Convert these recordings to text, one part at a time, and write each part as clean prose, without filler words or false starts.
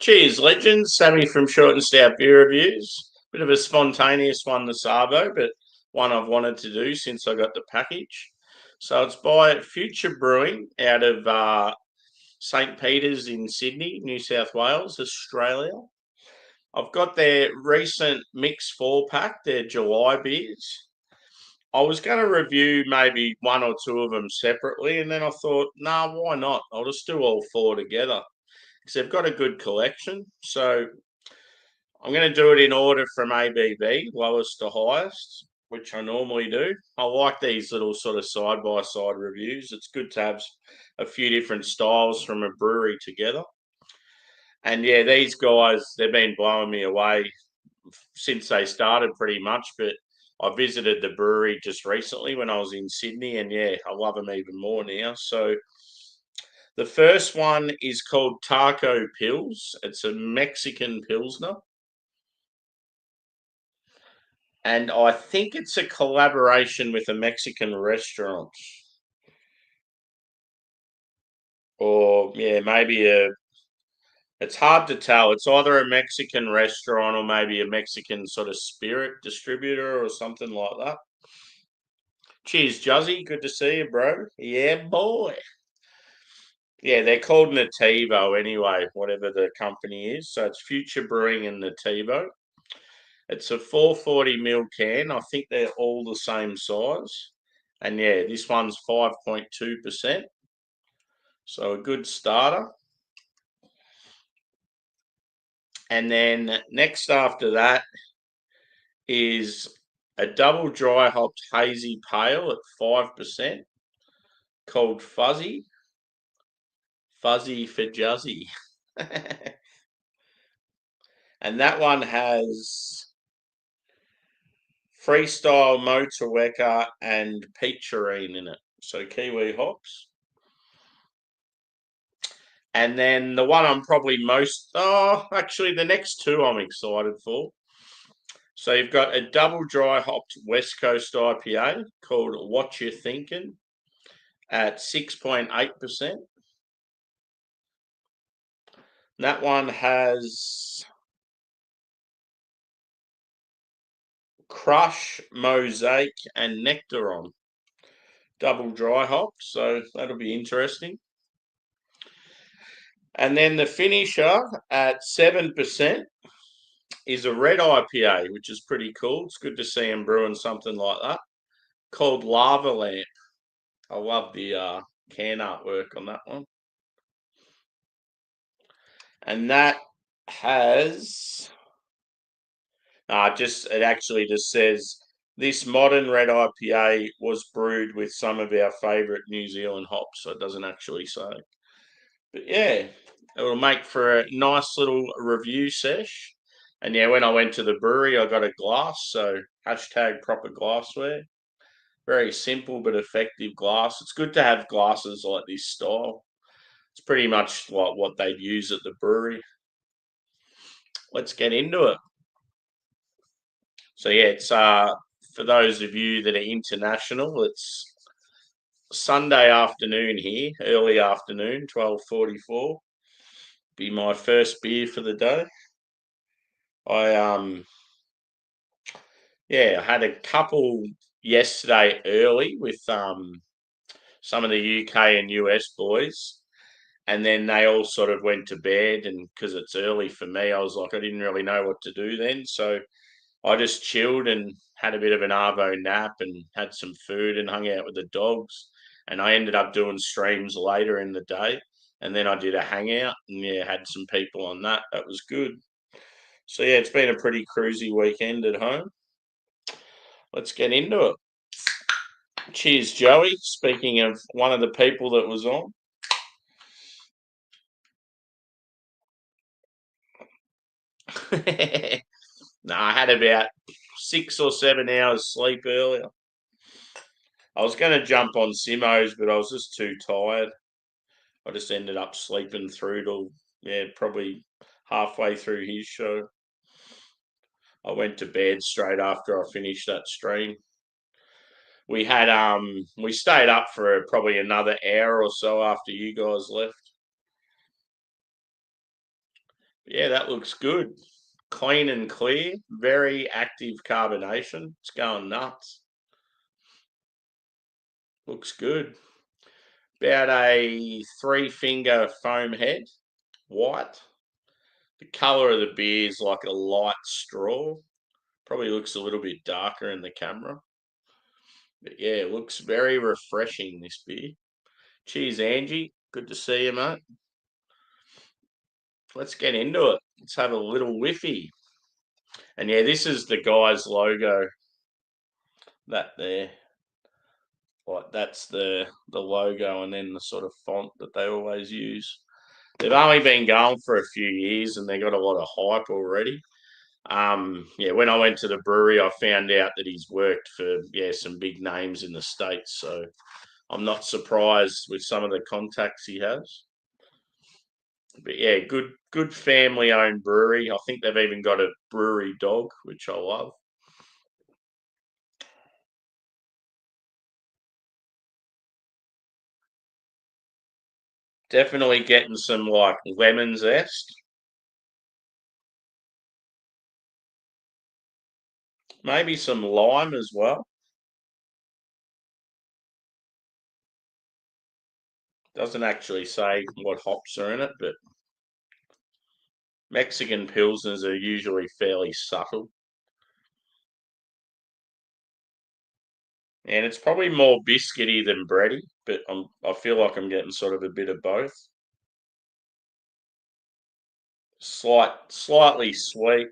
Cheers, legends. Sammy from Short and Stout Beer Reviews. Bit of a spontaneous one this arvo, but one I've wanted to do since I got the package. So it's by Future Brewing out of St. Peter's in Sydney, New South Wales, Australia. I've got their recent mix 4-pack, their July beers. I was going to review maybe one or two of them separately, and then I thought, nah, why not? I'll just do all four together because they've got a good collection. So I'm going to do it in order from ABV, lowest to highest, which I normally do. I like these little sort of side-by-side reviews. It's good to have a few different styles from a brewery together. And yeah, these guys, they've been blowing me away since they started pretty much. But I visited the brewery just recently when I was in Sydney, and yeah, I love them even more now. So the first one is called Taco Pills. It's a Mexican Pilsner. And I think it's a collaboration with a Mexican restaurant. Or, yeah, it's hard to tell. It's either a Mexican restaurant or maybe a Mexican sort of spirit distributor or something like that. Cheers, Juzzy. Good to see you, bro. Yeah, boy. Yeah, they're called Nativo anyway, whatever the company is. So it's Future Brewing and Nativo. It's a 440 ml can. I think they're all the same size. And yeah, this one's 5.2%. So a good starter. And then next after that is a double dry hopped hazy pale at 5% called Fuzzy. Fuzzy for Juzzy. And that one has Freestyle Motorweka and Peacherine in it. So Kiwi hops. And then the one I'm probably actually the next two I'm excited for. So you've got a double dry hopped West Coast IPA called What You Thinking at 6.8%. That one has Crush, Mosaic, and Nectar on. Double dry hop, so that'll be interesting. And then the finisher at 7% is a red IPA, which is pretty cool. It's good to see them brewing something like that, called Lava Lamp. I love the can artwork on that one. And that has it actually just says this modern red IPA was brewed with some of our favourite New Zealand hops, so it doesn't actually say. But yeah, it will make for a nice little review sesh. And yeah, when I went to the brewery, I got a glass, so hashtag proper glassware. Very simple but effective glass. It's good to have glasses like this style. It's pretty much like what they'd use at the brewery. Let's get into it. So yeah, it's for those of you that are international, it's Sunday afternoon here, early afternoon, 12:44. Be my first beer for the day. I had a couple yesterday early with some of the UK and US boys, and then they all sort of went to bed, and because it's early for me, I was like, I didn't really know what to do then, so I just chilled and had a bit of an arvo nap and had some food and hung out with the dogs. And I ended up doing streams later in the day. And then I did a hangout and yeah, had some people on that. That was good. So yeah, it's been a pretty cruisy weekend at home. Let's get into it. Cheers, Joey. Speaking of one of the people that was on. No, I had about 6 or 7 hours sleep earlier. I was going to jump on Simo's, but I was just too tired. I just ended up sleeping through till, probably halfway through his show. I went to bed straight after I finished that stream. We stayed up for probably another hour or so after you guys left. Yeah, that looks good. Clean and clear. Very active carbonation. It's going nuts. Looks good. About a 3-finger foam head. White. The colour of the beer is like a light straw. Probably looks a little bit darker in the camera. But yeah, it looks very refreshing, this beer. Cheers, Angie. Good to see you, mate. Let's get into it. Let's have a little whiffy. And yeah, this is the guy's logo. That there. Like that's the logo and then the sort of font that they always use. They've only been going for a few years and they got a lot of hype already. Yeah, when I went to the brewery, I found out that he's worked for some big names in the States. So I'm not surprised with some of the contacts he has. But yeah, good family owned brewery. I think they've even got a brewery dog, which I love. Definitely getting some like lemon zest. Maybe some lime as well. Doesn't actually say what hops are in it, but Mexican pilsners are usually fairly subtle. And it's probably more biscuity than bready, but I feel like I'm getting sort of a bit of both. Slightly sweet.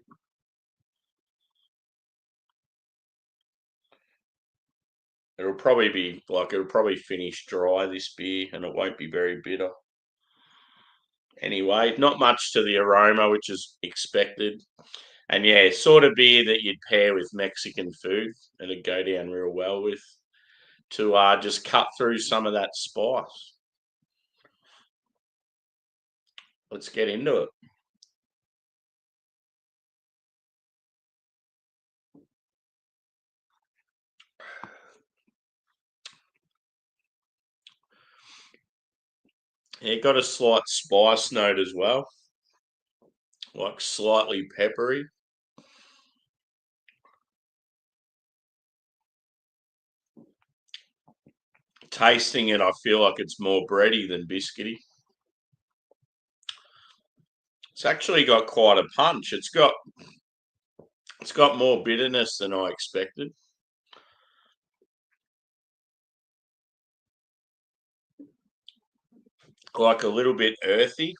It'll probably finish dry, this beer, and it won't be very bitter. Anyway, not much to the aroma, which is expected. And yeah, sort of beer that you'd pair with Mexican food and it'd go down real well with, to just cut through some of that spice. Let's get into it. Yeah, got a slight spice note as well, like slightly peppery. Tasting it, I feel like it's more bready than biscuity. It's actually got quite a punch. It's got more bitterness than I expected. Like a little bit earthy.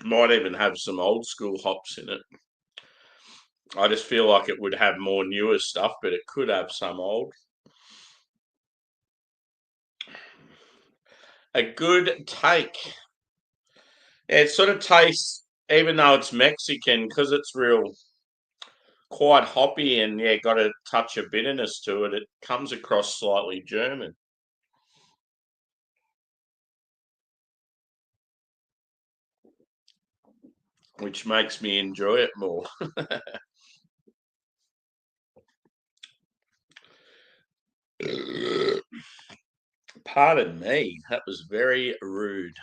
Might even have some old school hops in it. I just feel like it would have more newer stuff, but it could have some old. A good take. Yeah, it sort of tastes, even though it's Mexican, because it's real quite hoppy and yeah, got a touch of bitterness to it. It comes across slightly German, which makes me enjoy it more. Pardon me, that was very rude.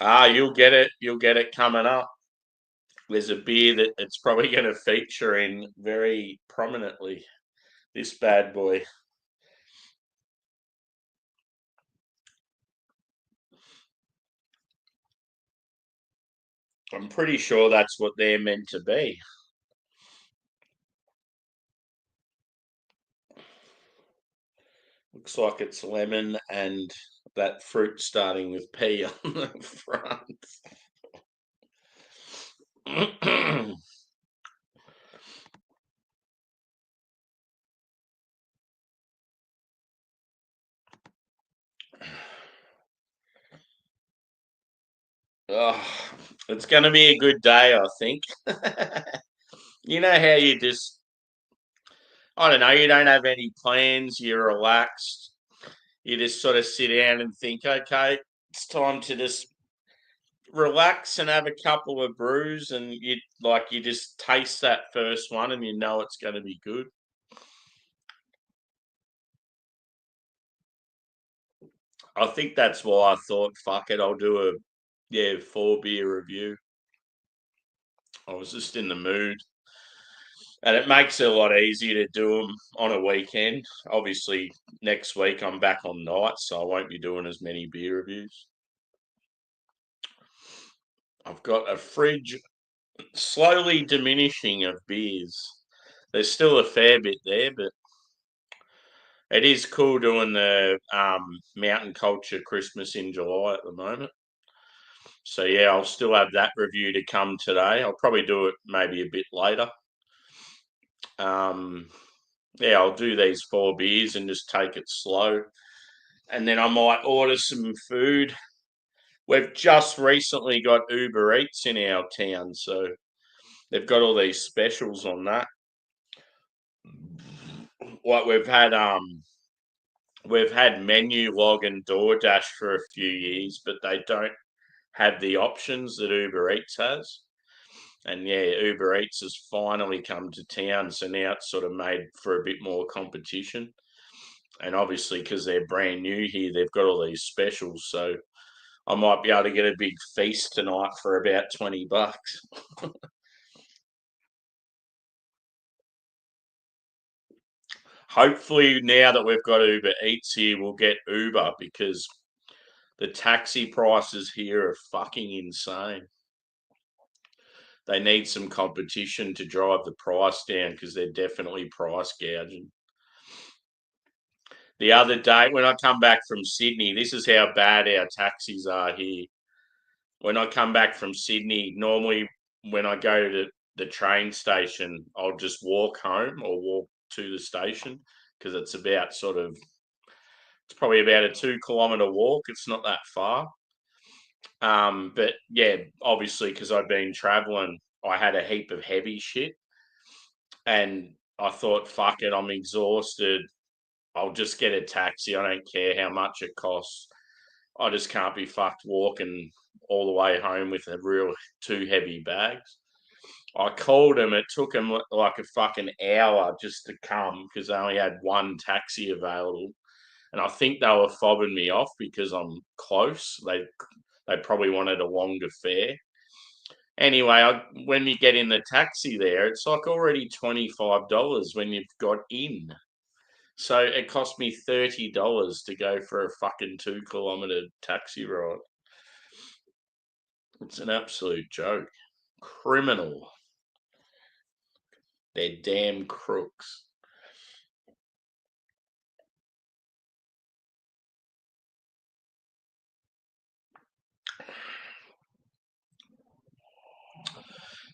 You'll get it. You'll get it coming up. There's a beer that it's probably going to feature in very prominently. This bad boy. I'm pretty sure that's what they're meant to be. Looks like it's lemon and that fruit starting with P on the front. Oh, it's going to be a good day, I think. You know how I don't know, you don't have any plans, you're relaxed. You just sort of sit down and think, okay, it's time to just relax and have a couple of brews, and you just taste that first one, and you know it's going to be good. I think that's why I thought, fuck it, I'll do Yeah, 4 beer review. I was just in the mood. And it makes it a lot easier to do them on a weekend. Obviously, next week I'm back on nights, so I won't be doing as many beer reviews. I've got a fridge slowly diminishing of beers. There's still a fair bit there, but it is cool doing the Mountain Culture Christmas in July at the moment. So yeah, I'll still have that review to come today. I'll probably do it maybe a bit later. Yeah, I'll do these 4 beers and just take it slow. And then I might order some food. We've just recently got Uber Eats in our town, so they've got all these specials on that. Like we've had Menu Log and DoorDash for a few years, but they don't have the options that Uber Eats has. And yeah, Uber Eats has finally come to town, so now it's sort of made for a bit more competition. And obviously, because they're brand new here, they've got all these specials. So I might be able to get a big feast tonight for about $20. Hopefully, now that we've got Uber Eats here, we'll get Uber because the taxi prices here are fucking insane. They need some competition to drive the price down because they're definitely price gouging. The other day, when I come back from Sydney, this is how bad our taxis are here. When I come back from Sydney, normally when I go to the train station, I'll just walk home or walk to the station because it's probably about a 2 kilometre walk. It's not that far. But yeah, obviously because I've been traveling, I had a heap of heavy shit, and I thought, fuck it, I'm exhausted. I'll just get a taxi. I don't care how much it costs. I just can't be fucked walking all the way home with a real 2 heavy bags. I called him. It took him like a fucking hour just to come because they only had one taxi available. And I think they were fobbing me off because I'm close. They probably wanted a longer fare. Anyway, when you get in the taxi there, it's like already $25 when you've got in. So it cost me $30 to go for a fucking 2 kilometre taxi ride. It's an absolute joke. Criminal. They're damn crooks.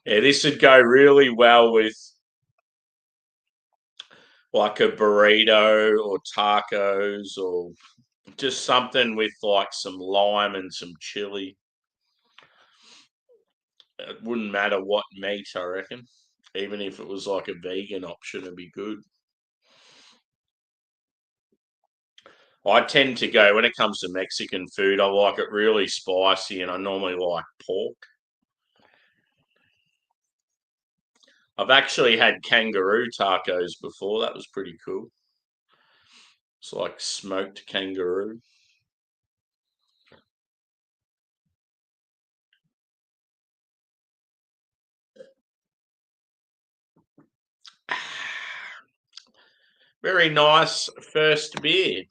Yeah, this would go really well with like a burrito or tacos or just something with like some lime and some chili. It wouldn't matter what meat, I reckon. Even if it was like a vegan option, it'd be good. I tend to go, when it comes to Mexican food, I like it really spicy and I normally like pork. I've actually had kangaroo tacos before. That was pretty cool. It's like smoked kangaroo. Very nice first beer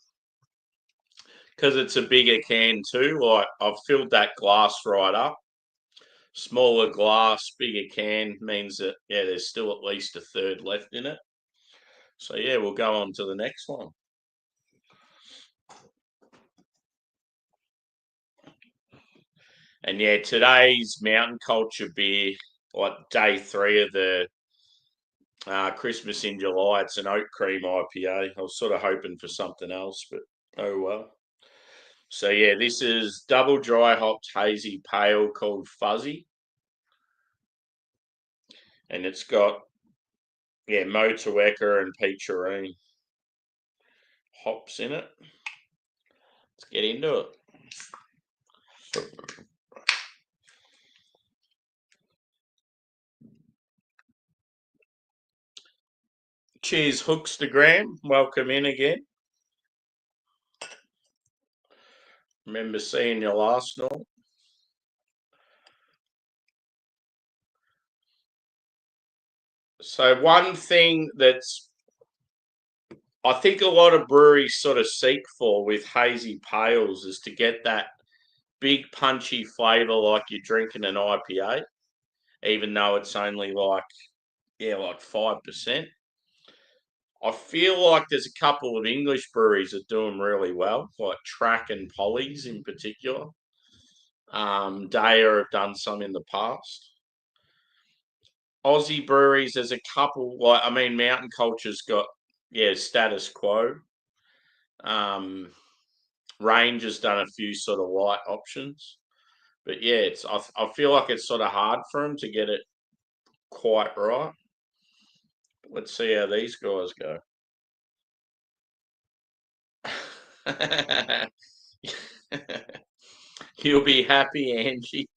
because it's a bigger can too. Like I've filled that glass right up. Smaller glass, bigger can means that yeah, there's still at least a third left in it. So yeah, we'll go on to the next one. And yeah, today's Mountain Culture beer, like day 3 of the Christmas in July. It's an oat cream IPA. I was sort of hoping for something else, but oh well. So yeah, this is double dry hopped hazy pale called Fuzzy, and it's got yeah Motueka and Peacherine hops in it. Let's get into it. Cheers, Hookstagram. Welcome in again. Remember seeing you last night. So one thing that's I think a lot of breweries sort of seek for with hazy pales is to get that big punchy flavour like you're drinking an IPA, even though it's only like 5%. I feel like there's a couple of English breweries that do them really well, like Track and Polly's in particular. Daya have done some in the past. Aussie breweries, there's a couple. Mountain Culture's got Status Quo. Range has done a few sort of light options, but yeah, I feel like it's sort of hard for them to get it quite right. Let's see how these guys go. You'll be happy, Angie.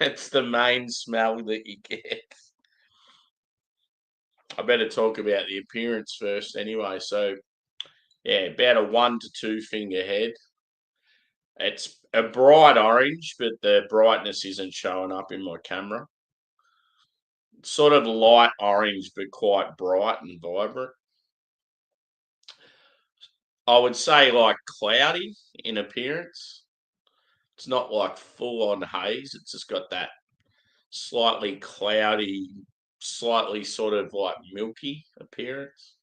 It's the main smell that you get. I better talk about the appearance first anyway. So, yeah, about a 1 to 2 finger head. It's a bright orange, but the brightness isn't showing up in my camera. Sort of light orange, but quite bright and vibrant. I would say like cloudy in appearance. It's not like full on haze. It's just got that slightly cloudy, slightly sort of like milky appearance.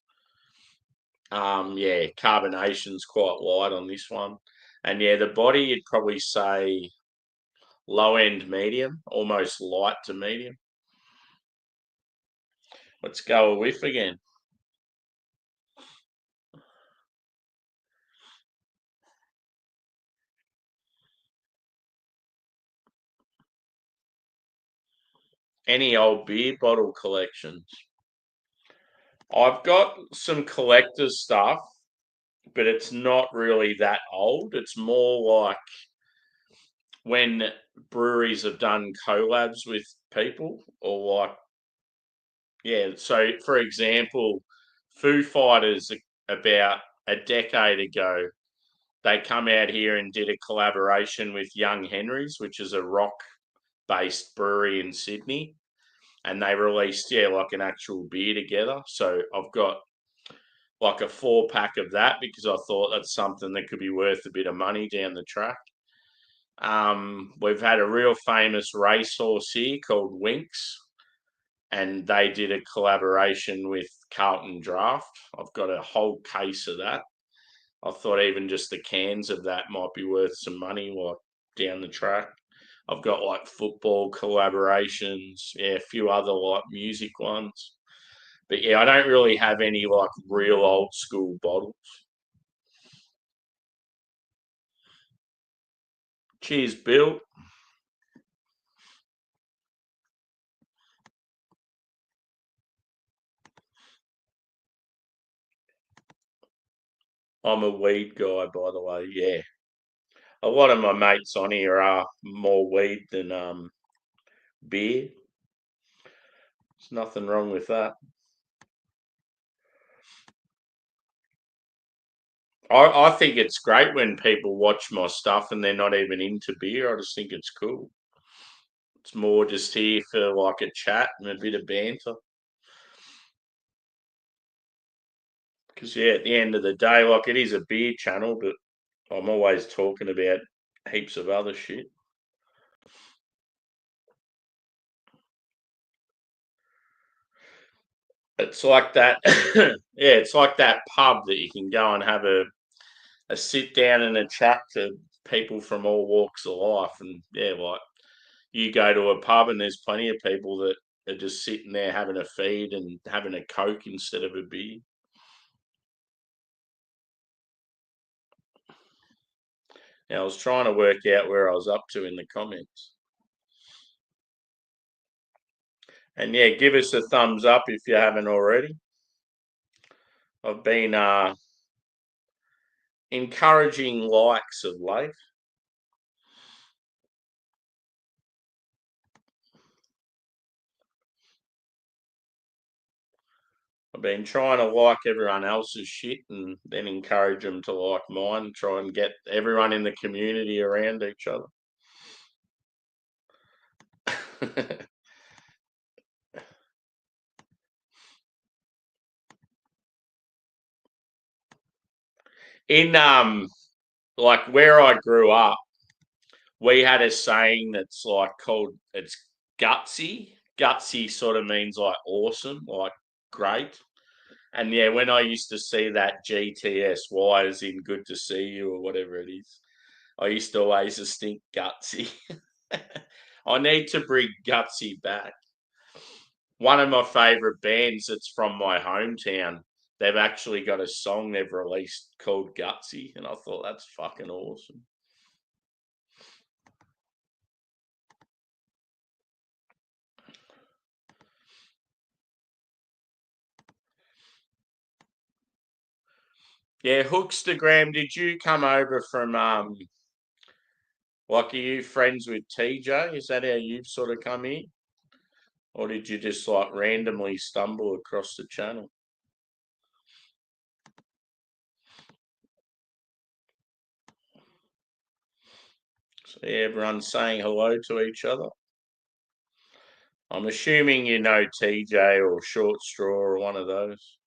Yeah, carbonation's quite light on this one. And yeah, the body you'd probably say low end medium, almost light to medium. Let's go a whiff again. Any old beer bottle collections. I've got some collector stuff, but it's not really that old. It's more like when breweries have done collabs with people or like, yeah. So, for example, Foo Fighters about a decade ago, they come out here and did a collaboration with Young Henry's, which is a rock based brewery in Sydney. And they released, like an actual beer together. So I've got like a 4 pack of that because I thought that's something that could be worth a bit of money down the track. We've had a real famous racehorse here called Winks, and they did a collaboration with Carlton Draft. I've got a whole case of that. I thought even just the cans of that might be worth some money, like down the track. I've got like football collaborations, a few other like music ones. But yeah, I don't really have any like real old school bottles. Cheers, Bill. I'm a weed guy, by the way. Yeah, a lot of my mates on here are more weed than beer. There's nothing wrong with that. I think it's great when people watch my stuff and they're not even into beer. I just think it's cool. It's more just here for like a chat and a bit of banter. Because yeah, at the end of the day, like it is a beer channel, but I'm always talking about heaps of other shit. It's like that. Yeah, it's like that pub that you can go and have a sit down and a chat to people from all walks of life. And yeah, like you go to a pub and there's plenty of people that are just sitting there having a feed and having a Coke instead of a beer. Now, I was trying to work out where I was up to in the comments. And yeah, give us a thumbs up if you haven't already. I've been encouraging likes of late. I've been trying to like everyone else's shit and then encourage them to like mine, try and get everyone in the community around each other. In like where I grew up, we had a saying that's like called it's gutsy. Gutsy sort of means like awesome, like great. And yeah, when I used to see that GTSY as in good to see you or whatever it is, I used to always just think gutsy. I need to bring gutsy back. One of my favourite bands that's from my hometown, they've actually got a song they've released called Gutsy, and I thought that's fucking awesome. Yeah, Hookstagram, did you come over from like are you friends with TJ? Is that how you've sort of come in? Or did you just like randomly stumble across the channel? So yeah, everyone's saying hello to each other. I'm assuming you know TJ or Short Straw or one of those.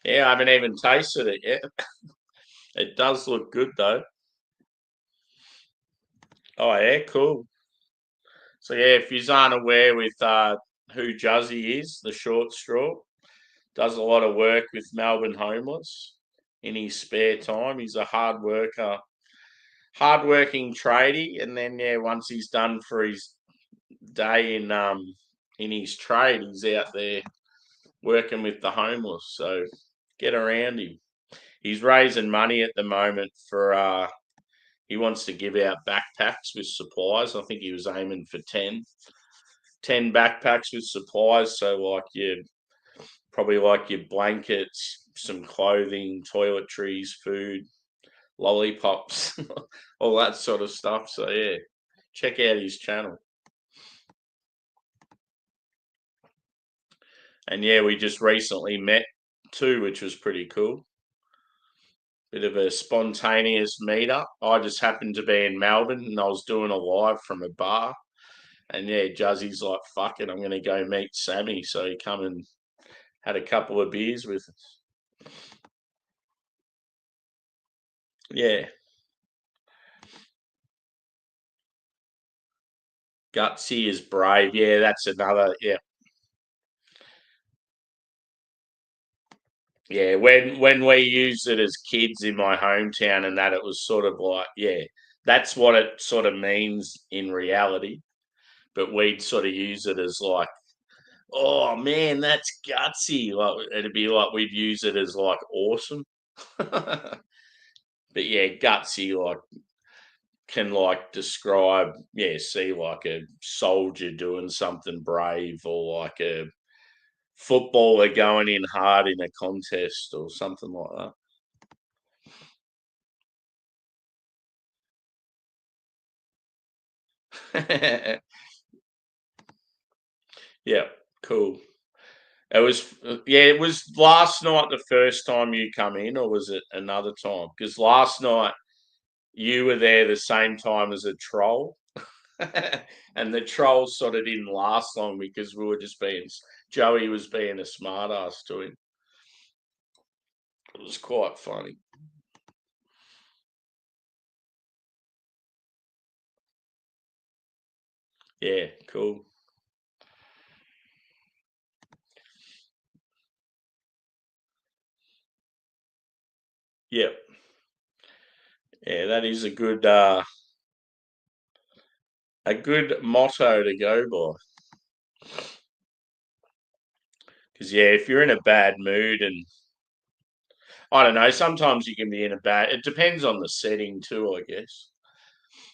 Yeah, I haven't even tasted it yet. It does look good though. Oh yeah, cool. So yeah, if you aren't aware with who Juzzy is, the Short Straw does a lot of work with Melbourne homeless in his spare time. He's a hard worker, hard-working tradie, and then yeah, once he's done for his day in his trade, he's out there working with the homeless. So get around him. He's raising money at the moment for he wants to give out backpacks with supplies. I think he was aiming for 10 backpacks with supplies. So like you probably like your blankets, some clothing, toiletries, food, lollipops, all that sort of stuff. So yeah, check out his channel. And yeah, we just recently met too, which was pretty cool. Bit of a spontaneous meetup. I just happened to be in Melbourne and I was doing a live from a bar. And yeah, Juzzy's like, fuck it, I'm going to go meet Sammy. So he come and had a couple of beers with us. Yeah, gutsy is brave. Yeah, that's another. Yeah, yeah. When we used it as kids in my hometown, and that it was sort of like, yeah, that's what it sort of means in reality. But we'd sort of use it as like, oh man, that's gutsy. Like it'd be like we'd use it as like awesome. But yeah, gutsy like can like describe, yeah, see like a soldier doing something brave or like a footballer going in hard in a contest or something like that. Yeah, cool. It was yeah, it was last night the first time you come in, or was it another time? Because last night you were there the same time as a troll. And the troll sort of didn't last long because we were just being Joey was being a smart ass to him. It was quite funny. Yeah, cool. Yep. Yeah, that is a good motto to go by. Because yeah, if you're in a bad mood and I don't know, sometimes you can be in a bad it depends on the setting too, I guess.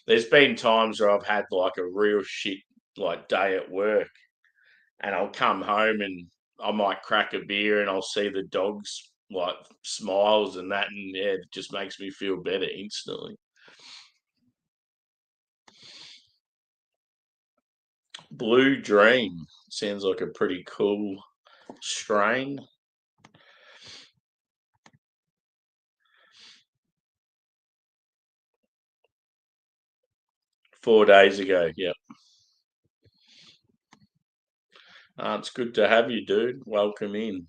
There's been times where I've had like a real shit like day at work and I'll come home and I might crack a beer and I'll see the dogs like smiles and that and yeah, it just makes me feel better instantly. Blue Dream sounds like a pretty cool strain. 4 days ago. Yep. It's good to have you, dude. Welcome in.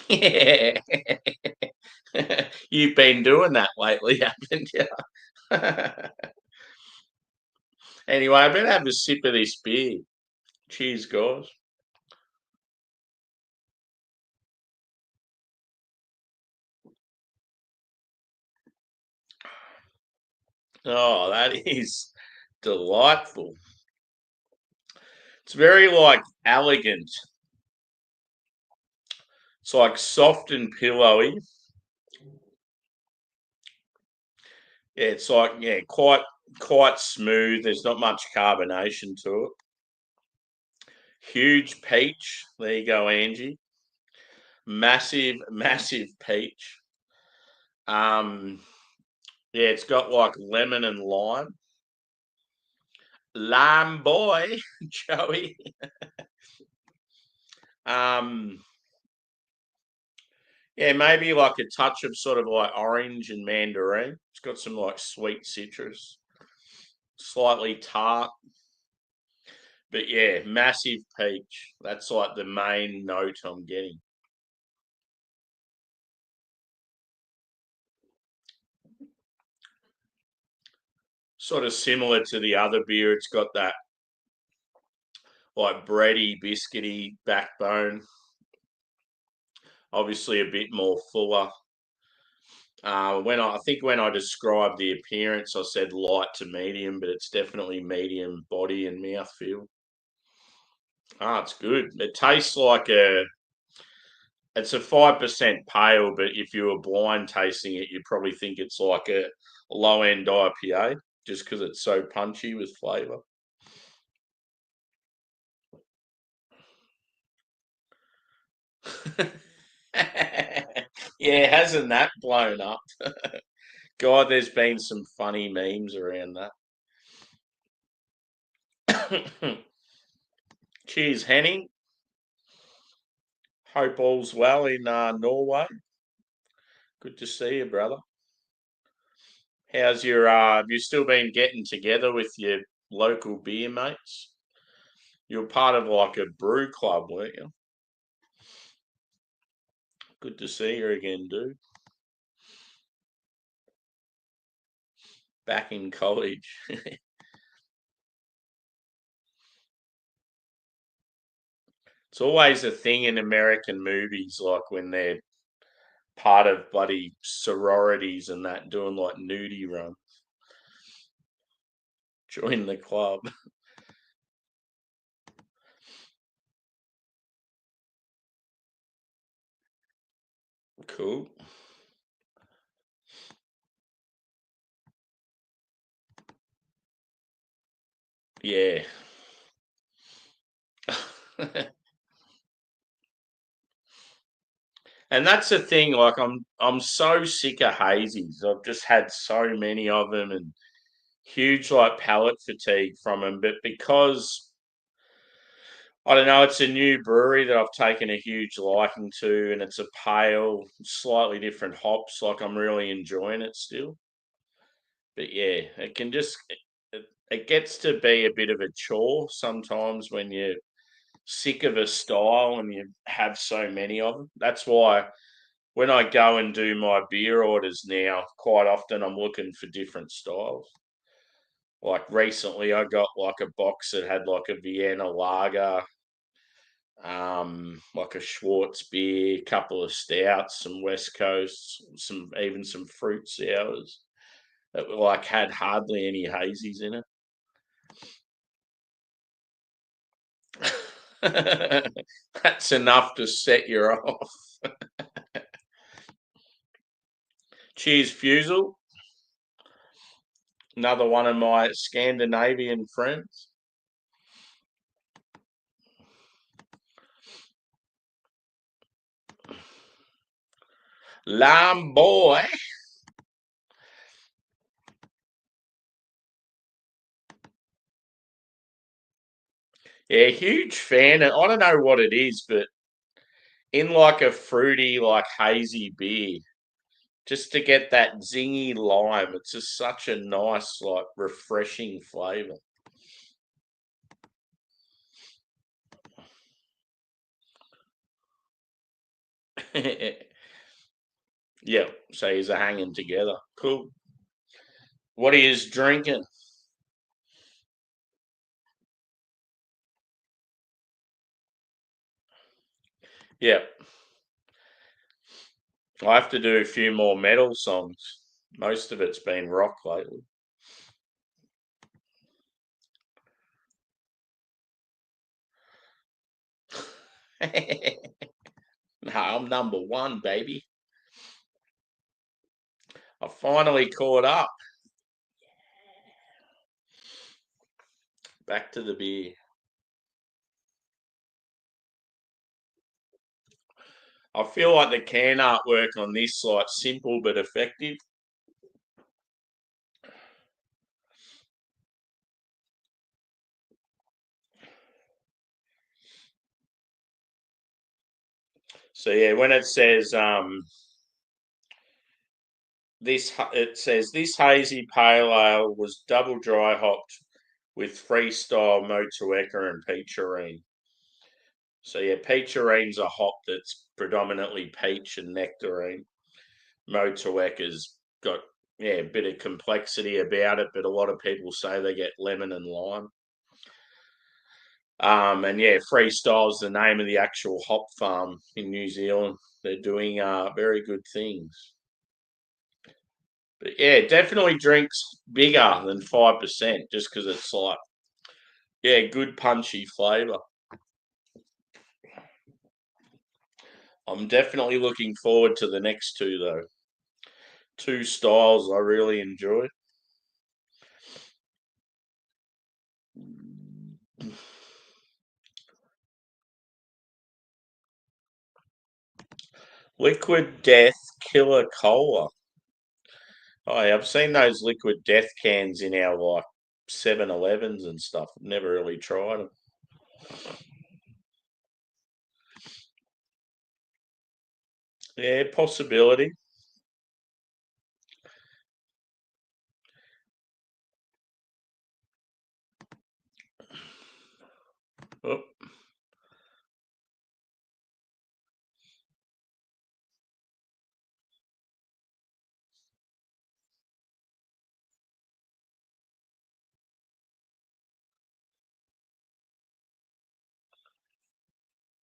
Yeah. You've been doing that lately, haven't you? Anyway, I better have a sip of this beer. Cheers, guys. Oh, that is delightful. It's very like elegant. It's like soft and pillowy. Yeah, it's like quite smooth. There's not much carbonation to it. Huge peach. There you go, Angie. Massive peach. Um, yeah, it's got like lemon and lime. Lime boy, Joey. Um, yeah, maybe like a touch of sort of like orange and mandarin. It's got some like sweet citrus, slightly tart, but yeah, massive peach. That's like the main note I'm getting. Sort of similar to the other beer. It's got that like bready, biscuity backbone. Obviously, a bit more fuller. I think when I described the appearance, I said light to medium, but it's definitely medium body and mouthfeel. It's good. It tastes like it's a 5% pale, but if you were blind tasting it, you'd probably think it's like a low end IPA just because it's so punchy with flavour. Yeah, hasn't that blown up? God, there's been some funny memes around that. Cheers, Henny. Hope all's well in Norway. Good to see you, brother. How's your have you still been getting together with your local beer mates? You're part of like a brew club, weren't you? Good to see you again, dude. Back in college. It's always a thing in American movies, like when they're part of bloody sororities and that doing like nudie run. Join the club. Cool. Yeah. And that's the thing, like I'm so sick of hazies. I've just had so many of them and huge like palate fatigue from them. But because I don't know, it's a new brewery that I've taken a huge liking to, and it's a pale, slightly different hops. Like I'm really enjoying it still. But yeah, it can just it gets to be a bit of a chore sometimes when you're sick of a style and you have so many of them. That's why when I go and do my beer orders now, quite often I'm looking for different styles. Like recently, I got like a box that had like a Vienna lager, like a Schwartz beer, couple of stouts, some West Coast, some fruit sours that were like had hardly any hazies in it. That's enough to set you off. Cheers, Fusel. Another one of my Scandinavian friends. Lamb boy. Yeah, huge fan. And I don't know what it is, but in like a fruity, like hazy beer, just to get that zingy lime. It's just such a nice, like, refreshing flavour. Yeah, so he's a hanging together. Cool. What he is drinking? Yeah, I have to do a few more metal songs. Most of it's been rock lately. No, I'm number one, baby. I finally caught up. Back to the beer. I feel like the can artwork on this, like, simple but effective. So yeah, when it says it says this hazy pale ale was double dry hopped with freestyle Motueka and peacherine. So yeah, peacherine's a hop that's predominantly peach and nectarine. Motueka's got, yeah, a bit of complexity about it, but a lot of people say they get lemon and lime. And yeah, Freestyle's the name of the actual hop farm in New Zealand. They're doing very good things. But yeah, it definitely drinks bigger than 5%, just because it's like, yeah, good punchy flavour. I'm definitely looking forward to the next two though. Two styles I really enjoy. Liquid Death Killer Cola. Oh, yeah, I've seen those Liquid Death cans in our, like, 7-Elevens and stuff. I've never really tried them. Yeah, possibility. Oh,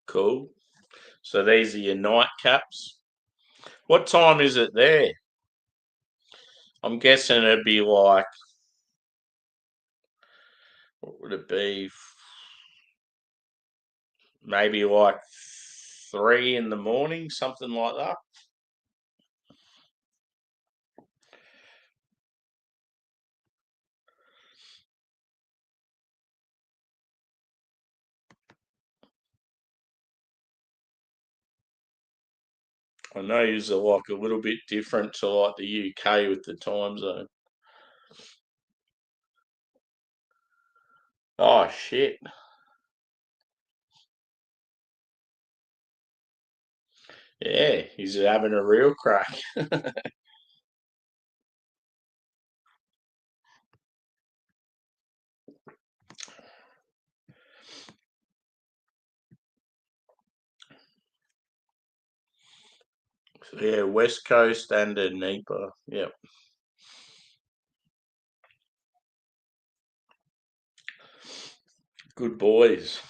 cool. So these are your nightcaps. What time is it there? I'm guessing it'd be like, what would it be? Maybe like 3 in the morning, something like that. I know you're like a little bit different to like the UK with the time zone. Oh shit. Yeah, he's having a real crack. So yeah, West Coast and a Nipah. Yep. Good boys.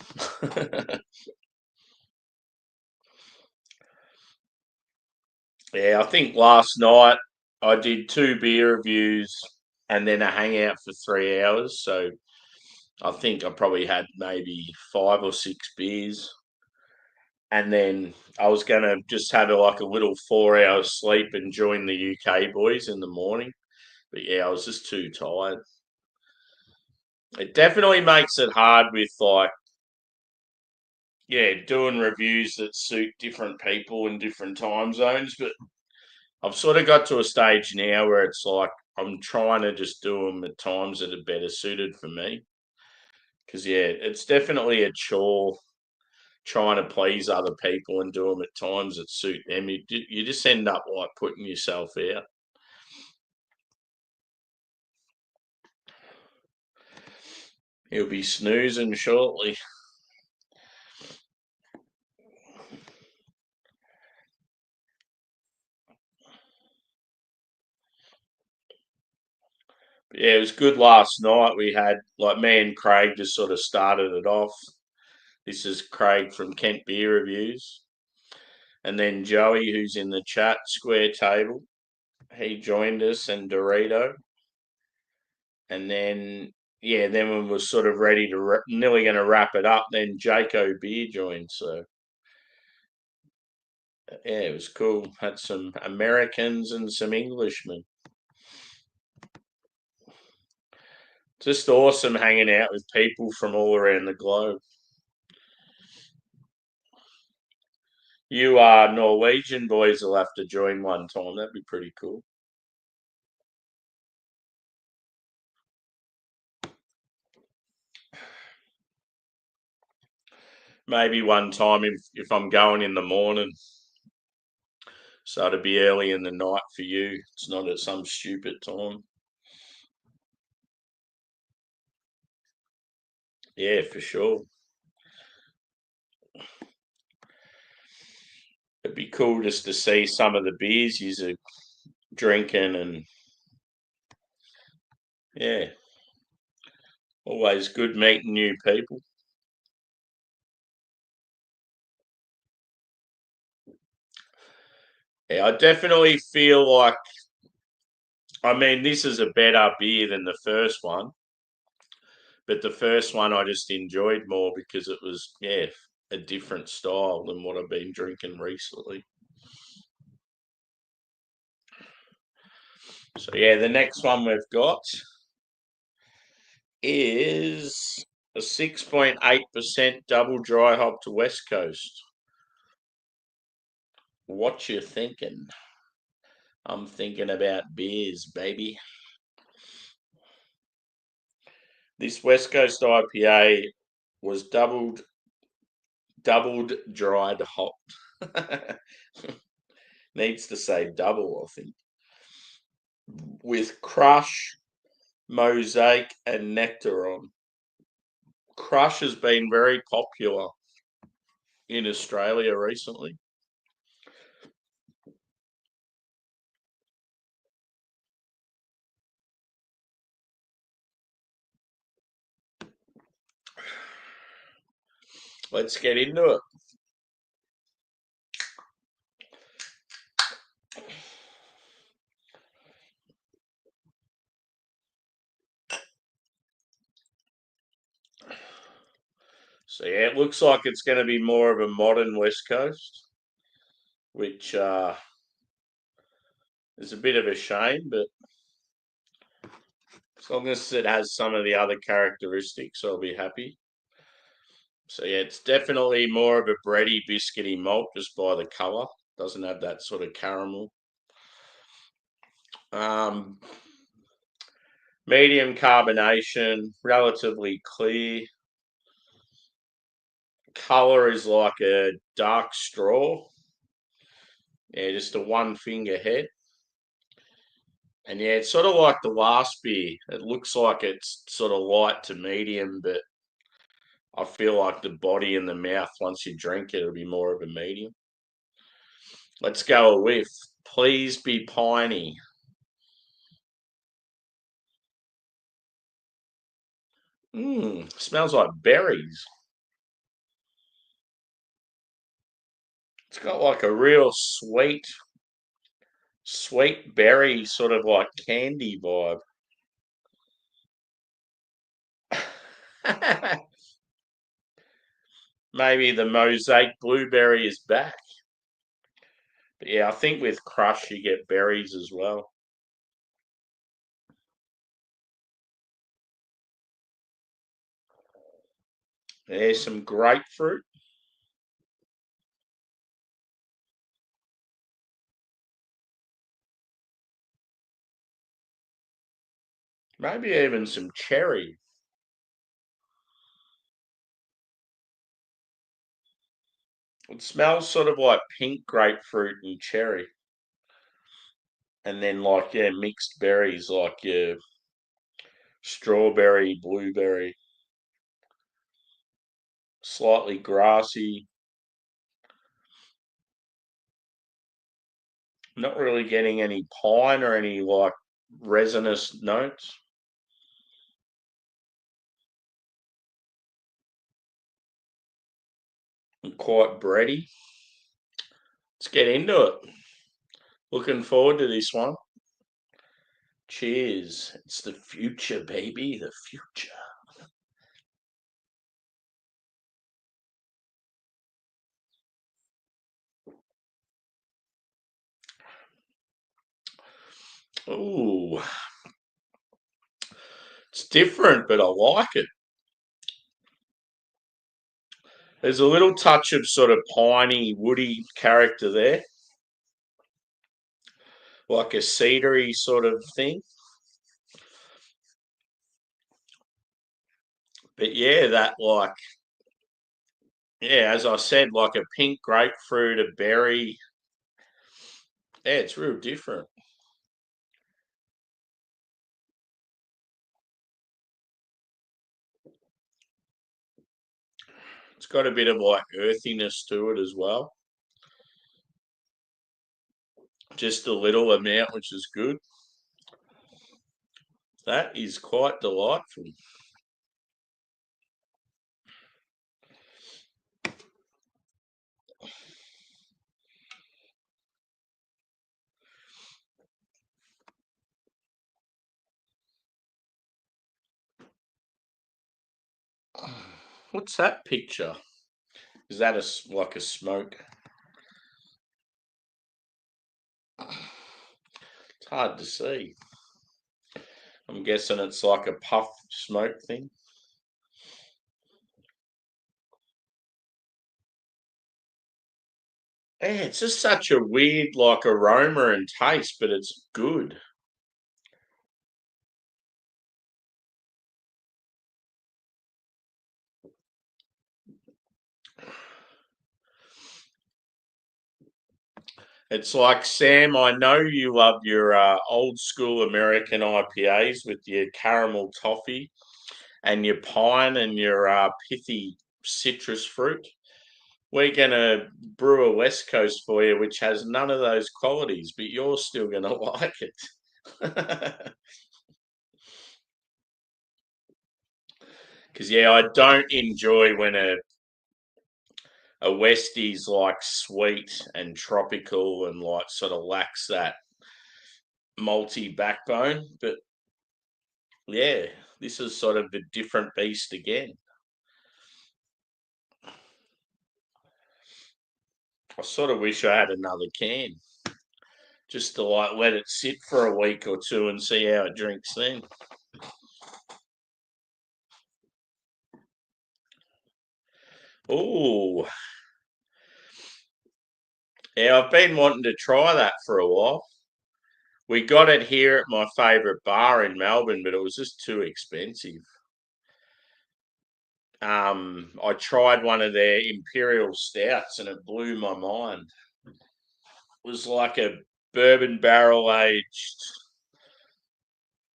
Yeah, I think last night I did 2 beer reviews and then a hangout for 3 hours. So I think I probably had maybe 5 or 6 beers. And then I was going to just have like a little 4 hour sleep and join the UK boys in the morning. But yeah, I was just too tired. It definitely makes it hard with, like, yeah, doing reviews that suit different people in different time zones. But I've sort of got to a stage now where it's like I'm trying to just do them at times that are better suited for me. Because yeah, it's definitely a chore trying to please other people and do them at times that suit them. You just end up like putting yourself out. He'll be snoozing shortly. But yeah, it was good last night. We had like me and Craig just sort of started it off. This is Craig from Kent Beer Reviews. And then Joey, who's in the chat, Square Table, he joined us, and Dorito. And then, yeah, then we were sort of ready to, nearly going to wrap it up. Then Jaco Beer joined. So, yeah, it was cool. Had some Americans and some Englishmen. Just awesome hanging out with people from all around the globe. You Norwegian boys will have to join one time. That'd be pretty cool. Maybe one time if I'm going in the morning. So it'd be early in the night for you. It's not at some stupid time. Yeah, for sure. It'd be cool just to see some of the beers you're drinking, and yeah, always good meeting new people. Yeah, I definitely feel like, I mean, this is a better beer than the first one, but the first one I just enjoyed more because it was, yeah, a different style than what I've been drinking recently. So yeah, the next one we've got is a 6.8% double dry hop to West Coast. What you thinking? I'm thinking about beers, baby. This West Coast IPA was doubled dried hop. Needs to say double, I think. With Crush, Mosaic, and Nectaron. Crush has been very popular in Australia recently. Let's get into it. So yeah, it looks like it's going to be more of a modern West Coast, which is a bit of a shame, but as long as it has some of the other characteristics, I'll be happy. So yeah, it's definitely more of a bready, biscuity malt just by the colour. Doesn't have that sort of caramel. Um, Medium carbonation, relatively clear. Colour is like a dark straw. Yeah, just a one finger head. And yeah, it's sort of like the last beer. It looks like it's sort of light to medium, but I feel like the body and the mouth, once you drink it, it'll be more of a medium. Let's go a whiff. Please be piney. Smells like berries. It's got like a real sweet berry, sort of like candy vibe. Maybe the mosaic blueberry is back. But yeah, I think with Crush you get berries as well. There's some grapefruit. Maybe even some cherry. It smells sort of like pink grapefruit and cherry. And then like, yeah, mixed berries like your strawberry, blueberry, slightly grassy. Not really getting any pine or any like resinous notes. And quite bready. Let's get into it. Looking forward to this one. Cheers. It's the future, baby. The future. Ooh, it's different, but I like it. There's a little touch of sort of piney, woody character there, like a cedary sort of thing. But yeah, that like, yeah, as I said, like a pink grapefruit, a berry. Yeah, it's real different. It's got a bit of like earthiness to it as well. Just a little amount, which is good. That is quite delightful. What's that picture? Is that like a smoke? It's hard to see. I'm guessing it's like a puff smoke thing. Yeah, it's just such a weird like aroma and taste, but it's good. It's like, Sam, I know you love your old school American IPAs with your caramel toffee and your pine and your pithy citrus fruit. We're going to brew a West Coast for you, which has none of those qualities, but you're still going to like it. Because, yeah, I don't enjoy when a Westie's like sweet and tropical and like sort of lacks that malty backbone. But yeah, this is sort of a different beast again. I sort of wish I had another can just to like let it sit for a week or two and see how it drinks then. Oh, yeah, I've been wanting to try that for a while. We got it here at my favourite bar in Melbourne, but it was just too expensive. I tried one of their imperial stouts and it blew my mind. It was like a bourbon barrel aged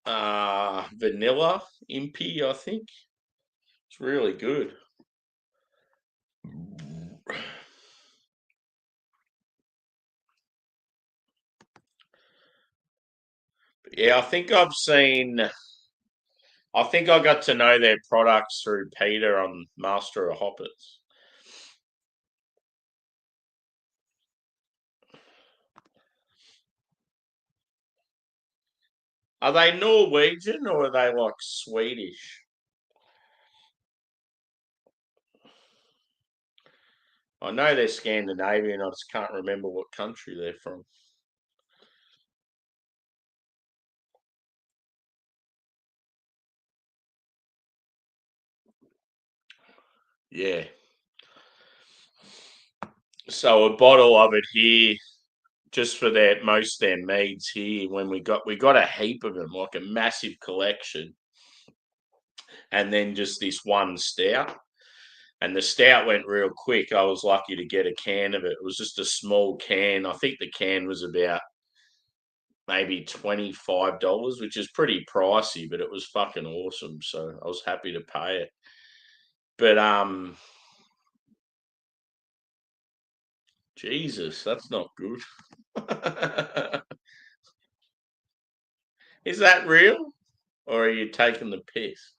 vanilla impy, I think. It's really good. Yeah, I think I got to know their products through Peter on Master of Hoppers. Are they Norwegian or are they like Swedish? I know they're Scandinavian, I just can't remember what country they're from. Yeah. So a bottle of it here, just for their most their meads here. When we got a heap of them, like a massive collection, and then just this one stout. And the stout went real quick. I was lucky to get a can of it. It was just a small can. I think the can was about maybe $25, which is pretty pricey, but it was fucking awesome. So I was happy to pay it. But Jesus, that's not good. Is that real? Or are you taking the piss?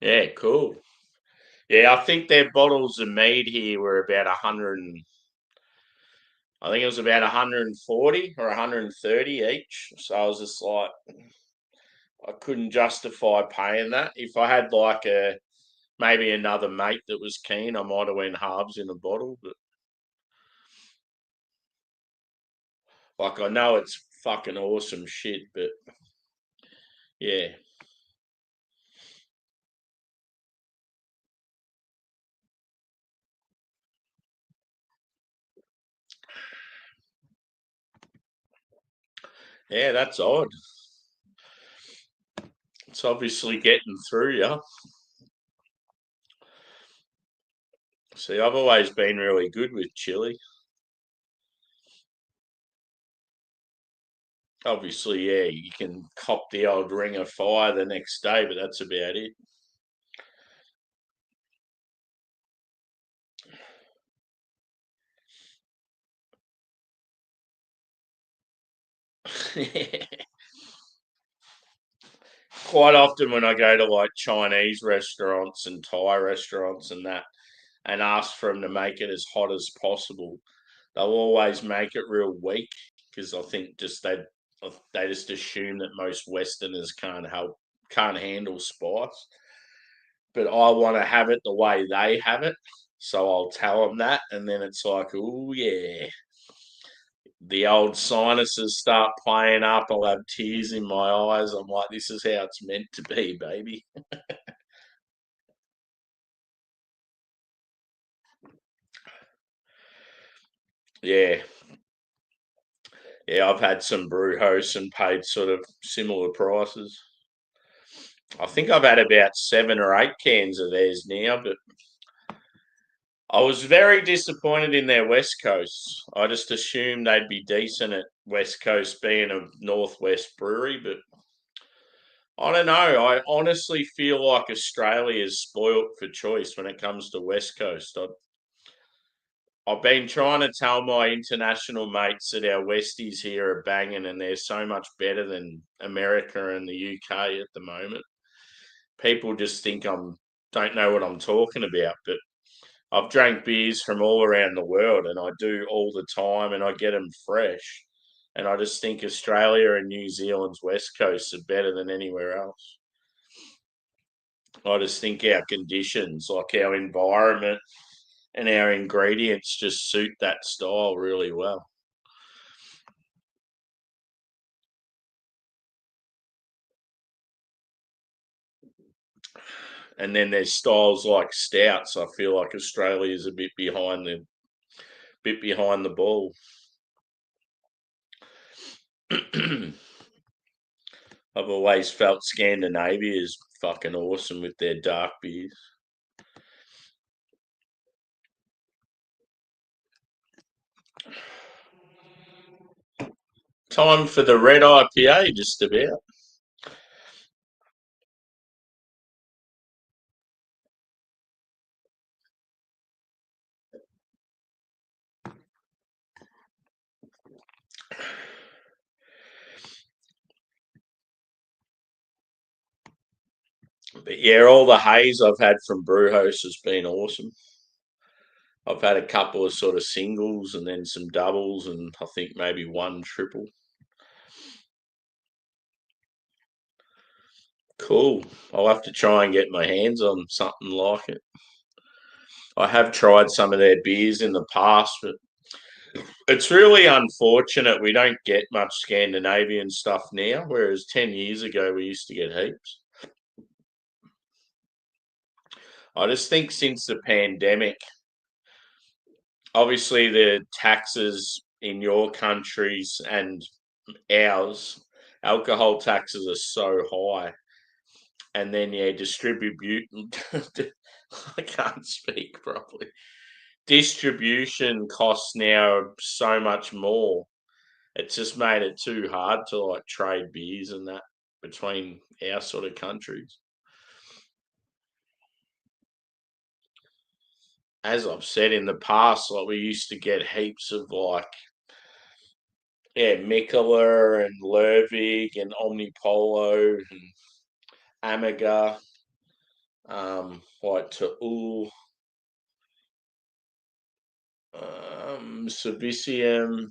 Yeah, cool. Yeah, I think their bottles of mead here were about 100 I think it was about 140 or 130 each. So I was just like, I couldn't justify paying that. If I had like a maybe another mate that was keen, I might have went halves in a bottle. But like I know it's fucking awesome shit, but yeah. Yeah, that's odd. It's obviously getting through you. See, I've always been really good with chili. Obviously, yeah, you can cop the old ring of fire the next day, but that's about it. Quite often when I go to like Chinese restaurants and Thai restaurants and that, and ask for them to make it as hot as possible, they'll always make it real weak because I think just they just assume that most Westerners can't handle spice. But I want to have it the way they have it, so I'll tell them that, and then it's like, oh yeah, the old sinuses start playing up. I'll have tears in my eyes. I'm like, this is how it's meant to be, baby. Yeah, yeah. I've had some brew hosts and paid sort of similar prices. I think I've had about 7 or 8 cans of theirs now, but I was very disappointed in their West Coast. I just assumed they'd be decent at West Coast being a Northwest brewery, but I don't know. I honestly feel like Australia is spoilt for choice when it comes to West Coast. I've been trying to tell my international mates that our Westies here are banging and they're so much better than America and the UK at the moment. People just think I'm don't know what I'm talking about, but I've drank beers from all around the world and I do all the time and I get them fresh. And I just think Australia and New Zealand's West Coast are better than anywhere else. I just think our conditions, like our environment and our ingredients, just suit that style really well. And then there's styles like stouts. I feel like Australia is a bit behind the ball. I've always felt Scandinavia is fucking awesome with their dark beers. Time for the red IPA, just about. But yeah, all the haze I've had from Brewhouse has been awesome. I've had a couple of sort of singles and then some doubles and I think maybe one triple. Cool. I'll have to try and get my hands on something like it. I have tried some of their beers in the past, but it's really unfortunate we don't get much Scandinavian stuff now, whereas 10 years ago we used to get heaps. I just think since the pandemic, obviously the taxes in your countries and ours, alcohol taxes are so high. And then, yeah, I can't speak properly. Distribution costs now are so much more. It's just made it too hard to like trade beers and that between our sort of countries. As I've said in the past, like we used to get heaps of like, yeah, Mikkeller and Lervig and Omnipolo and Amiga, like Ta'ul, Servicium.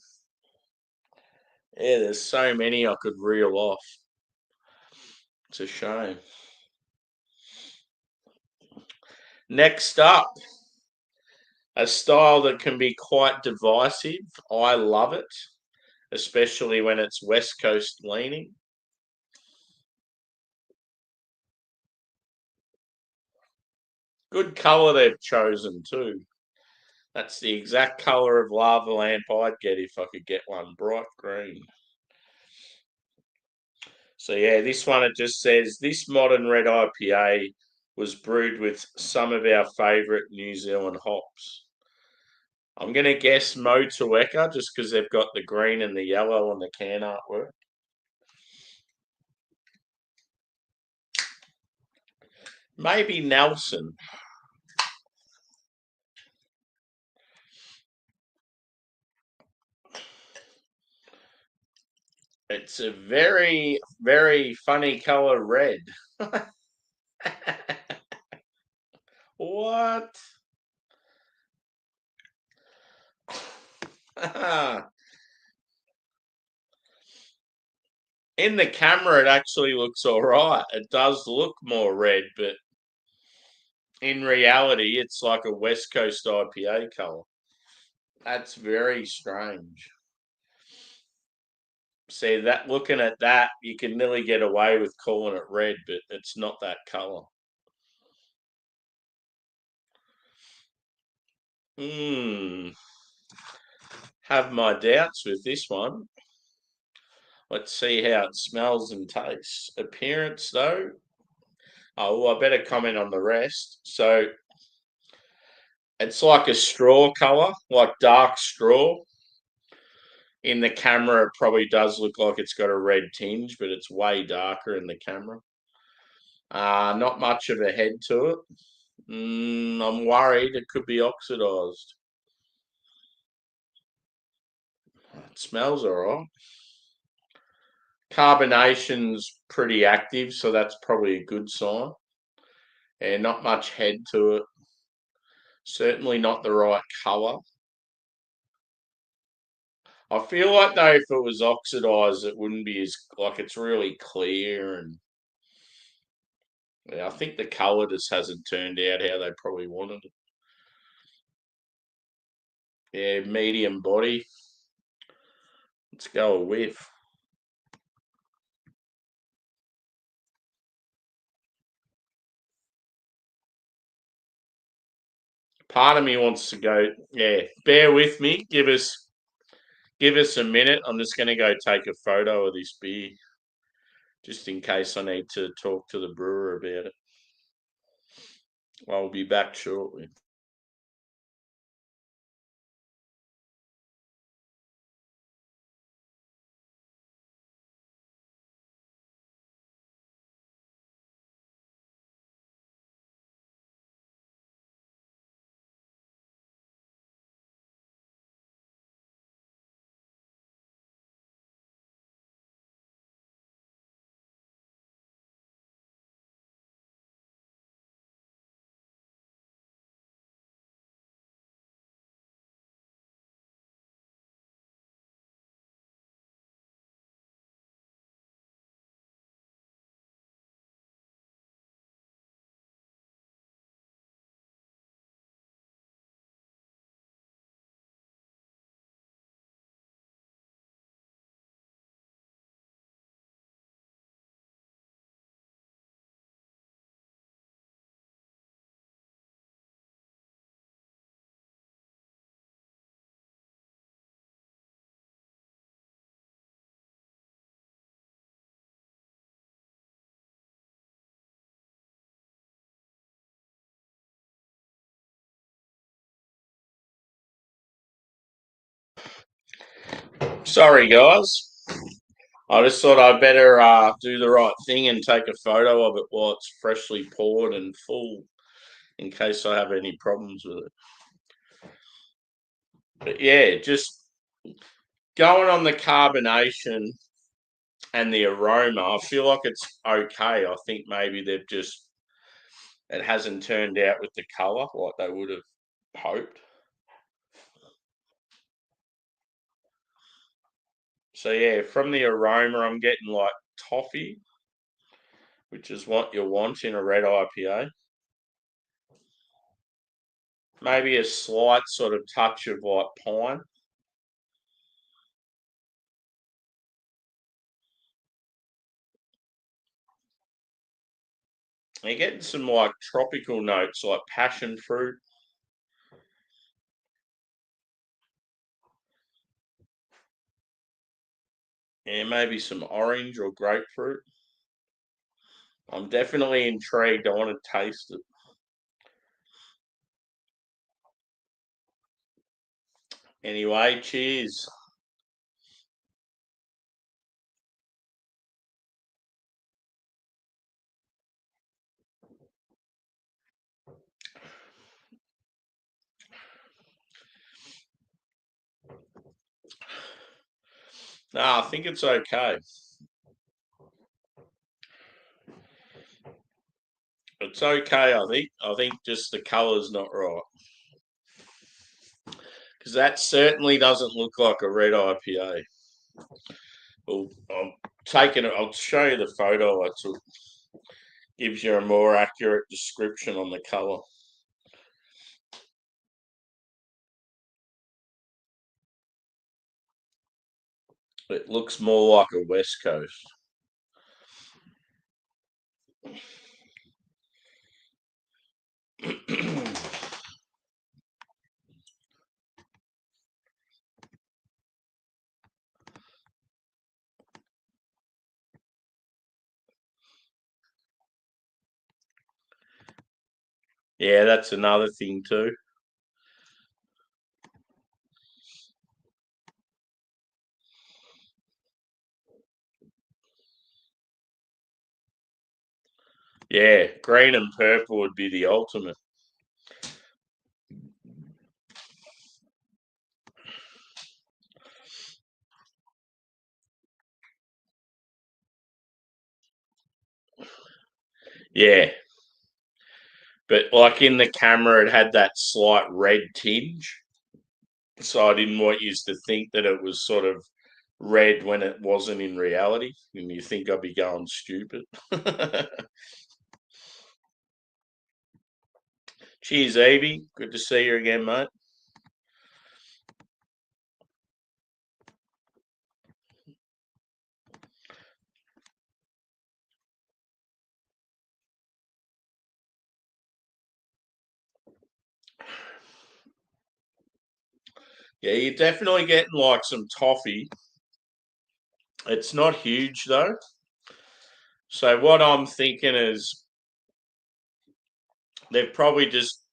Yeah, there's so many I could reel off. It's a shame. Next up, a style that can be quite divisive. I love it, especially when it's West Coast leaning. Good colour they've chosen too. That's the exact colour of lava lamp I'd get if I could get one, bright green. So yeah, this one it just says this modern red IPA was brewed with some of our favourite New Zealand hops. I'm going to guess Motueka just because they've got the green and the yellow on the can artwork. Maybe Nelson. It's a very, very funny color red. What? In the camera, it actually looks all right. It does look more red, but in reality, it's like a West Coast IPA color. That's very strange. See that looking at that, you can nearly get away with calling it red, but it's not that color. Hmm. Have my doubts with this one. Let's see how it smells and tastes. Appearance, though. Oh, well, I better comment on the rest. So it's like a straw color, like dark straw. In the camera, it probably does look like it's got a red tinge, but it's way darker in the camera. Not much of a head to it. I'm worried it could be oxidized. It smells all right. Carbonation's pretty active, so that's probably a good sign. And not much head to it. Certainly not the right colour. I feel like though if it was oxidized, it wouldn't be as like it's really clear and yeah, I think the colour just hasn't turned out how they probably wanted it. Yeah, medium body. Let's go a whiff. Part of me wants to go, yeah, bear with me. Give us a minute. I'm just gonna go take a photo of this beer. Just in case I need to talk to the brewer about it. I'll be back shortly. Sorry, guys. I just thought I'd better do the right thing and take a photo of it while it's freshly poured and full, in case I have any problems with it. But yeah, just going on the carbonation and the aroma, I feel like it's okay. I think maybe it hasn't turned out with the colour like they would have hoped. So yeah, from the aroma, I'm getting like toffee, which is what you want in a red IPA. Maybe a slight sort of touch of like pine. And you're getting some like tropical notes like passion fruit. And maybe some orange or grapefruit. I'm definitely intrigued. I want to taste it. Anyway, cheers. No, I think it's okay. It's okay, I think. I think just the colour's not right. Because that certainly doesn't look like a red IPA. Well, I'll show you the photo I took. Gives you a more accurate description on the colour. It looks more like a West Coast. Yeah, that's another thing too. Yeah, green and purple would be the ultimate. Yeah, but like in the camera, it had that slight red tinge. So I didn't want you to think that it was sort of red when it wasn't in reality, and you think I'd be going stupid. Cheers, Evie. Good to see you again, mate. Yeah, you're definitely getting like some toffee. It's not huge though. So what I'm thinking is they've probably just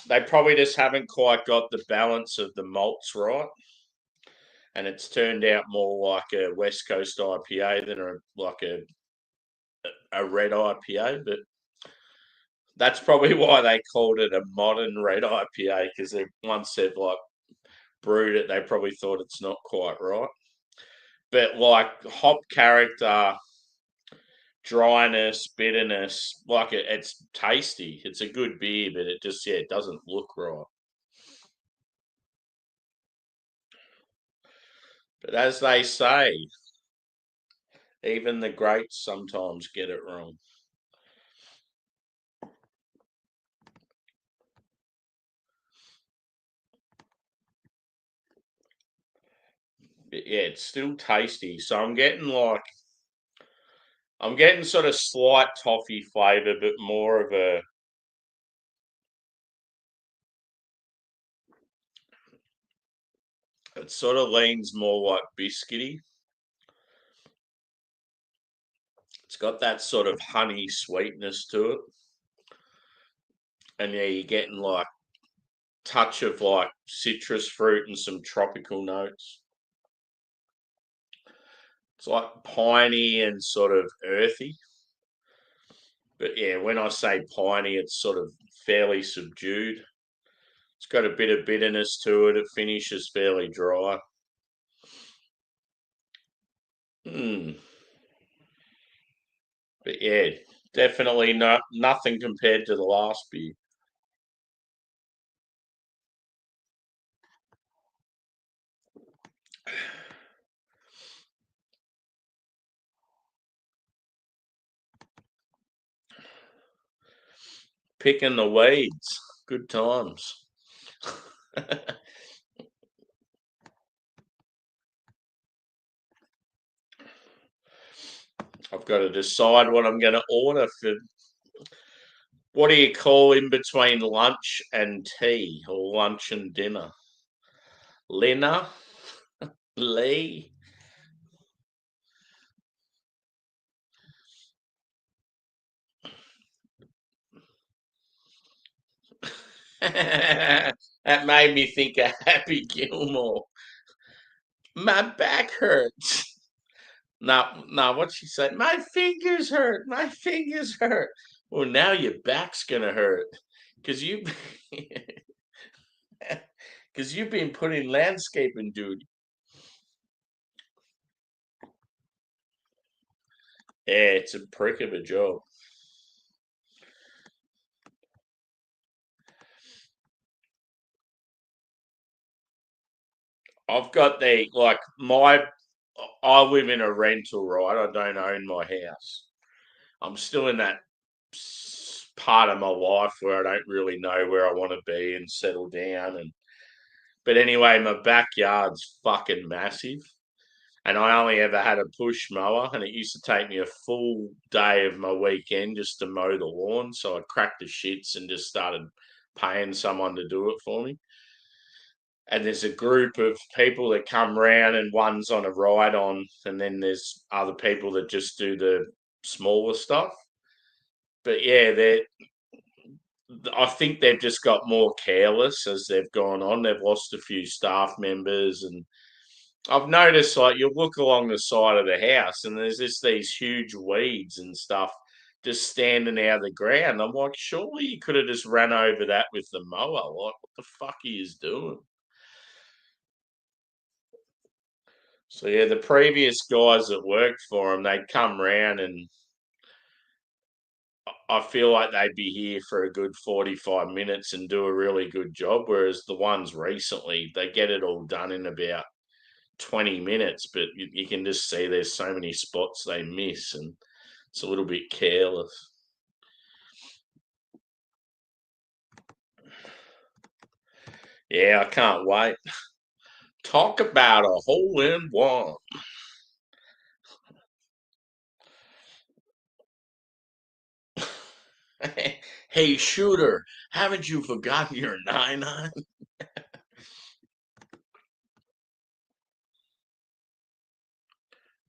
they probably just haven't quite got the balance of the malts right, and it's turned out more like a West Coast IPA than a red IPA. But that's probably why they called it a modern red IPA, because they once said like brewed it, they probably thought it's not quite right. But like hop character, dryness, bitterness, like it's tasty. It's a good beer, but it doesn't look right. But as they say, even the greats sometimes get it wrong. But yeah, it's still tasty. So I'm getting sort of slight toffee flavour, but more of a it sort of leans more like biscuity. It's got that sort of honey sweetness to it. And yeah, you're getting like touch of like citrus fruit and some tropical notes. It's like piney and sort of earthy. But yeah, when I say piney, it's sort of fairly subdued. It's got a bit of bitterness to it. It finishes fairly dry. Mm. But yeah, definitely nothing compared to the last beer. Picking the weeds. Good times. I've got to decide what I'm going to order for. What do you call in between lunch and tea or lunch and dinner? Lena? Lee? That made me think of Happy Gilmore. My back hurts. No, no, what'd she say? My fingers hurt. My fingers hurt. Well, now your back's gonna hurt because you because you've been put in landscaping duty. Yeah, it's a prick of a job. I've got the like my I live in a rental, right? I don't own my house. I'm still in that part of my life where I don't really know where I want to be and settle down. And but anyway, my backyard's fucking massive, and I only ever had a push mower, and it used to take me a full day of my weekend just to mow the lawn. So I cracked the shits and just started paying someone to do it for me. And there's a group of people that come round, and one's on a ride on, and then there's other people that just do the smaller stuff. But yeah, I think they've just got more careless as they've gone on. They've lost a few staff members, and I've noticed like you look along the side of the house, and there's just these huge weeds and stuff just standing out of the ground. I'm like, surely you could have just ran over that with the mower. Like, what the fuck are you doing? So yeah, the previous guys that worked for him, they'd come round, and I feel like they'd be here for a good 45 minutes and do a really good job. Whereas the ones recently, they get it all done in about 20 minutes, but you can just see there's so many spots they miss, and it's a little bit careless. Yeah, I can't wait. Talk about a hole in one. Hey, shooter, haven't you forgotten your 9-9?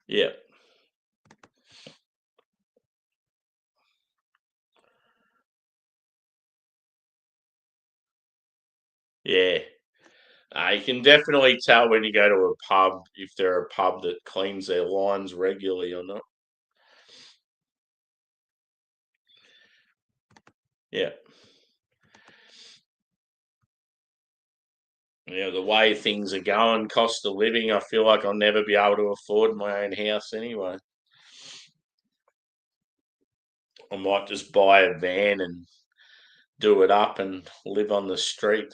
Yeah, yeah. You can definitely tell when you go to a pub if they're a pub that cleans their lines regularly or not. Yeah. The way things are going, cost of living, I feel like I'll never be able to afford my own house anyway. I might just buy a van and do it up and live on the street.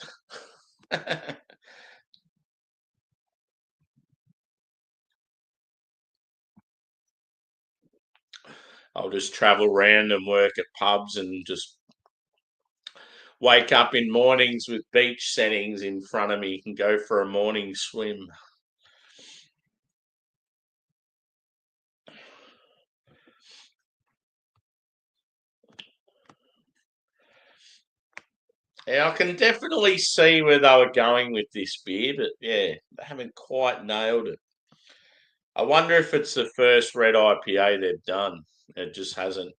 I'll just travel around and work at pubs and just wake up in mornings with beach settings in front of me and go for a morning swim. Yeah, I can definitely see where they were going with this beer, but yeah, they haven't quite nailed it. I wonder if it's the first red IPA they've done. It just hasn't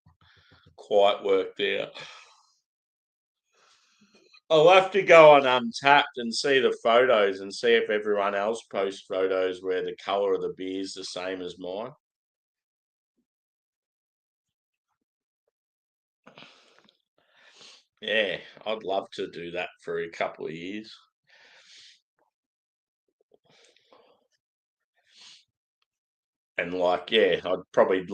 quite worked out. I'll have to go on Untapped and see the photos and see if everyone else posts photos where the colour of the beer is the same as mine. Yeah, I'd love to do that for a couple of years. And yeah, I'd probably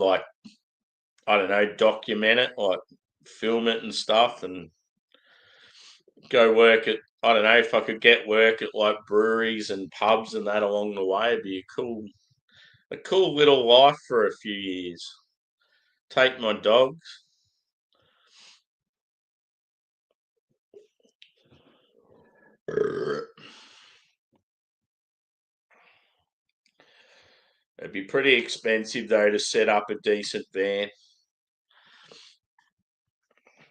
I don't know, document it, like film it and stuff, and go work at, I don't know, if I could get work at like breweries and pubs and that along the way, it'd be a cool little life for a few years. Take my dogs. It'd be pretty expensive though to set up a decent van.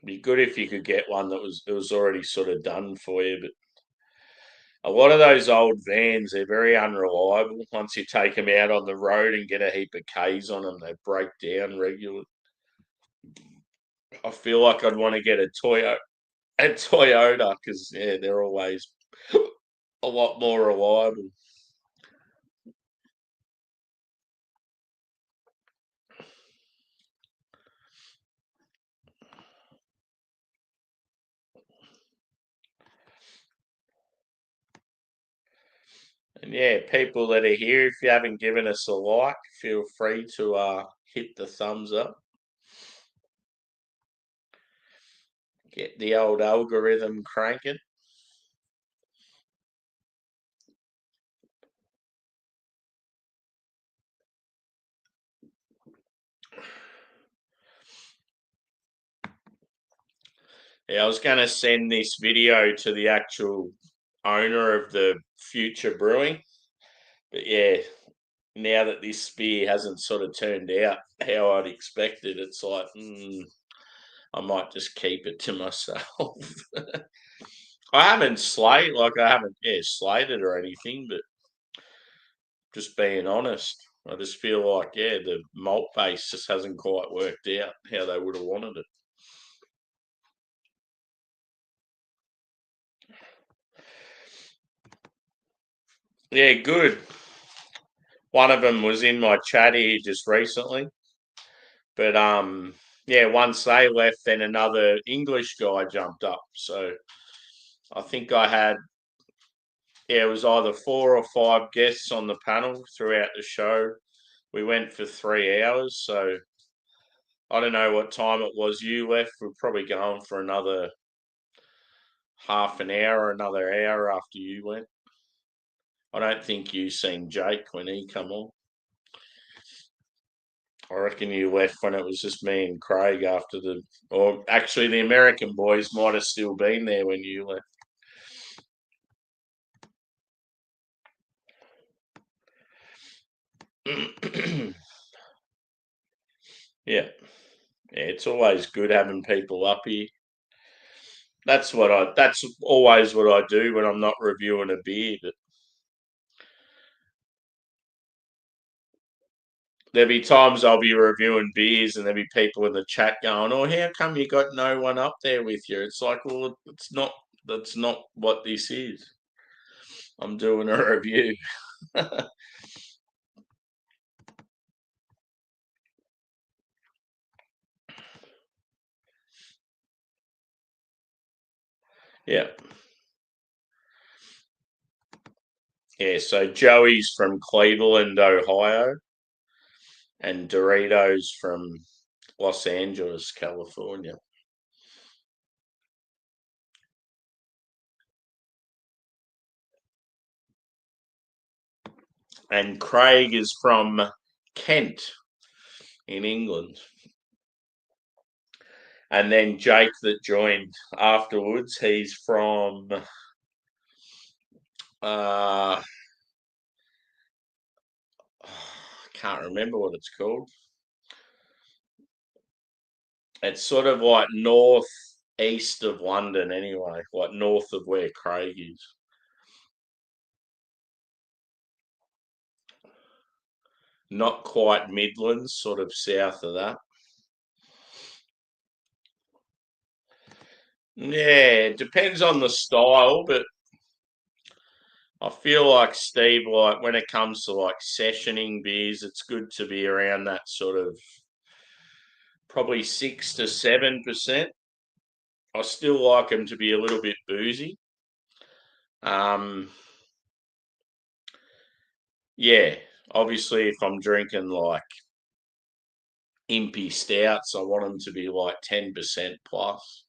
Be good if you could get one that was already sort of done for you, but a lot of those old vans, they're very unreliable. Once you take them out on the road and get a heap of Ks on them, they break down regularly. I feel like I'd want to get a Toyota because yeah, they're always a lot more reliable. And yeah, people that are here, if you haven't given us a like, feel free to hit the thumbs up. Get the old algorithm cranking. Yeah, I was going to send this video to the actual owner of the Future Brewing, but yeah, now that this beer hasn't sort of turned out how I'd expected, it's like, I might just keep it to myself. I haven't I haven't, yeah, slated or anything, but just being honest, I just feel like, yeah, the malt base just hasn't quite worked out how they would have wanted it. Yeah, good. One of them was in my chat here just recently, but yeah, once they left, then another English guy jumped up. So I think I had, yeah, it was either 4 or 5 guests on the panel throughout the show. We went for 3 hours, so I don't know what time it was you left. We're probably going for another half an hour, another hour after you went. I don't think you seen Jake when he come on. I reckon you left when it was just me and Craig after or actually the American boys might have still been there when you left. Yeah, yeah, it's always good having people up here. That's always what I do when I'm not reviewing a beer. But there'll be times I'll be reviewing beers and there'll be people in the chat going, "Oh, how come you got no one up there with you?" It's like, well, that's not what this is. I'm doing a review. Yeah. Yeah, so Joey's from Cleveland, Ohio, and Doritos from Los Angeles, California. And Craig is from Kent in England. And then Jake that joined afterwards, he's from I can't remember what it's called. It's sort of like north east of London anyway, like north of where Craig is. Not quite Midlands, sort of south of that. Yeah, it depends on the style, but I feel like Steve, like when it comes to like sessioning beers, it's good to be around that sort of probably 6 to 7%. I still like them to be a little bit boozy. Um, yeah, obviously if I'm drinking like impy stouts, I want them to be like 10% plus.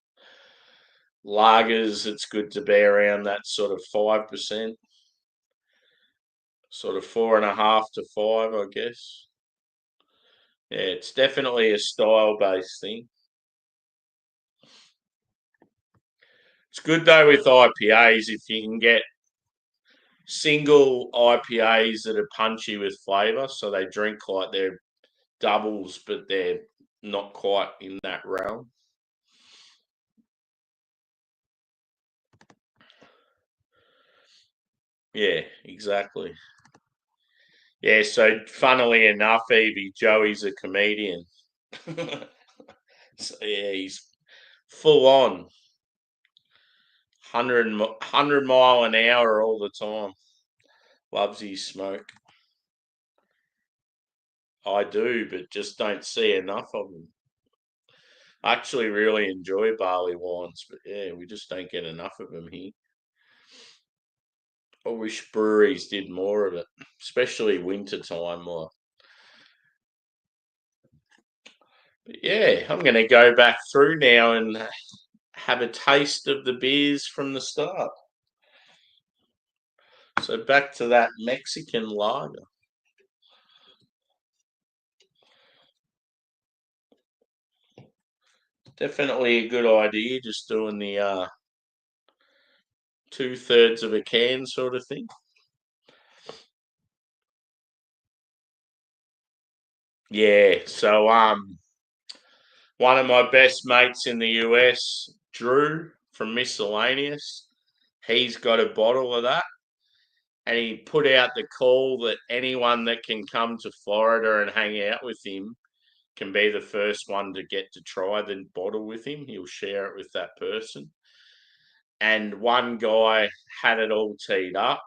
Lagers, it's good to be around that sort of 5%, sort of 4.5 to 5, I guess. Yeah, it's definitely a style based thing. It's good though with IPAs if you can get single IPAs that are punchy with flavour, so they drink like they're doubles, but they're not quite in that realm. Yeah, exactly. Yeah, so funnily enough, Evie, Joey's a comedian. So yeah, he's full on 100 mile an hour all the time. Loves his smoke. I do, but just don't see enough of them. I actually really enjoy barley wines, but yeah, we just don't get enough of them here. I wish breweries did more of it, especially winter time. But yeah, I'm going to go back through now and have a taste of the beers from the start. So back to that Mexican lager. Definitely a good idea, just doing the 2/3 of a can sort of thing. Yeah, so one of my best mates in the US, Drew from Miscellaneous, he's got a bottle of that, and he put out the call that anyone that can come to Florida and hang out with him can be the first one to get to try the bottle with him. He'll share it with that person. And one guy had it all teed up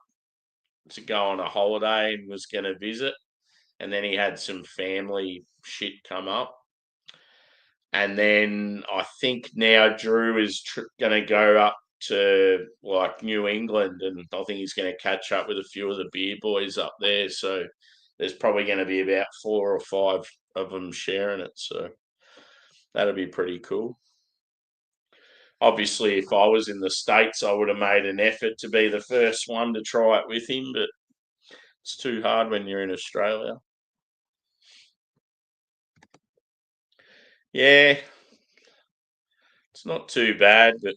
to go on a holiday and was going to visit. And then he had some family shit come up. And then I think now Drew is going to go up to like New England, and I think he's going to catch up with a few of the beer boys up there. So there's probably going to be about 4 or 5 of them sharing it. So that'll be pretty cool. Obviously, if I was in the States, I would have made an effort to be the first one to try it with him, but it's too hard when you're in Australia. Yeah, it's not too bad, but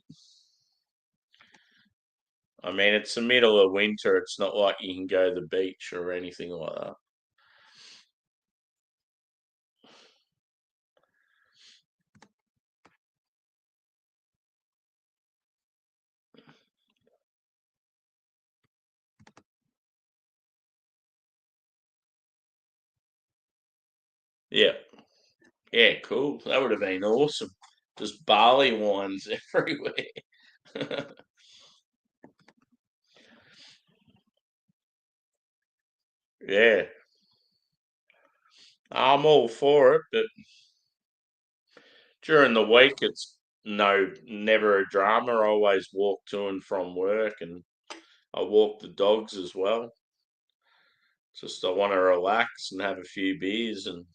I mean, it's the middle of winter. It's not like you can go to the beach or anything like that. Yeah, yeah, cool. That would have been awesome. Just barley wines everywhere. Yeah, I'm all for it, but during the week, it's never a drama. I always walk to and from work, and I walk the dogs as well. Just I want to relax and have a few beers and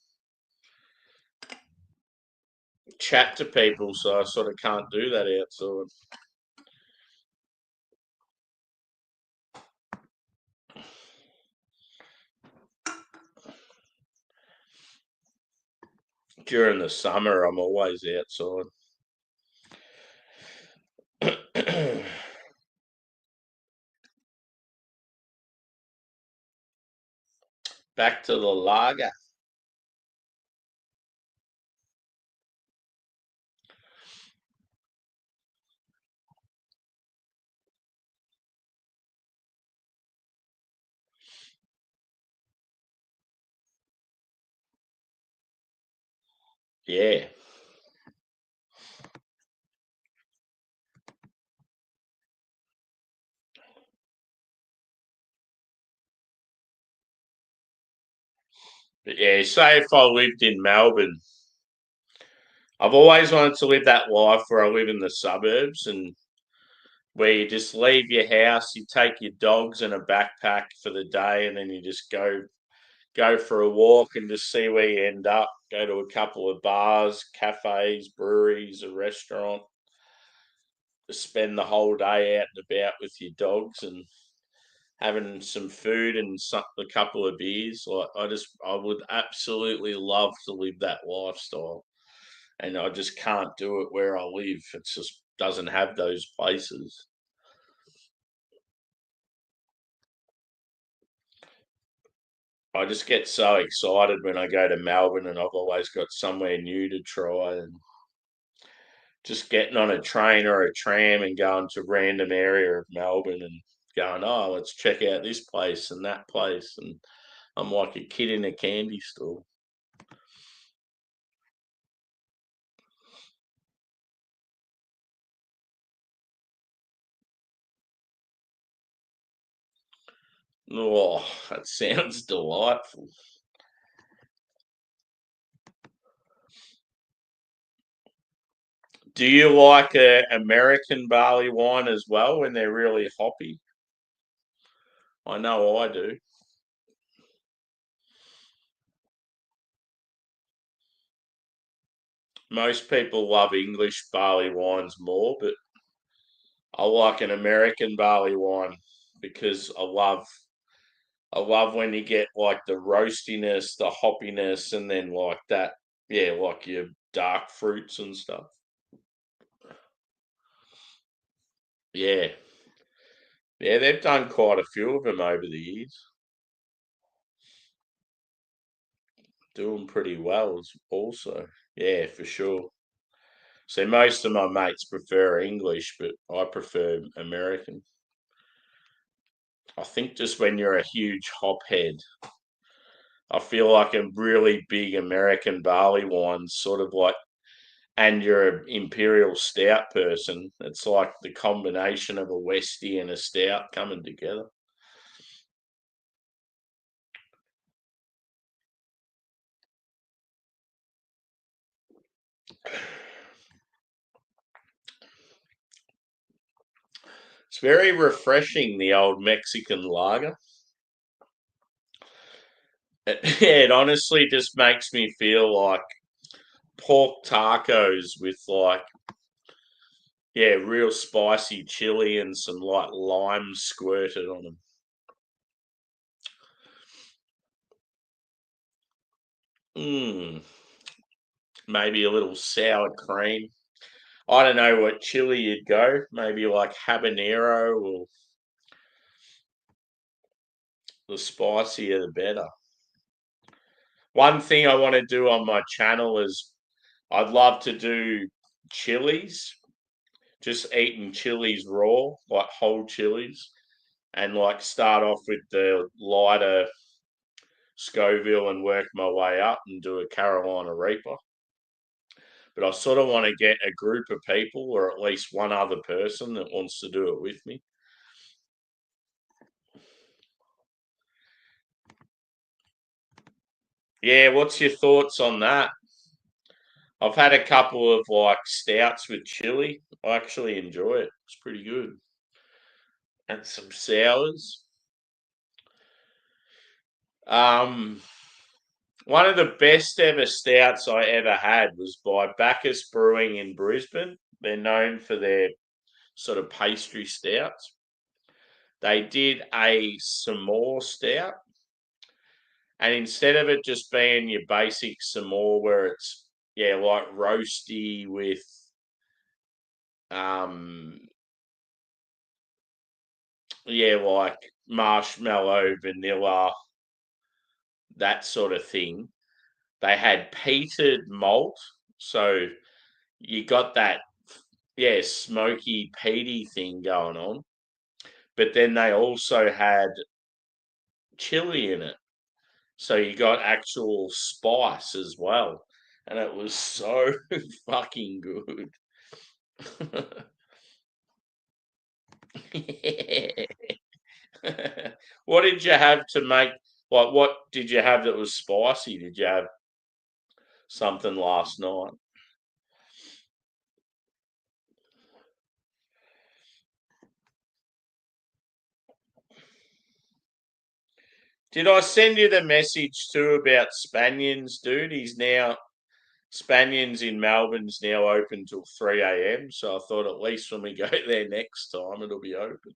chat to people, so I sort of can't do that outside. During the summer, I'm always outside. Back to the lager. Yeah, But yeah, say if I lived in Melbourne, I've always wanted to live that life where I live in the suburbs and where you just leave your house, you take your dogs and a backpack for the day, and then you just go for a walk and just see where you end up. Go to a couple of bars, cafes, breweries, a restaurant. Just spend the whole day out and about with your dogs and having some food and a couple of beers. Like I would absolutely love to live that lifestyle, and I just can't do it where I live. It just doesn't have those places. I just get so excited when I go to Melbourne, and I've always got somewhere new to try. And just getting on a train or a tram and going to a random area of Melbourne and going, oh, let's check out this place and that place. And I'm like a kid in a candy store. Oh, that sounds delightful. Do you like a American barley wine as well when they're really hoppy? I know I do. Most people love English barley wines more, but I like an American barley wine because I love when you get like the roastiness, the hoppiness, and then like that, yeah, like your dark fruits and stuff. Yeah, yeah, they've done quite a few of them over the years, doing pretty well also. Yeah, for sure. So most of my mates prefer English, but I prefer American. I think just when you're a huge hophead, I feel like a really big American barley wine, sort of like, and you're an imperial stout person. It's like the combination of a Westie and a stout coming together. It's very refreshing, the old Mexican lager. It honestly just makes me feel like pork tacos with like, yeah, real spicy chili and some like lime squirted on them. Mmm, maybe a little sour cream. I don't know what chili you'd go. Maybe like habanero, or the spicier the better. One thing I want to do on my channel is I'd love to do chilies, just eating chilies raw, like whole chilies, and like start off with the lighter Scoville and work my way up and do a Carolina Reaper. But I sort of want to get a group of people or at least one other person that wants to do it with me. Yeah, what's your thoughts on that? I've had a couple of like stouts with chili. I actually enjoy it. It's pretty good. And some sours. Um, One of the best ever stouts I ever had was by Bacchus Brewing in Brisbane. They're known for their sort of pastry stouts. They did a s'more stout, and instead of it just being your basic s'more where it's, yeah, like roasty with um yeah, like marshmallow, vanilla, that sort of thing. They had peated malt, so you got that, yeah, smoky peaty thing going on. But then they also had chili in it, so you got actual spice as well, and it was so fucking good. What did you have to make? Like, what did you have that was spicy? Did you have something last night? Did I send you the message too about Spanions, dude? Spanions in Melbourne's now open till 3 a.m. So I thought at least when we go there next time, it'll be open.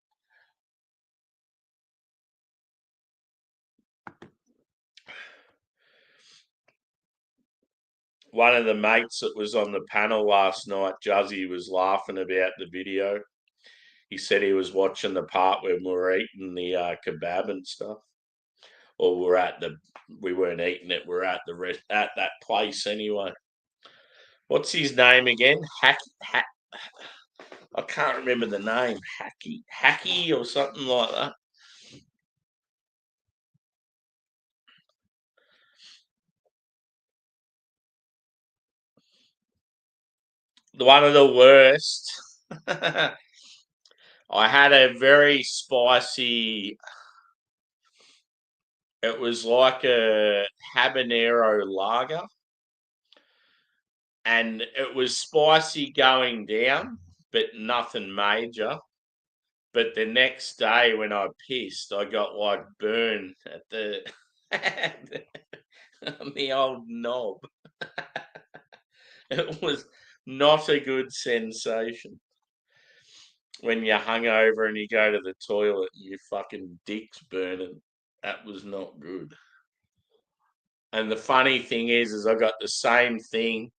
One of the mates that was on the panel last night, Juzzy, was laughing about the video. He said he was watching the part where we were eating the kebab and stuff, or we weren't eating it. We're at at that place anyway. What's his name again? I can't remember the name. Hacky or something like that. One of the worst. I had a very spicy. It was like a habanero lager, and it was spicy going down, but nothing major. But the next day when I pissed, I got like burned at the on the old knob. It was not a good sensation when you're hungover and you go to the toilet and your fucking dick's burning. That was not good. And the funny thing is I got the same thing.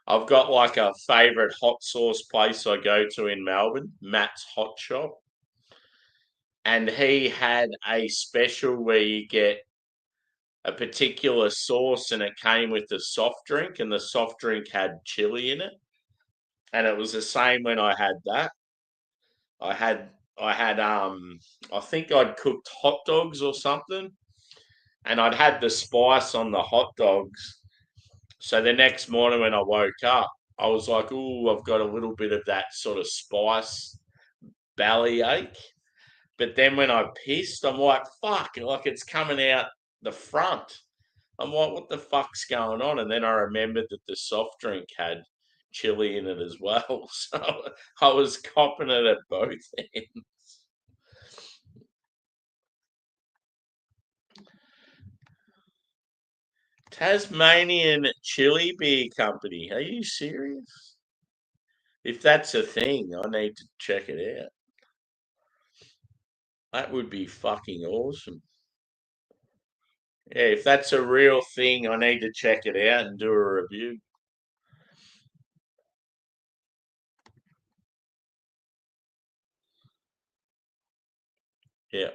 I've got like a favourite hot sauce place I go to in Melbourne, Matt's Hot Shop. And he had a special where you get a particular sauce and it came with the soft drink, and the soft drink had chili in it. And it was the same when I had that. I had I think I'd cooked hot dogs or something, and I'd had the spice on the hot dogs. So the next morning when I woke up, I was like, "Ooh, I've got a little bit of that sort of spice belly ache." But then when I pissed, I'm like, "Fuck!" Like it's coming out the front. I'm like, "What the fuck's going on?" And then I remembered that the soft drink had chili in it as well, so I was copping it at both ends. Tasmanian Chili Beer Company. Are you serious? If that's a thing, I need to check it out. That would be fucking awesome. Yeah, if that's a real thing, I need to check it out and do a review. Yeah.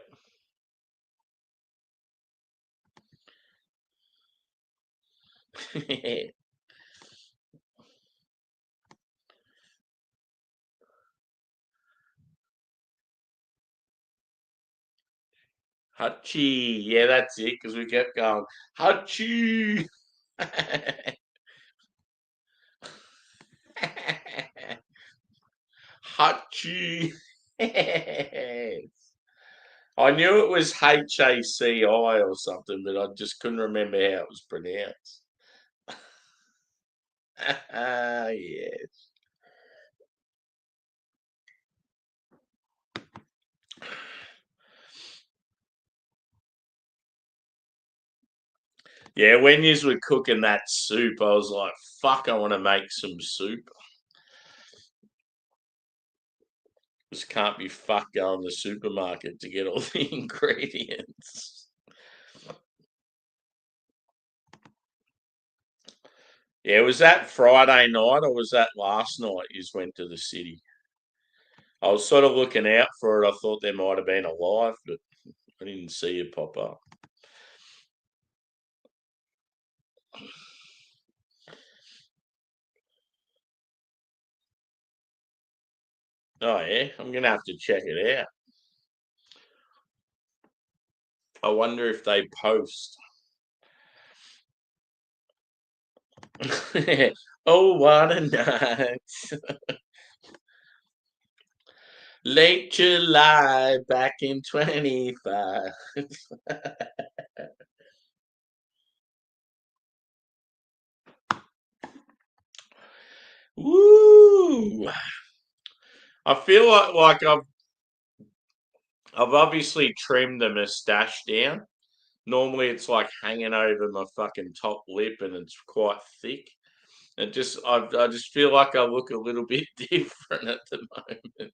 Hachi. Yeah, that's it, because we kept going, Hachi. Hachi. I knew it was HACI or something, but I just couldn't remember how it was pronounced. Yes. Yeah, when you were cooking that soup, I was like, fuck, I want to make some soup. Just can't be fucked going to the supermarket to get all the ingredients. Yeah, was that Friday night or was that last night you just went to the city? I was sort of looking out for it. I thought there might have been a live, but I didn't see it pop up. Oh, yeah, I'm going to have to check it out. I wonder if they post. Oh, what a night. Late July back in 25. Woo! I feel like I've obviously trimmed the moustache down. Normally it's like hanging over my fucking top lip and it's quite thick. I just feel like I look a little bit different at the moment.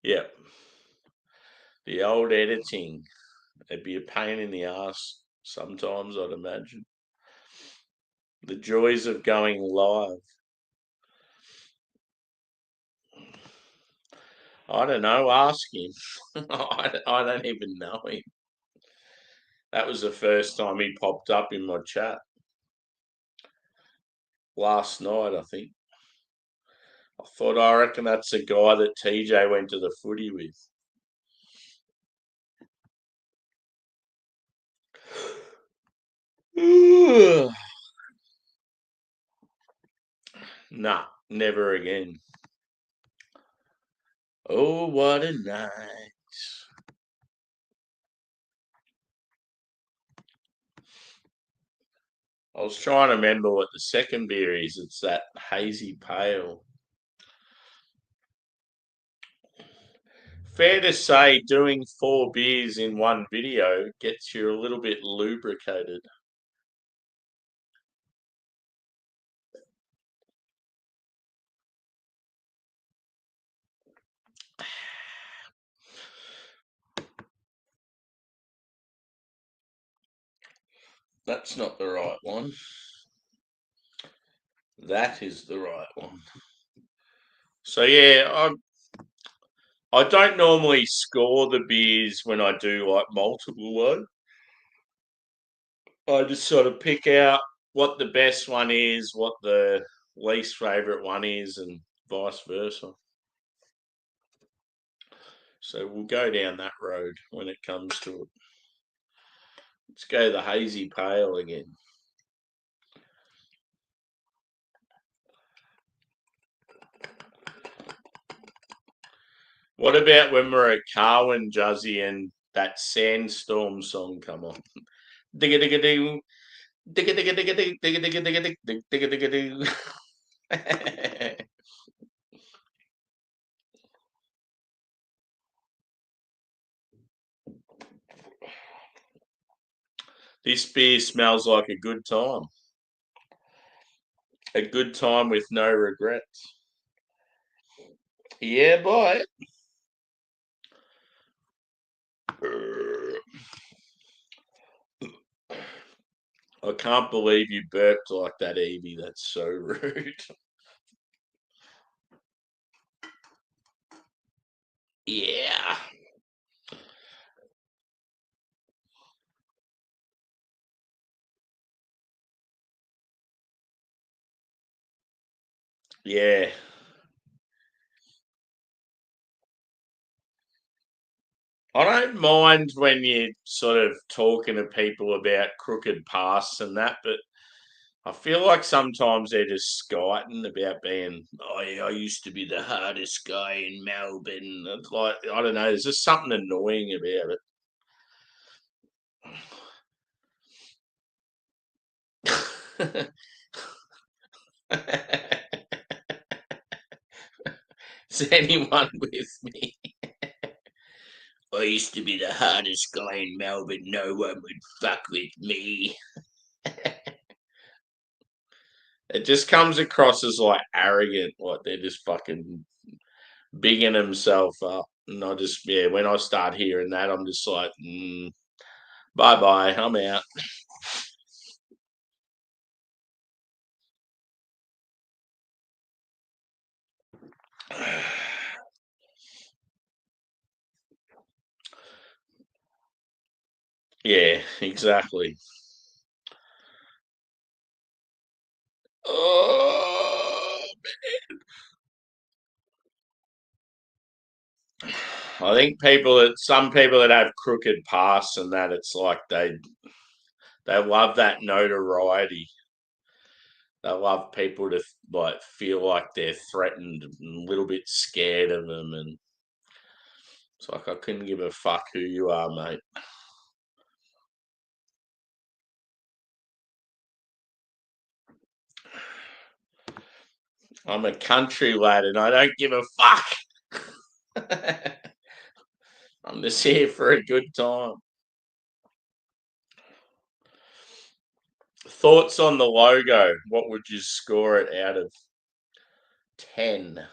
Yep. The old editing. It'd be a pain in the ass sometimes, I'd imagine. The joys of going live. I don't know. Ask him. I don't even know him. That was the first time he popped up in my chat last night, I think. I reckon that's the guy that TJ went to the footy with. Nah, never again. Oh, what a night. I was trying to remember what the second beer is. It's that hazy pale. Fair to say, doing 4 beers in one video gets you a little bit lubricated. That's not the right one. That is the right one. So yeah, I don't normally score the beers when I do like multiple one. I just sort of pick out what the best one is, what the least favorite one is, and vice versa. So we'll go down that road when it comes to it. Let's go the hazy pale again. What about when we're at Carwin, Juzzy, and that Sandstorm song come on? Digga digga ding, digga digga digga ding, digga digga digga ding, digga digga ding. This beer smells like a good time. A good time with no regrets. Yeah, boy. I can't believe you burped like that, Evie. That's so rude. Yeah. Yeah. I don't mind when you're sort of talking to people about crooked pasts and that, but I feel like sometimes they're just skiting about being, oh, yeah, I used to be the hardest guy in Melbourne. It's like, I don't know, there's just something annoying about it. Is anyone with me? I used to be the hardest guy in Melbourne. No one would fuck with me. It just comes across as like arrogant, like they're just fucking bigging themselves up. And I just, yeah, when I start hearing that, I'm just like, bye bye, I'm out. Yeah, exactly. Oh, I think some people that have crooked pasts and that, it's like they love that notoriety. They love people to like feel like they're threatened and a little bit scared of them, and It's like I couldn't give a fuck who you are, mate. I'm a country lad and I don't give a fuck. I'm just here for a good time. Thoughts on the logo? What would you score it out of 10?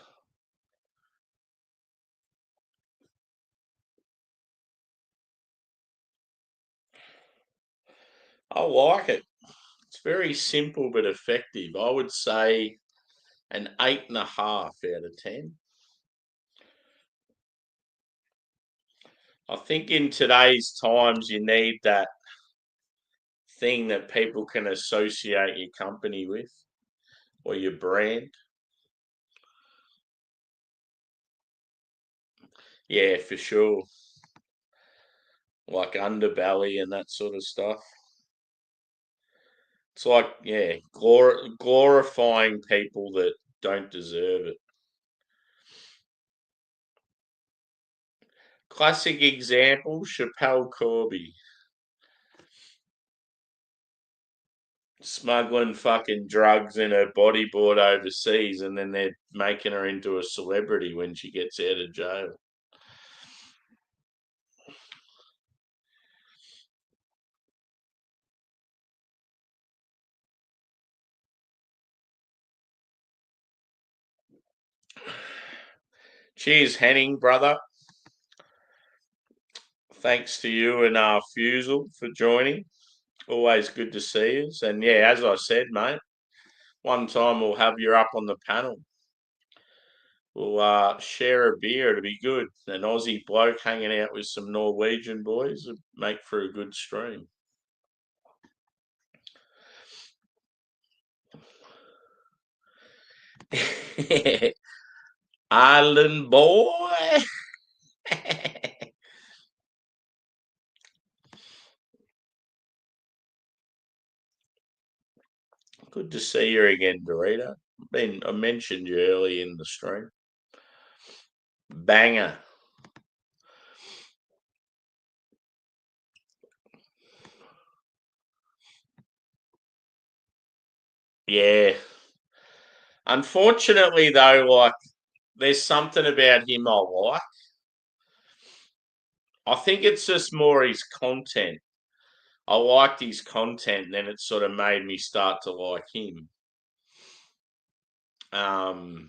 I like it. It's very simple but effective. I would say an 8.5 out of 10. I think in today's times, you need that thing that people can associate your company with or your brand. Yeah, for sure. Like underbelly and that sort of stuff. It's like, yeah, glorifying people that don't deserve it. Classic example, Chappelle Corby. Smuggling fucking drugs in her bodyboard overseas and then they're making her into a celebrity when she gets out of jail. Cheers, Henning, brother. Thanks to you and Fusel for joining. Always good to see you. And yeah, as I said, mate, one time we'll have you up on the panel. We'll share a beer. It'll be good. An Aussie bloke hanging out with some Norwegian boys would make for a good stream. Island boy. Good to see you again, Dorito. I mentioned you early in the stream. Banger. Yeah. Unfortunately, though, like there's something about him I like. I think it's just more his content. I liked his content, and then it sort of made me start to like him. I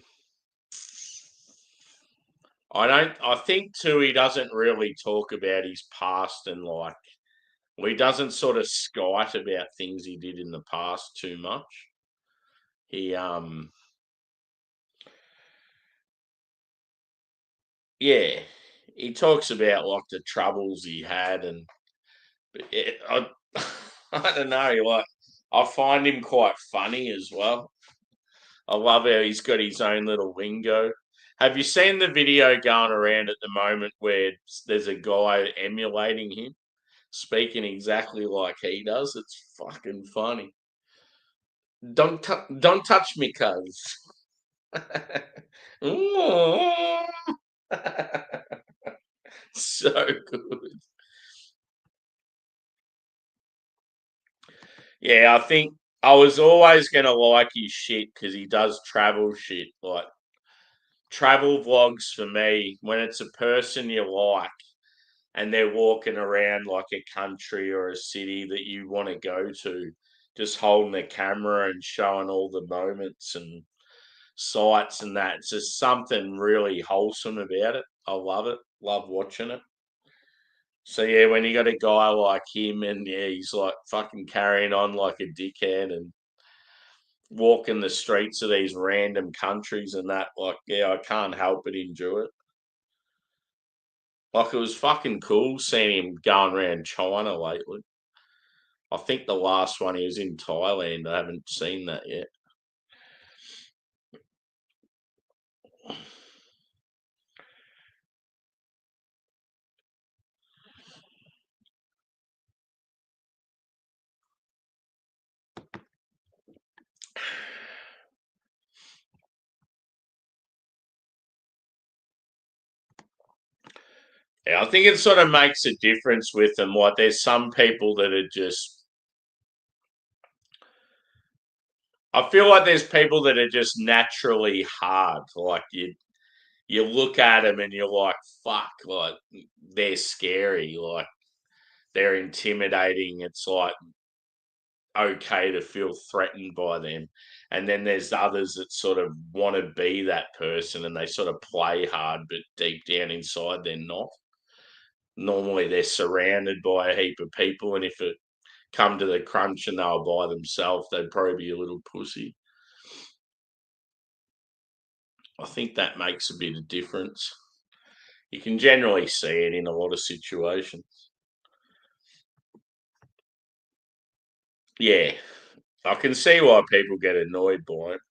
think too he doesn't really talk about his past and like well, he doesn't sort of skite about things he did in the past too much. He yeah, he talks about like the troubles he had and I I don't know, like I find him quite funny as well. I love how he's got his own little lingo. Have you seen the video going around at the moment where there's a guy emulating him, speaking exactly like he does? It's fucking funny. Don't touch me, cuz. So good. Yeah, I think I was always gonna like his shit because he does travel shit. Like travel vlogs for me, when it's a person you like and they're walking around like a country or a city that you want to go to, just holding the camera and showing all the moments and sights and that. It's just something really wholesome about it. I love it. Love watching it. So yeah, when you got a guy like him and yeah, he's like fucking carrying on like a dickhead and walking the streets of these random countries and that, like, yeah, I can't help but enjoy it. Like it was fucking cool seeing him going around China lately. I think the last one he was in Thailand. I haven't seen that yet. Yeah, I think it sort of makes a difference with them. Like, there's some people that are just. I feel like there's people that are just naturally hard. Like, you look at them and you're like, fuck, like they're scary, like they're intimidating. It's like okay to feel threatened by them. And then there's others that sort of want to be that person and they sort of play hard, but deep down inside, they're not. Normally, they're surrounded by a heap of people, and if it come to the crunch and they were by themselves, they'd probably be a little pussy. I think that makes a bit of difference. You can generally see it in a lot of situations. Yeah, I can see why people get annoyed by it.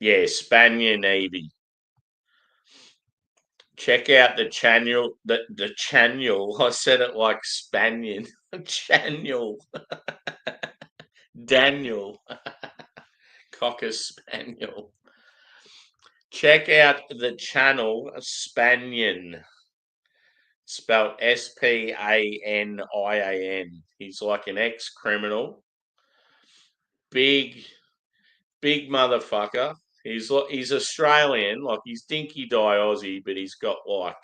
Yeah, Spanian Evie. Check out the channel. The channel. I said it like Spanian. Channel. Daniel. Cocker Spaniel. Check out the channel Spanian. Spelled Spanian. He's like an ex-criminal. Big motherfucker. He's Australian, like he's dinky die Aussie, but he's got like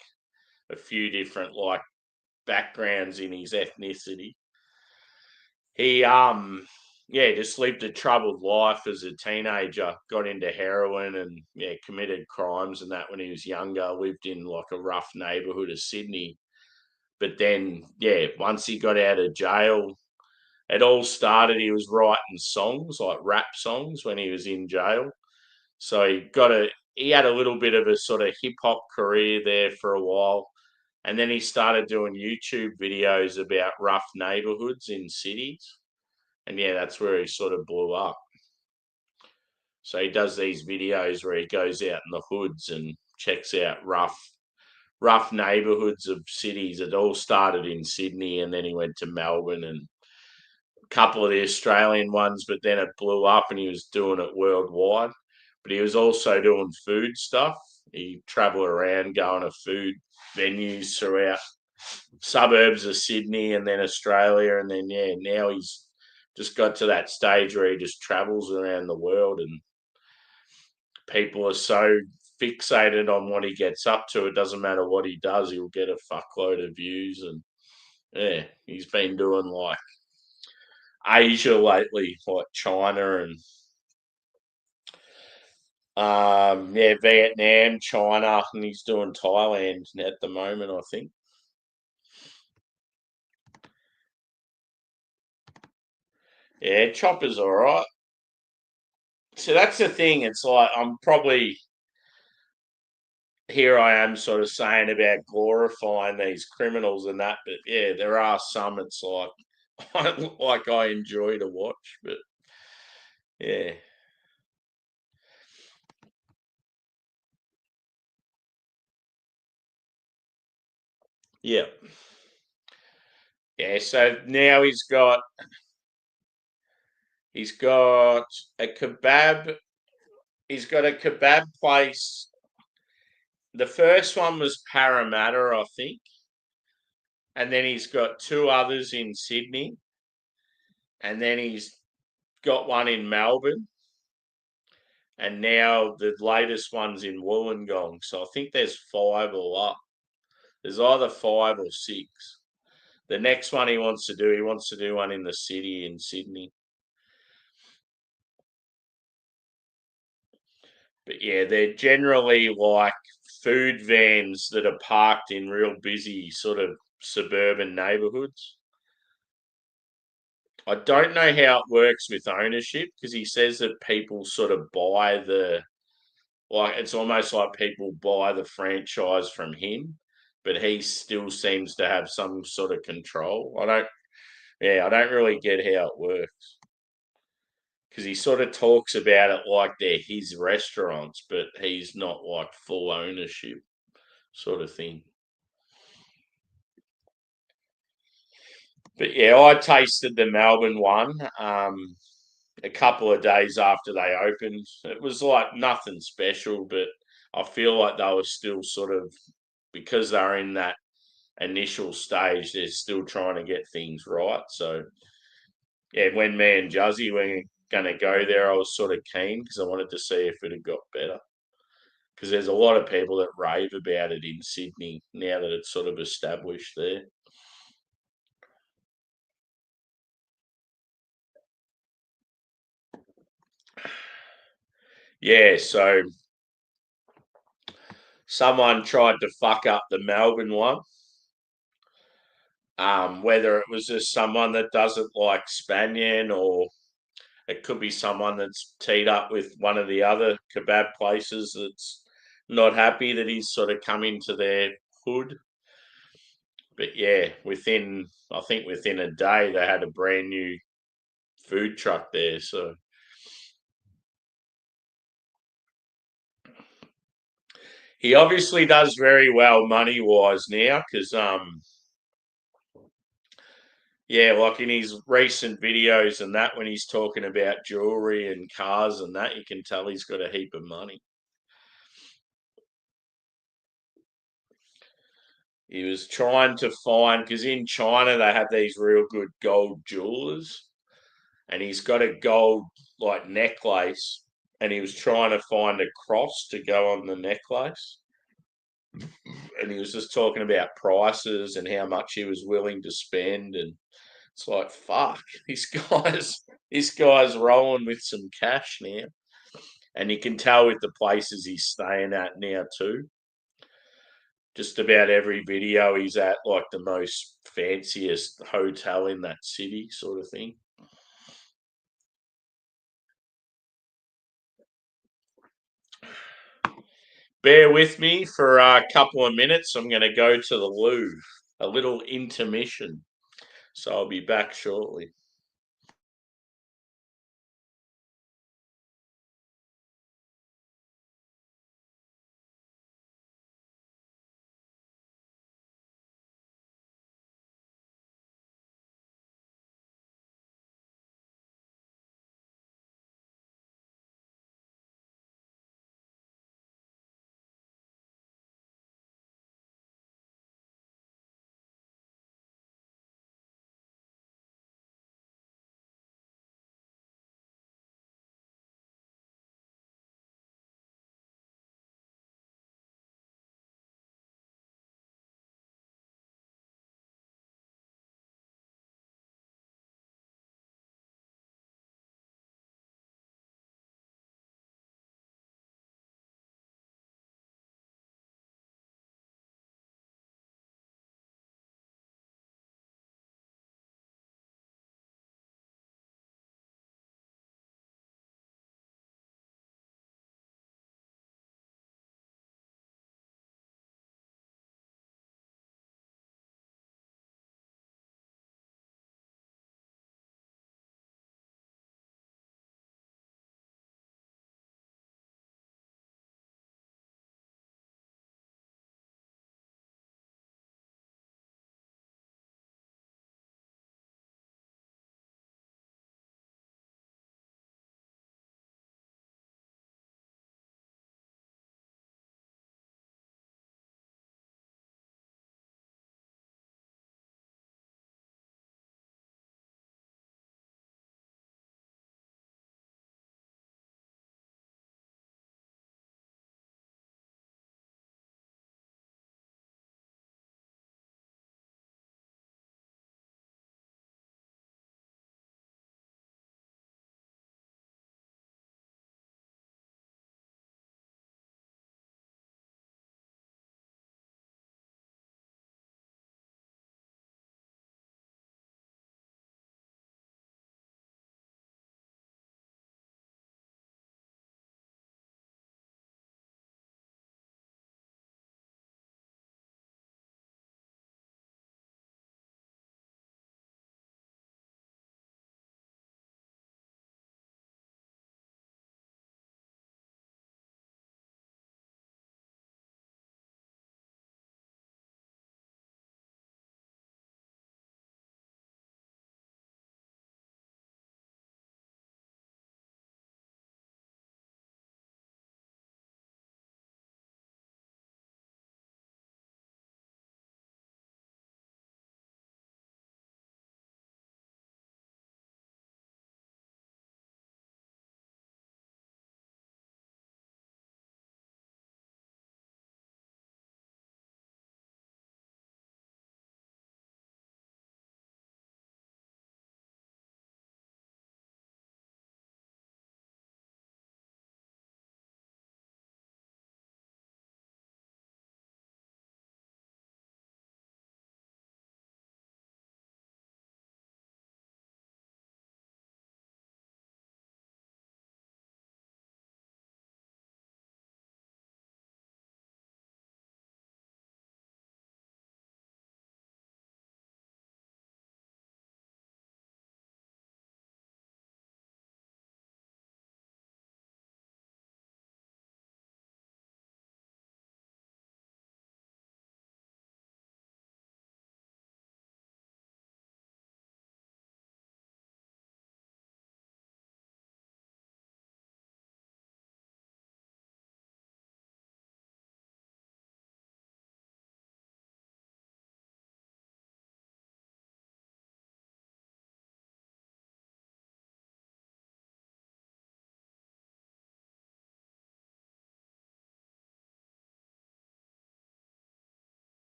a few different like backgrounds in his ethnicity. He yeah, just lived a troubled life as a teenager, got into heroin and yeah, committed crimes and that when he was younger, lived in like a rough neighborhood of Sydney. But then, yeah, once he got out of jail, it all started. He was writing songs, like rap songs, when he was in jail. So he had a little bit of a sort of hip hop career there for a while. And then he started doing YouTube videos about rough neighborhoods in cities. And yeah, that's where he sort of blew up. So he does these videos where he goes out in the hoods and checks out rough neighborhoods of cities. It all started in Sydney and then he went to Melbourne and a couple of the Australian ones, but then it blew up and he was doing it worldwide. But he was also doing food stuff. He traveled around going to food venues throughout suburbs of Sydney and then Australia. And then, yeah, now he's just got to that stage where he just travels around the world and people are so fixated on what he gets up to. It doesn't matter what he does, he'll get a fuckload of views. And yeah, he's been doing like Asia lately, like China and yeah, Vietnam, China, and he's doing Thailand at the moment, I think. Yeah, Chopper's all right. So that's the thing. It's like I'm probably here. I am sort of saying about glorifying these criminals and that, but yeah, there are some. It's like like I enjoy to watch, but yeah, yeah, yeah. So now he's got a kebab. He's got a kebab place. The first one was Parramatta, I think, and then he's got two others in Sydney, and then he's got one in Melbourne, and now the latest one's in Wollongong. So I think there's five all up. There's either five or six. The next one he wants to do one in the city in Sydney. But yeah, they're generally like food vans that are parked in real busy sort of suburban neighborhoods. I don't know how it works with ownership because he says that people sort of buy like it's almost like people buy the franchise from him, but he still seems to have some sort of control. I don't really get how it works because he sort of talks about it like they're his restaurants, but he's not like full ownership sort of thing. But yeah, I tasted the Melbourne one a couple of days after they opened. It was like nothing special, but I feel like they were still sort of, because they're in that initial stage, they're still trying to get things right. So yeah, when me and Juzzy were going to go there, I was sort of keen because I wanted to see if it had got better. Because there's a lot of people that rave about it in Sydney now that it's sort of established there. Yeah, so someone tried to fuck up the Melbourne one. Whether it was just someone that doesn't like Spanian, or it could be someone that's teed up with one of the other kebab places that's not happy that he's sort of come into their hood. But yeah, I think within a day they had a brand new food truck there. So he obviously does very well money wise now because yeah, like in his recent videos and that, when he's talking about jewelry and cars and that, you can tell he's got a heap of money. He was trying to find, because in China they have these real good gold jewelers, and he's got a gold like necklace, and he was trying to find a cross to go on the necklace, and he was just talking about prices and how much he was willing to spend, and it's like fuck, this guy's rolling with some cash now, and you can tell with the places he's staying at now too. Just about every video he's at like the most fanciest hotel in that city, sort of thing. Bear with me for a couple of minutes. I'm going to go to the loo, a little intermission. So I'll be back shortly.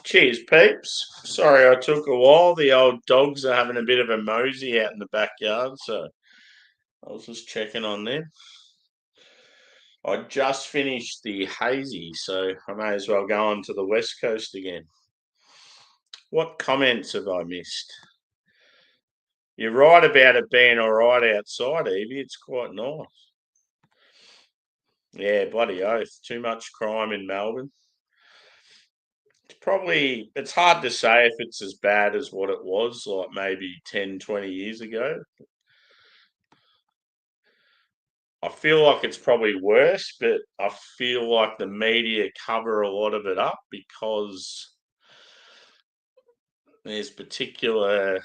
Cheers, peeps. Sorry I took a while. The old dogs are having a bit of a mosey out in the backyard, so I was just checking on them. I just finished the hazy, so I may as well go on to the West Coast again. What comments have I missed? You're right about it being all right outside, Evie. It's quite nice. Yeah, bloody oath. Too much crime in Melbourne. It's hard to say if it's as bad as what it was, like maybe 10, 20 years ago. I feel like it's probably worse, but I feel like the media cover a lot of it up because there's particular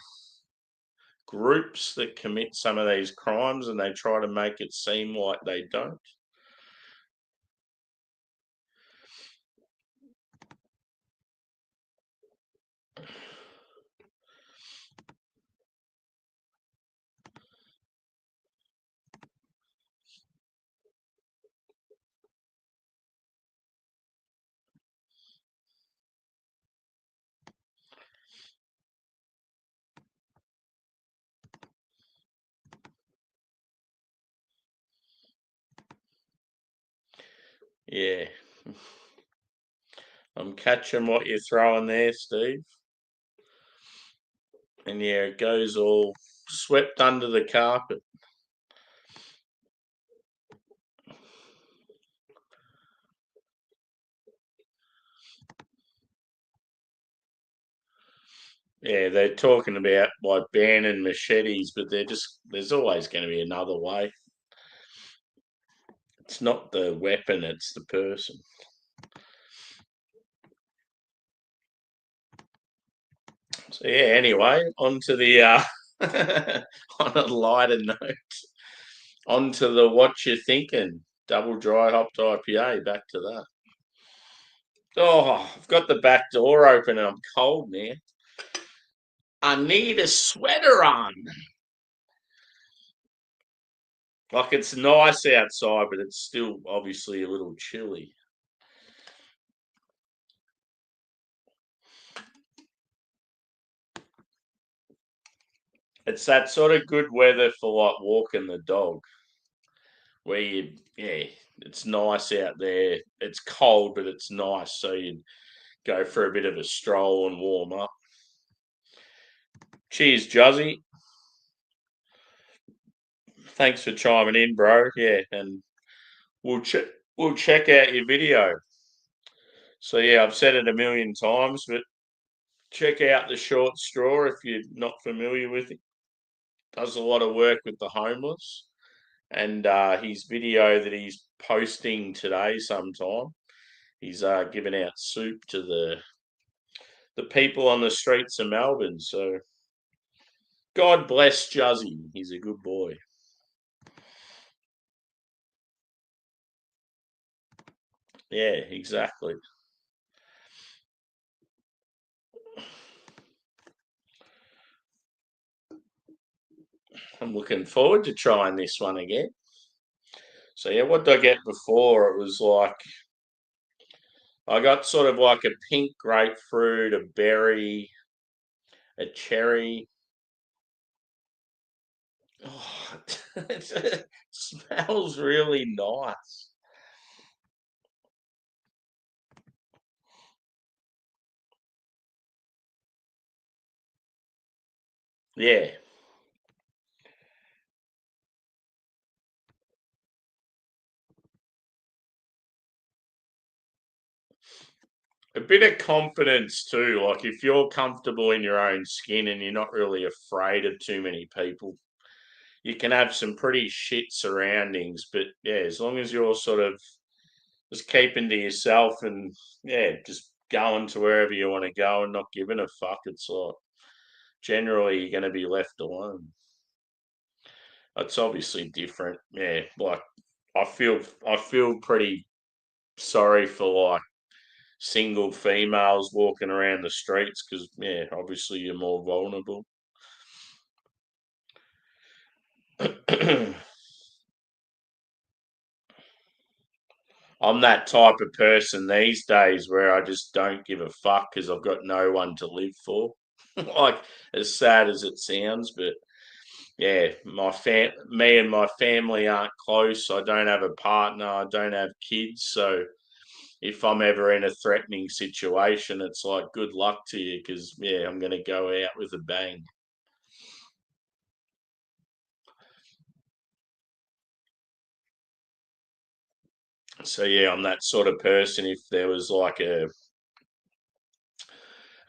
groups that commit some of these crimes and they try to make it seem like they don't. Yeah. I'm catching what you're throwing there, Steve. And yeah, it goes all swept under the carpet. Yeah, they're talking about like banning machetes, but there's always going to be another way. It's not the weapon, it's the person. So yeah, anyway, on to the on a lighter note, on to the what you're thinking. Double dry hopped IPA, back to that. Oh, I've got the back door open and I'm cold, man. I need a sweater on. Like it's nice outside, but it's still obviously a little chilly. It's that sort of good weather for like walking the dog, where it's nice out there. It's cold, but it's nice, so you go for a bit of a stroll and warm up. Cheers, Juzzy. Thanks for chiming in, bro. Yeah, and we'll check out your video. So yeah, I've said it a million times, but check out the Short Straw if you're not familiar with it. Does a lot of work with the homeless, and his video that he's posting today sometime, he's giving out soup to the people on the streets of Melbourne. So God bless Juzzy. He's a good boy. Yeah, exactly. I'm looking forward to trying this one again. So yeah, what did I get before? It was like I got sort of like a pink grapefruit, a berry, a cherry. Oh, it smells really nice. Yeah, a bit of confidence too. Like if you're comfortable in your own skin and you're not really afraid of too many people, you can have some pretty shit surroundings. But yeah, as long as you're sort of just keeping to yourself and yeah, just going to wherever you want to go and not giving a fuck, it's like generally you're going to be left alone. It's obviously different. Yeah, like I feel pretty sorry for like single females walking around the streets because yeah, obviously you're more vulnerable. I'm that type of person these days where I just don't give a fuck because I've got no one to live for. Like, as sad as it sounds, but yeah, me and my family aren't close. I don't have a partner. I don't have kids. So if I'm ever in a threatening situation, it's like good luck to you because yeah, I'm going to go out with a bang. So yeah, I'm that sort of person. If there was like a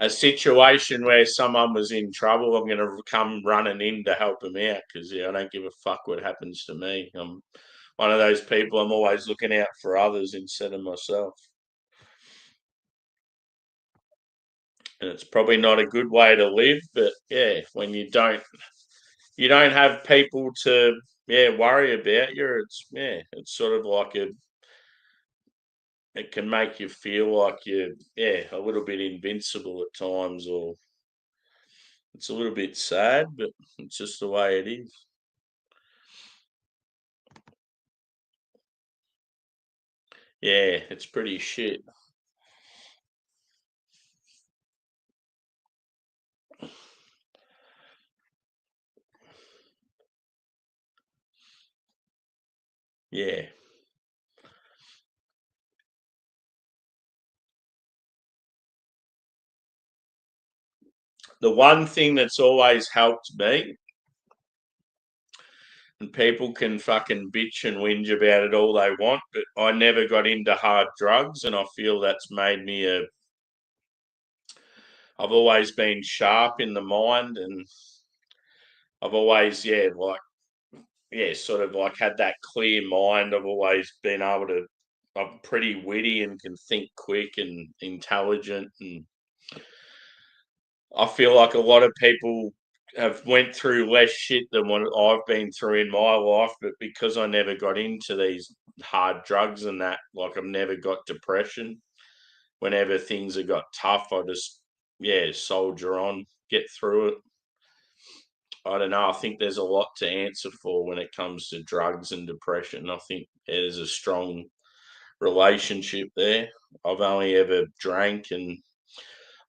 situation where someone was in trouble, I'm going to come running in to help them out because yeah, I don't give a fuck what happens to me. I'm one of those people. I'm always looking out for others instead of myself, and it's probably not a good way to live. But yeah, when you don't have people to yeah worry about you. It's yeah, it's sort of like it can make you feel like you're yeah a little bit invincible at times, or it's a little bit sad, but it's just the way it is. Yeah, it's pretty shit. Yeah. The one thing that's always helped me, and people can fucking bitch and whinge about it all they want, but I never got into hard drugs, and I feel that's made me a. I've always been sharp in the mind, and I've always, yeah, like, yeah, sort of like had that clear mind. I've always been able to. I'm pretty witty and can think quick and intelligent, and I feel like a lot of people have went through less shit than what I've been through in my life, but because I never got into these hard drugs and that, like I've never got depression. Whenever things have got tough, I just yeah soldier on, get through it. I don't know. I think there's a lot to answer for when it comes to drugs and depression. I think there's a strong relationship there. I've only ever drank and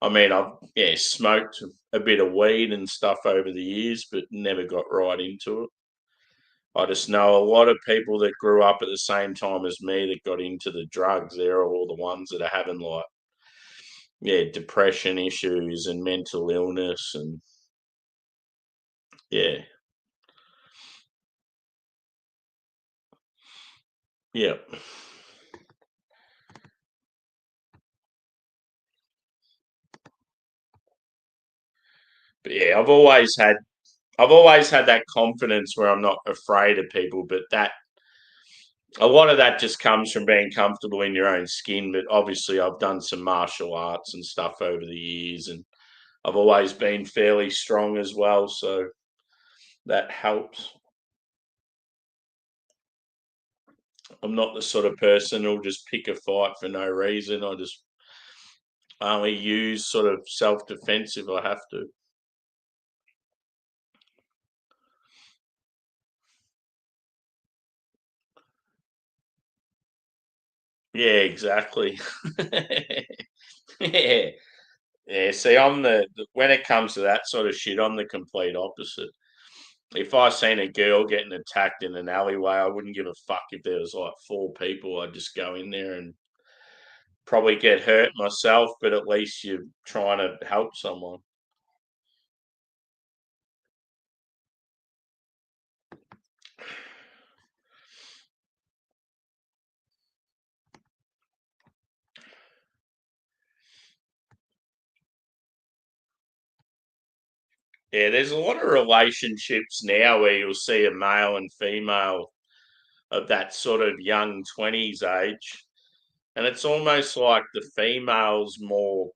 I mean, I've yeah smoked a bit of weed and stuff over the years, but never got right into it. I just know a lot of people that grew up at the same time as me that got into the drugs. They're all the ones that are having like yeah depression issues and mental illness and yeah yeah. But yeah, I've always had that confidence where I'm not afraid of people, but that a lot of that just comes from being comfortable in your own skin. But obviously, I've done some martial arts and stuff over the years, and I've always been fairly strong as well. So that helps. I'm not the sort of person who'll just pick a fight for no reason. I just only use sort of self defense if I have to. Yeah, exactly. Yeah. Yeah, see, when it comes to that sort of shit, I'm the complete opposite. If I seen a girl getting attacked in an alleyway, I wouldn't give a fuck if there was like four people. I'd just go in there and probably get hurt myself, but at least you're trying to help someone. Yeah, there's a lot of relationships now where you'll see a male and female of that sort of young 20s age. And it's almost like the female's more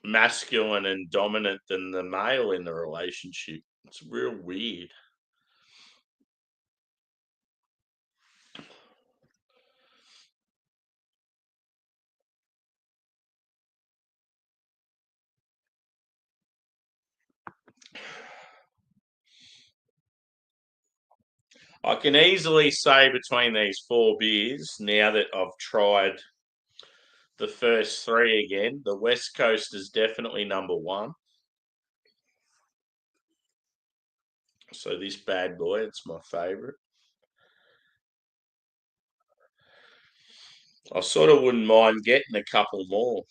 masculine and dominant than the male in the relationship. It's real weird. I can easily say between these 4 beers, now that I've tried the first 3 again, the West Coast is definitely number 1. So this bad boy, it's my favourite. I sort of wouldn't mind getting a couple more.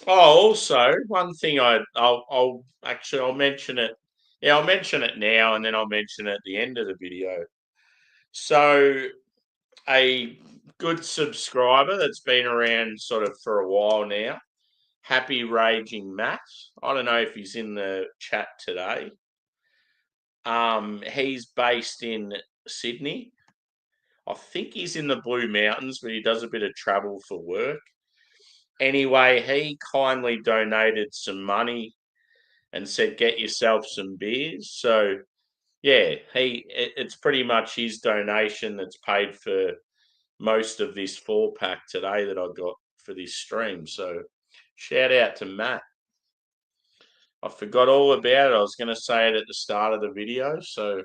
Oh, also one thing I'll mention it. Yeah, I'll mention it now, and then I'll mention it at the end of the video. So a good subscriber that's been around sort of for a while now, Happy Raging Matt. I don't know if he's in the chat today. He's based in Sydney. I think he's in the Blue Mountains, but he does a bit of travel for work. Anyway, he kindly donated some money and said, "Get yourself some beers." So yeah, it's pretty much his donation that's paid for most of this 4-pack today that I got for this stream. So shout out to Matt. I forgot all about it. I was going to say it at the start of the video, so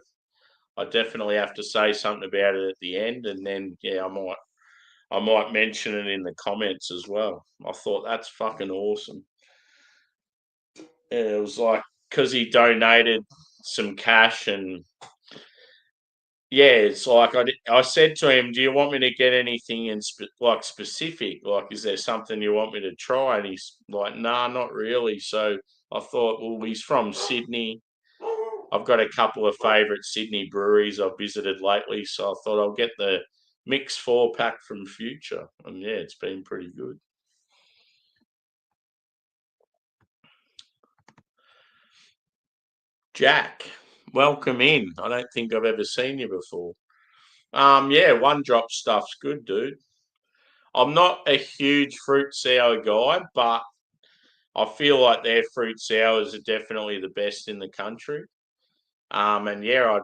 I definitely have to say something about it at the end, and then yeah, I might mention it in the comments as well. I thought that's fucking awesome. Yeah, it was like because he donated some cash, and yeah, it's like I said to him, "Do you want me to get anything in specific? Like, is there something you want me to try?" And he's like, "Nah, not really." So I thought, well, he's from Sydney. I've got a couple of favourite Sydney breweries I've visited lately, so I thought I'll get the mix 4-pack from Future, and yeah, it's been pretty good. Jack, welcome in. I don't think I've ever seen you before. Yeah, one drop stuff's good, dude. I'm not a huge fruit sour guy, but I feel like their fruit sours are definitely the best in the country. And yeah,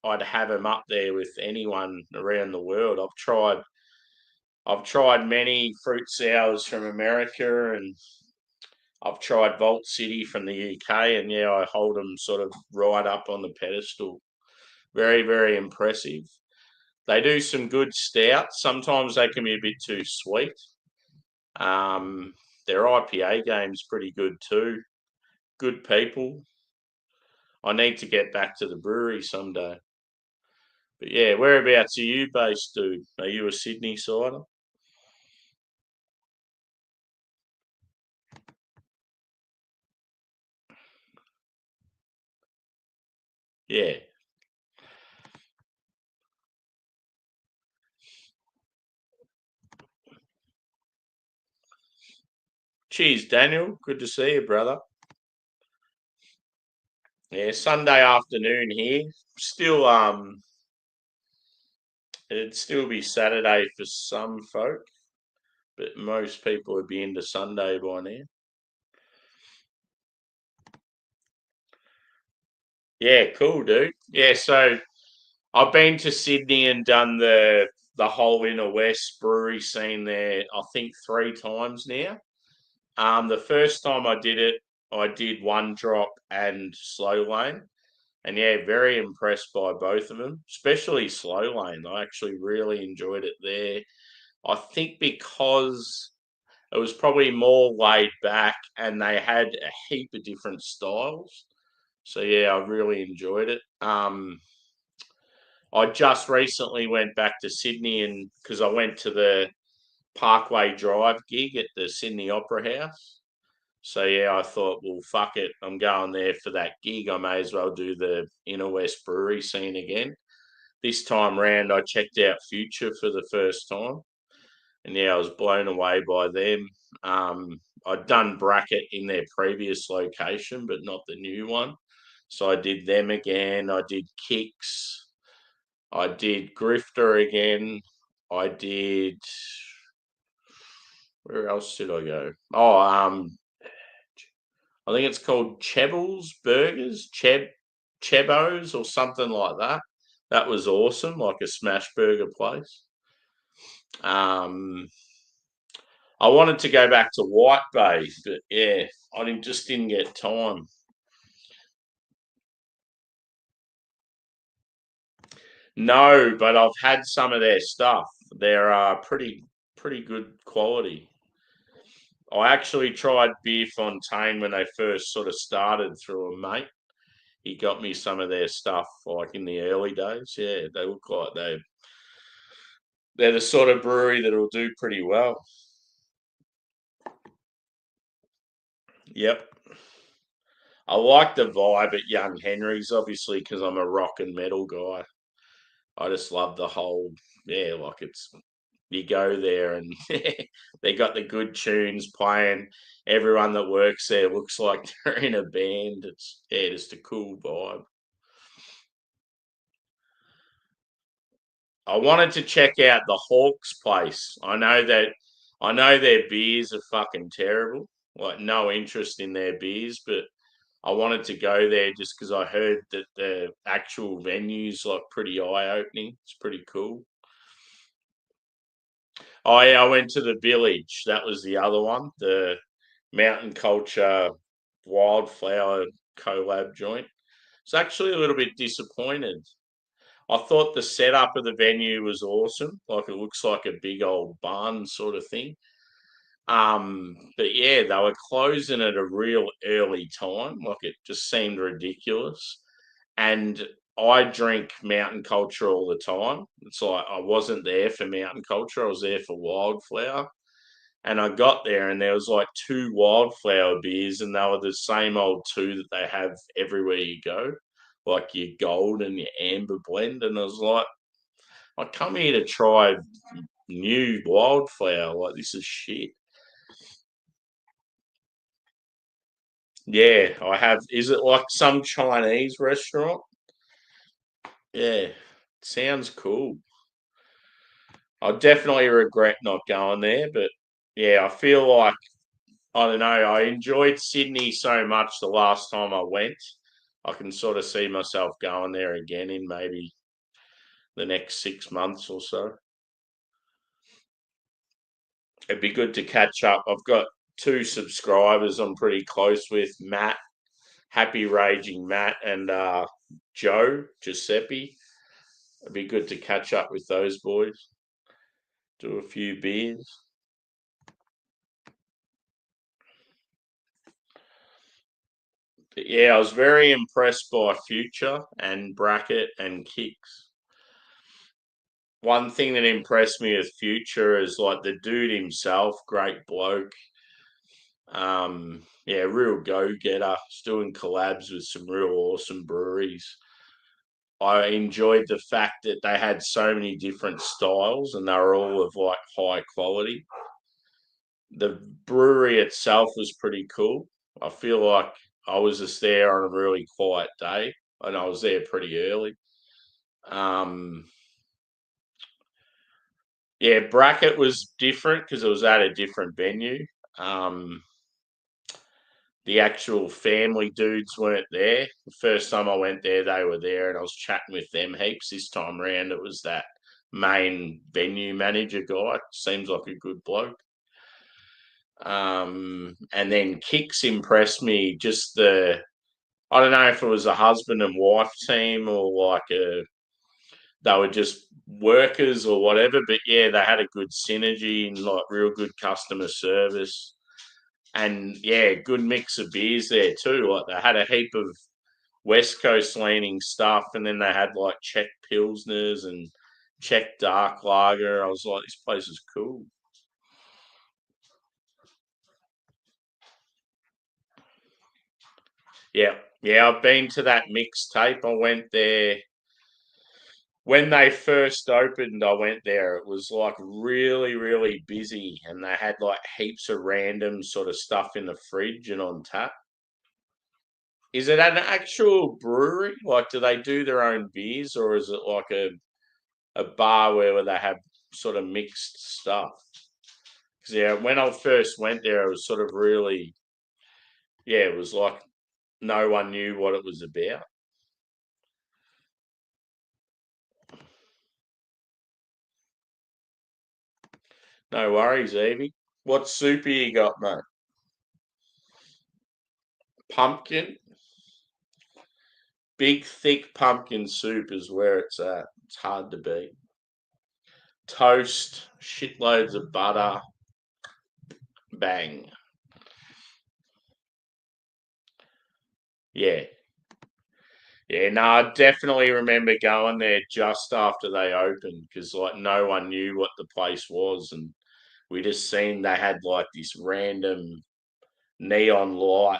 I'd have them up there with anyone around the world. I've tried many fruit sours from America, and I've tried Vault City from the UK, and yeah, I hold them sort of right up on the pedestal. Very, very impressive. They do some good stouts. Sometimes they can be a bit too sweet. Um, their IPA game's pretty good too. Good people. I need to get back to the brewery someday. But yeah, whereabouts are you based, dude? Are you a Sydney sider? Yeah. Cheers, Daniel. Good to see you, brother. Yeah, Sunday afternoon here. Still, it'd still be Saturday for some folk, but most people would be into Sunday by now. Yeah, cool, dude. Yeah, so I've been to Sydney and done the whole inner west brewery scene there. I think 3 times now. The first time I did it, I did One Drop and Slow Lane, and yeah, very impressed by both of them, especially Slow Lane. I actually really enjoyed it there. I think because it was probably more laid back, and they had a heap of different styles. So yeah, I really enjoyed it. I just recently went back to Sydney, and because I went to the Parkway Drive gig at the Sydney Opera House. So yeah, I thought, well, fuck it, I'm going there for that gig. I may as well do the Inner West brewery scene again. This time round, I checked out Future for the first time, and yeah, I was blown away by them. I'd done Bracket in their previous location, but not the new one. So I did them again. I did Kicks. I did Grifter again. I did. Where else did I go? Oh, I think it's called Chebbles Burgers, Chebos or something like that. That was awesome, like a smash burger place. Um, I wanted to go back to White Bay, but yeah, just didn't get time. No, but I've had some of their stuff. They're pretty good quality. I actually tried Beer Fontaine when they first sort of started through a mate. He got me some of their stuff like in the early days. Yeah, they look like they're the sort of brewery that'll do pretty well. Yep. I like the vibe at Young Henry's, obviously, because I'm a rock and metal guy. I just love the whole, yeah, like it's you go there and they got the good tunes playing. Everyone that works there looks like they're in a band. It's yeah, just a cool vibe. I wanted to check out the Hawks place. I know their beers are fucking terrible. Like no interest in their beers, but I wanted to go there just because I heard that the actual venue's like pretty eye opening. It's pretty cool. Oh yeah, I went to the Village. That was the other one, the Mountain Culture Wildflower collab joint. It's actually a little bit disappointed. I thought the setup of the venue was awesome. Like it looks like a big old barn sort of thing. But yeah, they were closing at a real early time. Like it just seemed ridiculous. And I drink mountain culture all the time. It's like I wasn't there for mountain culture. I was there for wildflower. And I got there and there was like two wildflower beers and they were the same old two that they have everywhere you go, like your gold and your amber blend. And I was like, I come here to try new wildflower. Like this is shit. Yeah, I have. Is it like some Chinese restaurant? Yeah, sounds cool. I definitely regret not going there, but yeah, I feel like I don't know. I enjoyed Sydney so much the last time I went. I can sort of see myself going there again in maybe the next 6 months or so. It'd be good to catch up. I've got two subscribers I'm pretty close with, Matt, Happy Raging Matt, and Joe Giuseppe. It'd be good to catch up with those boys, do a few beers. But yeah, I was very impressed by Future and Bracket and Kicks. One thing that impressed me with Future is like the dude himself, great bloke. Yeah, real go getter. He's doing collabs with some real awesome breweries. I enjoyed the fact that they had so many different styles and they were all of like high quality. The brewery itself was pretty cool. I feel like I was just there on a really quiet day and I was there pretty early. Um, yeah, Bracket was different because it was at a different venue. Um, the actual family dudes weren't there. The first time I went there, they were there, and I was chatting with them heaps. This time around, it was that main venue manager guy. Seems like a good bloke. And then Kicks impressed me. Just I don't know if it was a husband and wife team or like they were just workers or whatever. But yeah, they had a good synergy and like real good customer service. And yeah, good mix of beers there too. Like they had a heap of West Coast leaning stuff, and then they had like Czech pilsners and Czech dark lager. I was like, this place is cool. Yeah, yeah. I've been to that mixtape. I went there when they first opened. I went there. It was like really, really busy, and they had like heaps of random sort of stuff in the fridge and on tap. Is it an actual brewery? Like, do they do their own beers, or is it like a bar where they have sort of mixed stuff? Because yeah, when I first went there, it was sort of really, yeah, it was like no one knew what it was about. No worries, Evie. What soup you got, mate? Pumpkin, big, thick pumpkin soup is where it's at. It's hard to beat. Toast, shitloads of butter, bang. Yeah. Yeah, no, I definitely remember going there just after they opened because like no one knew what the place was, and we just seen they had like this random neon light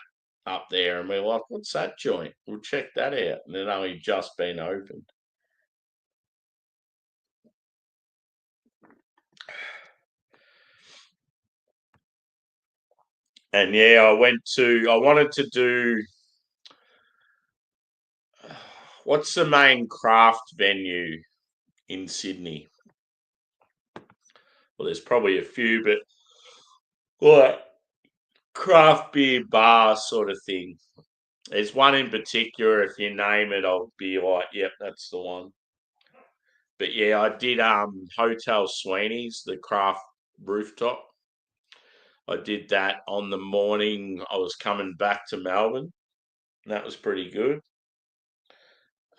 up there, and we're like, "What's that joint? We'll check that out." And it only just been opened. And yeah, I wanted to do what's the main craft venue in Sydney? Well, there's probably a few, but like craft beer bar sort of thing. There's one in particular. If you name it, I'll be like, "Yep, that's the one." But yeah, I did Hotel Sweeney's, the craft rooftop. I did that on the morning I was coming back to Melbourne. And that was pretty good.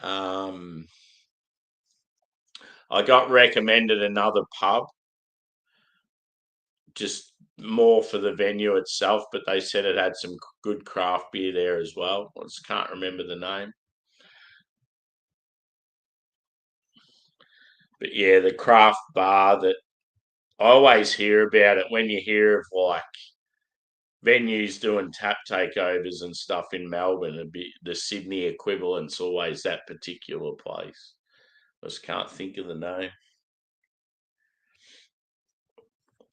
Um, I got recommended another pub, just more for the venue itself, but they said it had some good craft beer there as well. I just can't remember the name. But yeah, the craft bar that I always hear about it when you hear of like venues doing tap takeovers and stuff in Melbourne, the Sydney equivalent's always that particular place. I just can't think of the name.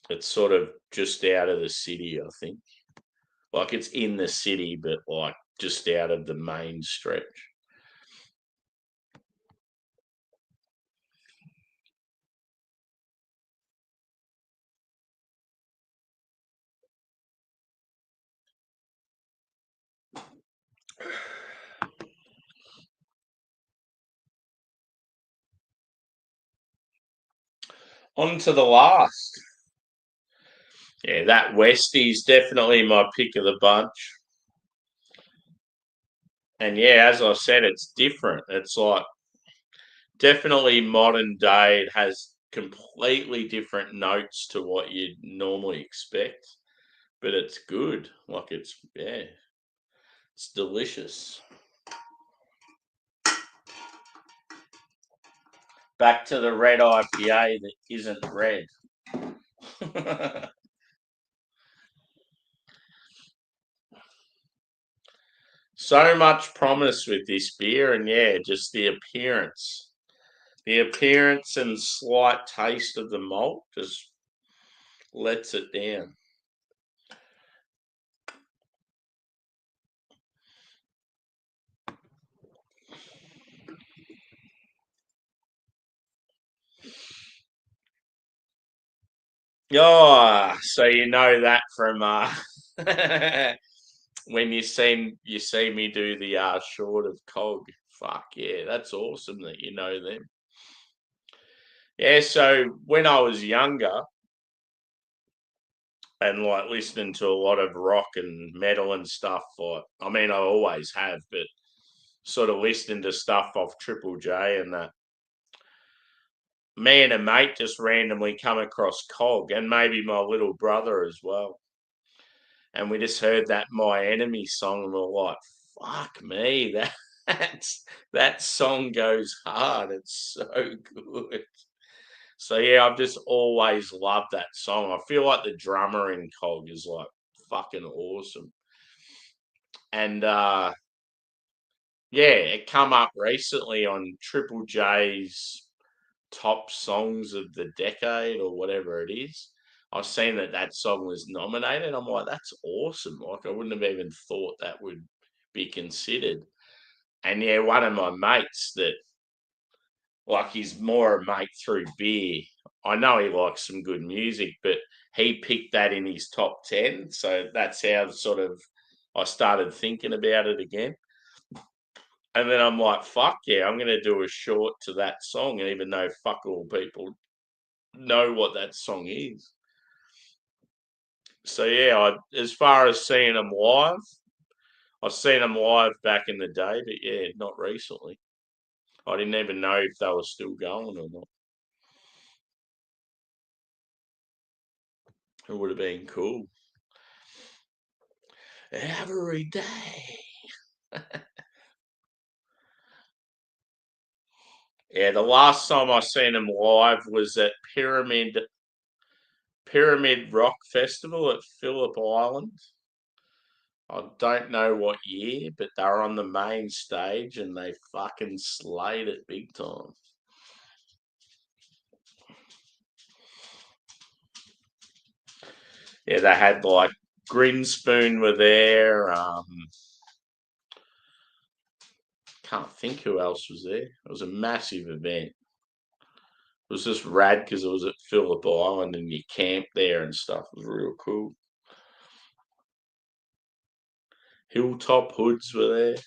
It's sort of just out of the city, I think. Like it's in the city, but like just out of the main stretch. On to the last. Yeah, that Westie's definitely my pick of the bunch. And yeah, as I said, it's different. It's like definitely modern day. It has completely different notes to what you'd normally expect, but it's good. Like it's delicious. Back to the red IPA that isn't red. So much promise with this beer, and yeah, just the appearance. The appearance and slight taste of the malt just lets it down. Oh, so you know that from when you see me do the short of cog. Fuck yeah, that's awesome that you know them. Yeah, so when I was younger and like listening to a lot of rock and metal and stuff, like I mean I always have, but sort of listening to stuff off Triple J and that. Me and a mate just randomly come across Cog and maybe my little brother as well. And we just heard that My Enemy song and we're like, fuck me, that song goes hard. It's so good. So yeah, I've just always loved that song. I feel like the drummer in Cog is like fucking awesome. And yeah, it come up recently on Triple J's top songs of the decade or whatever it is. I've seen that song was nominated. I'm like, that's awesome. Like, I wouldn't have even thought that would be considered. And yeah, one of my mates that, like, he's more a mate through beer. I know he likes some good music, but he picked that in his top 10. So that's how sort of I started thinking about it again. And then I'm like, fuck yeah, I'm going to do a short to that song, even though fuck all people know what that song is. So yeah, as far as seeing them live, I've seen them live back in the day, but yeah, not recently. I didn't even know if they were still going or not. It would have been cool. Every day. Yeah, the last time I seen them live was at Pyramid Rock Festival at Phillip Island. I don't know what year, but they were on the main stage and they fucking slayed it big time. Yeah, they had like Grinspoon were there. Can't think who else was there. It was a massive event. It was just rad because it was at Phillip Island and you camped there and stuff. It was real cool. Hilltop Hoods were there.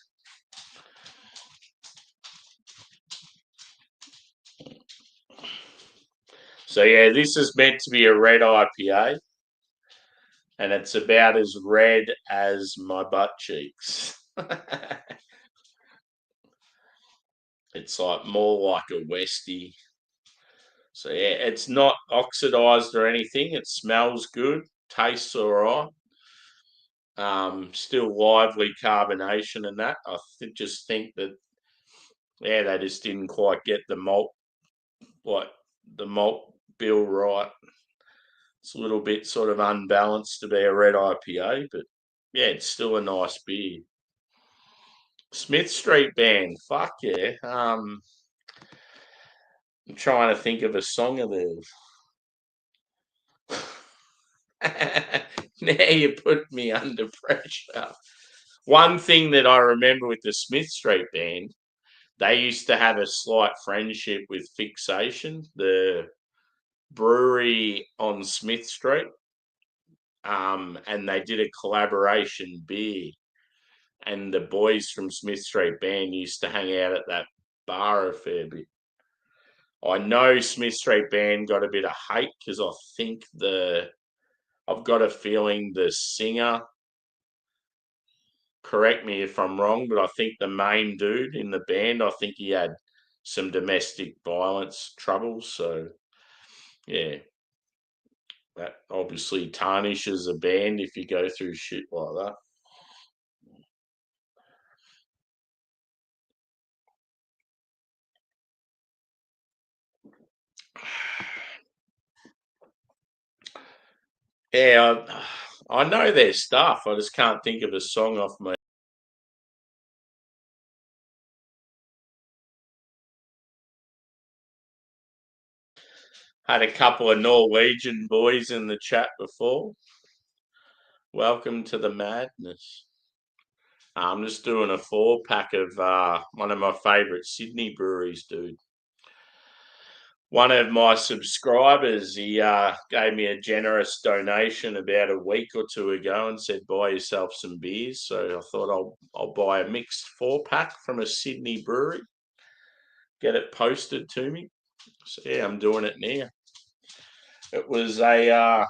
So yeah, this is meant to be a red IPA, and it's about as red as my butt cheeks. It's like more like a Westie. So yeah, it's not oxidized or anything. It smells good, tastes all right. Still lively carbonation and that. Just think that yeah, they just didn't quite get like the malt bill right. It's a little bit sort of unbalanced to be a red IPA, but yeah, it's still a nice beer. Smith Street Band, fuck yeah. I'm trying to think of a song of theirs. Now you put me under pressure. One thing that I remember with the Smith Street Band, they used to have a slight friendship with Fixation, the brewery on Smith Street. And they did a collaboration beer. And the boys from Smith Street Band used to hang out at that bar a fair bit. I know Smith Street Band got a bit of hate because I think I've got a feeling the singer, correct me if I'm wrong, but I think the main dude in the band, I think he had some domestic violence troubles. So, yeah, that obviously tarnishes a band if you go through shit like that. Yeah, I know their stuff. I just can't think of a song off my. Had a couple of Norwegian boys in the chat before. Welcome to the madness. I'm just doing a 4-pack of one of my favourite Sydney breweries, dude. One of my subscribers, he gave me a generous donation about a week or two ago and said, buy yourself some beers. So I thought I'll buy a mixed 4-pack from a Sydney brewery, get it posted to me. So yeah, I'm doing it now. It was a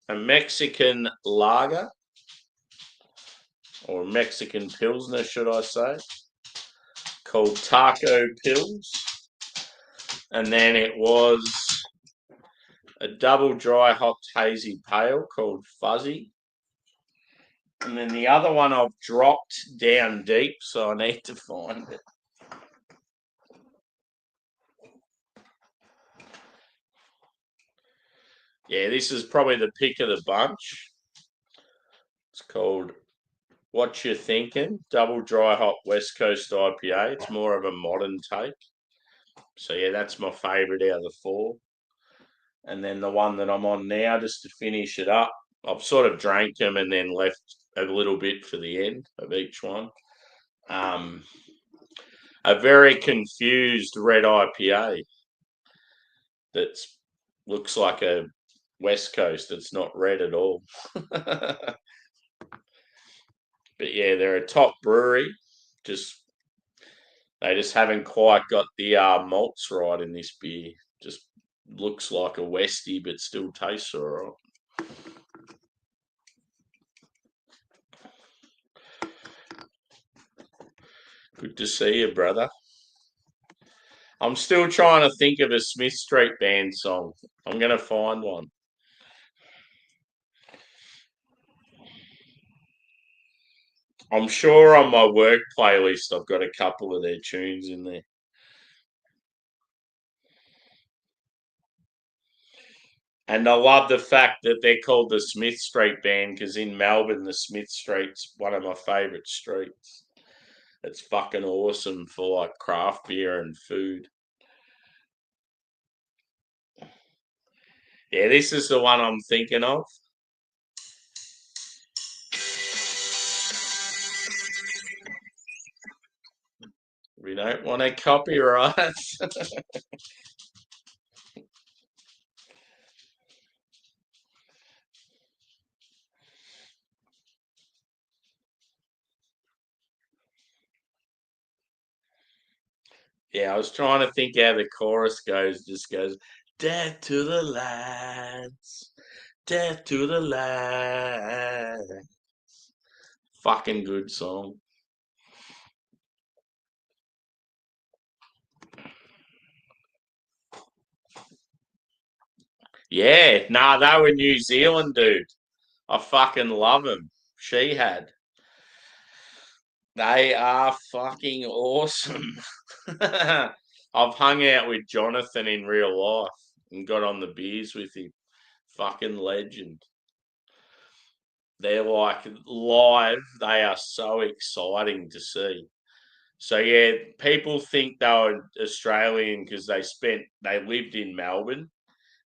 Mexican lager, or Mexican Pilsner, should I say, called Taco Pills. And then it was a double dry hopped hazy pale called Fuzzy. And then the other one I've dropped down deep, so I need to find it. Yeah, this is probably the pick of the bunch. It's called What You're Thinking, double dry hop West Coast IPA. It's more of a modern take. So yeah, that's my favourite out of the 4. And then the one that I'm on now, just to finish it up, I've sort of drank them and then left a little bit for the end of each one. A very confused red IPA that looks like a West Coast. It's not red at all. But yeah, they're a top brewery. They just haven't quite got the malts right in this beer. Just looks like a Westie, but still tastes all right. Good to see you, brother. I'm still trying to think of a Smith Street Band song. I'm going to find one. I'm sure on my work playlist I've got a couple of their tunes in there. And I love the fact that they're called the Smith Street Band because in Melbourne, the Smith Street's one of my favourite streets. It's fucking awesome for like craft beer and food. Yeah, this is the one I'm thinking of. We don't want to copyright. Yeah, I was trying to think how the chorus goes. Just goes, death to the lads, death to the lads. Fucking good song. Yeah, nah, they were New Zealand, dude. I fucking love them. She had. They are fucking awesome. I've hung out with Jonathan in real life and got on the beers with him. Fucking legend. They're like live, they are so exciting to see. So yeah, people think they were Australian because they lived in Melbourne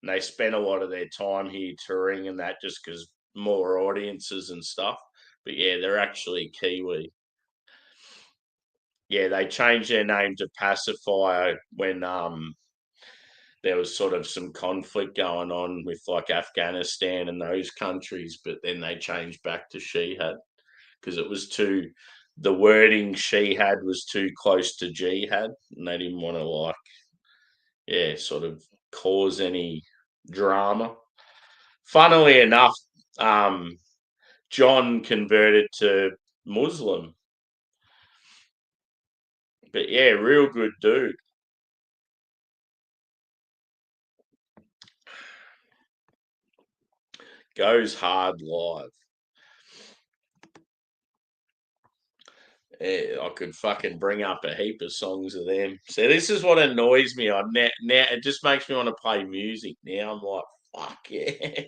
and they spent a lot of their time here touring and that just because more audiences and stuff. But yeah, they're actually Kiwi. Yeah, they changed their name to Pacifier when there was sort of some conflict going on with like Afghanistan and those countries, but then they changed back to Shihad because it was too the wording Shihad was too close to jihad and they didn't want to like sort of cause any drama. Funnily enough, um, John converted to Muslim. But yeah, real good dude. Goes hard live. Yeah, I could fucking bring up a heap of songs of them. So this is what annoys me. I now it just makes me want to play music. Now I'm like, fuck yeah.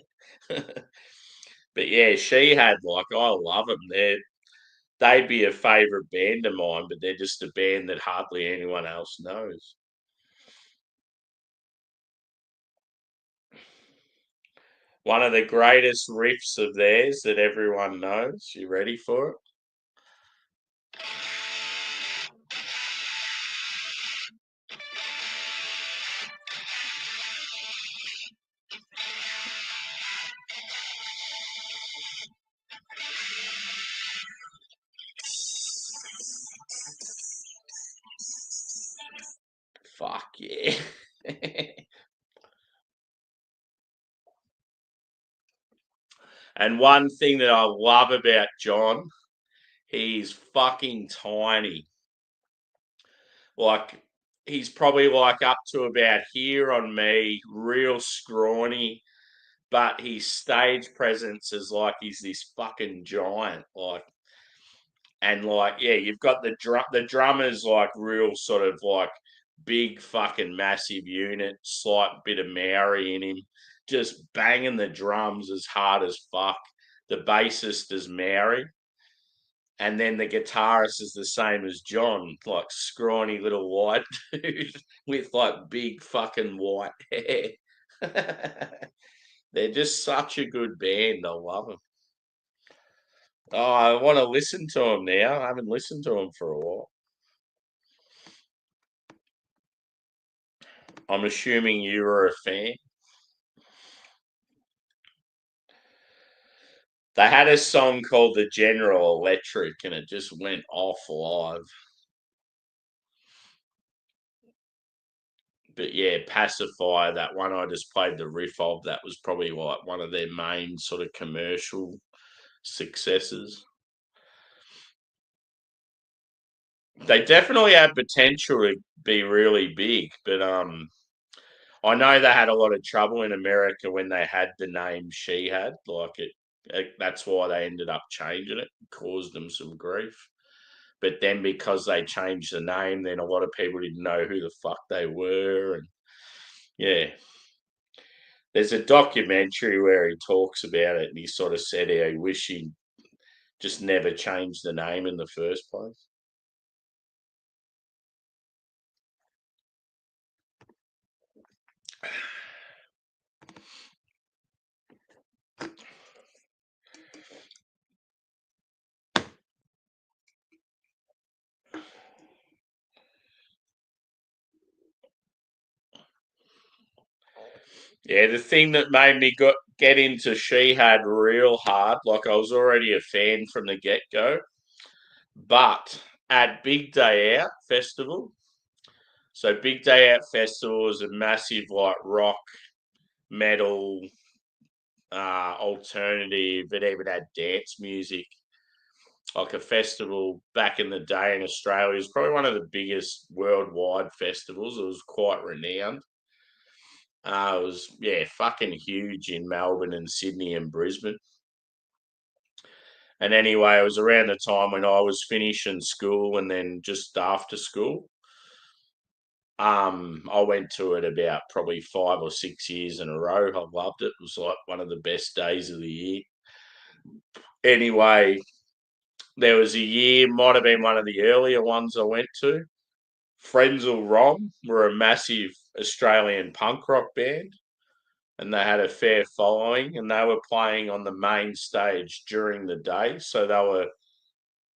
But yeah, she had like I love them. They'd be a favourite band of mine, but they're just a band that hardly anyone else knows. One of the greatest riffs of theirs that everyone knows. You ready for it? Fuck yeah. And one thing that I love about John, he's fucking tiny. Like he's probably like up to about here on me, real scrawny, but his stage presence is like he's this fucking giant. Like and like yeah, you've got the drummer's like real sort of like big fucking massive unit, slight bit of Maori in him, just banging the drums as hard as fuck. The bassist is Maori, and then the guitarist is the same as John, like scrawny little white dude with like big fucking white hair. They're just such a good band. I love them. Oh, I want to listen to them now. I haven't listened to them for a while. I'm assuming you were a fan. They had a song called The General Electric and it just went off live. But yeah, Pacifier, that one I just played the riff of, that was probably like one of their main sort of commercial successes. They definitely had potential to be really big, but I know they had a lot of trouble in America when they had the name She Had. That's why they ended up changing it. It caused them some grief. But then because they changed the name, then a lot of people didn't know who the fuck they were, and yeah. There's a documentary where he talks about it, and he sort of said how he wish he just never changed the name in the first place. Yeah, the thing that made me get into She Had real hard, like I was already a fan from the get go, but at Big Day Out Festival. So Big Day Out Festival was a massive like rock, metal, alternative. It even had dance music. Like a festival back in the day in Australia. It was probably one of the biggest worldwide festivals. It was quite renowned. It was fucking huge in Melbourne and Sydney and Brisbane. And anyway, it was around the time when I was finishing school and then just after school. I went to it about probably 5 or 6 years in a row. I loved it. It was like one of the best days of the year. Anyway, there was a year, might have been one of the earlier ones I went to. Frenzal Rom were a massive Australian punk rock band, and they had a fair following, and they were playing on the main stage during the day. So they were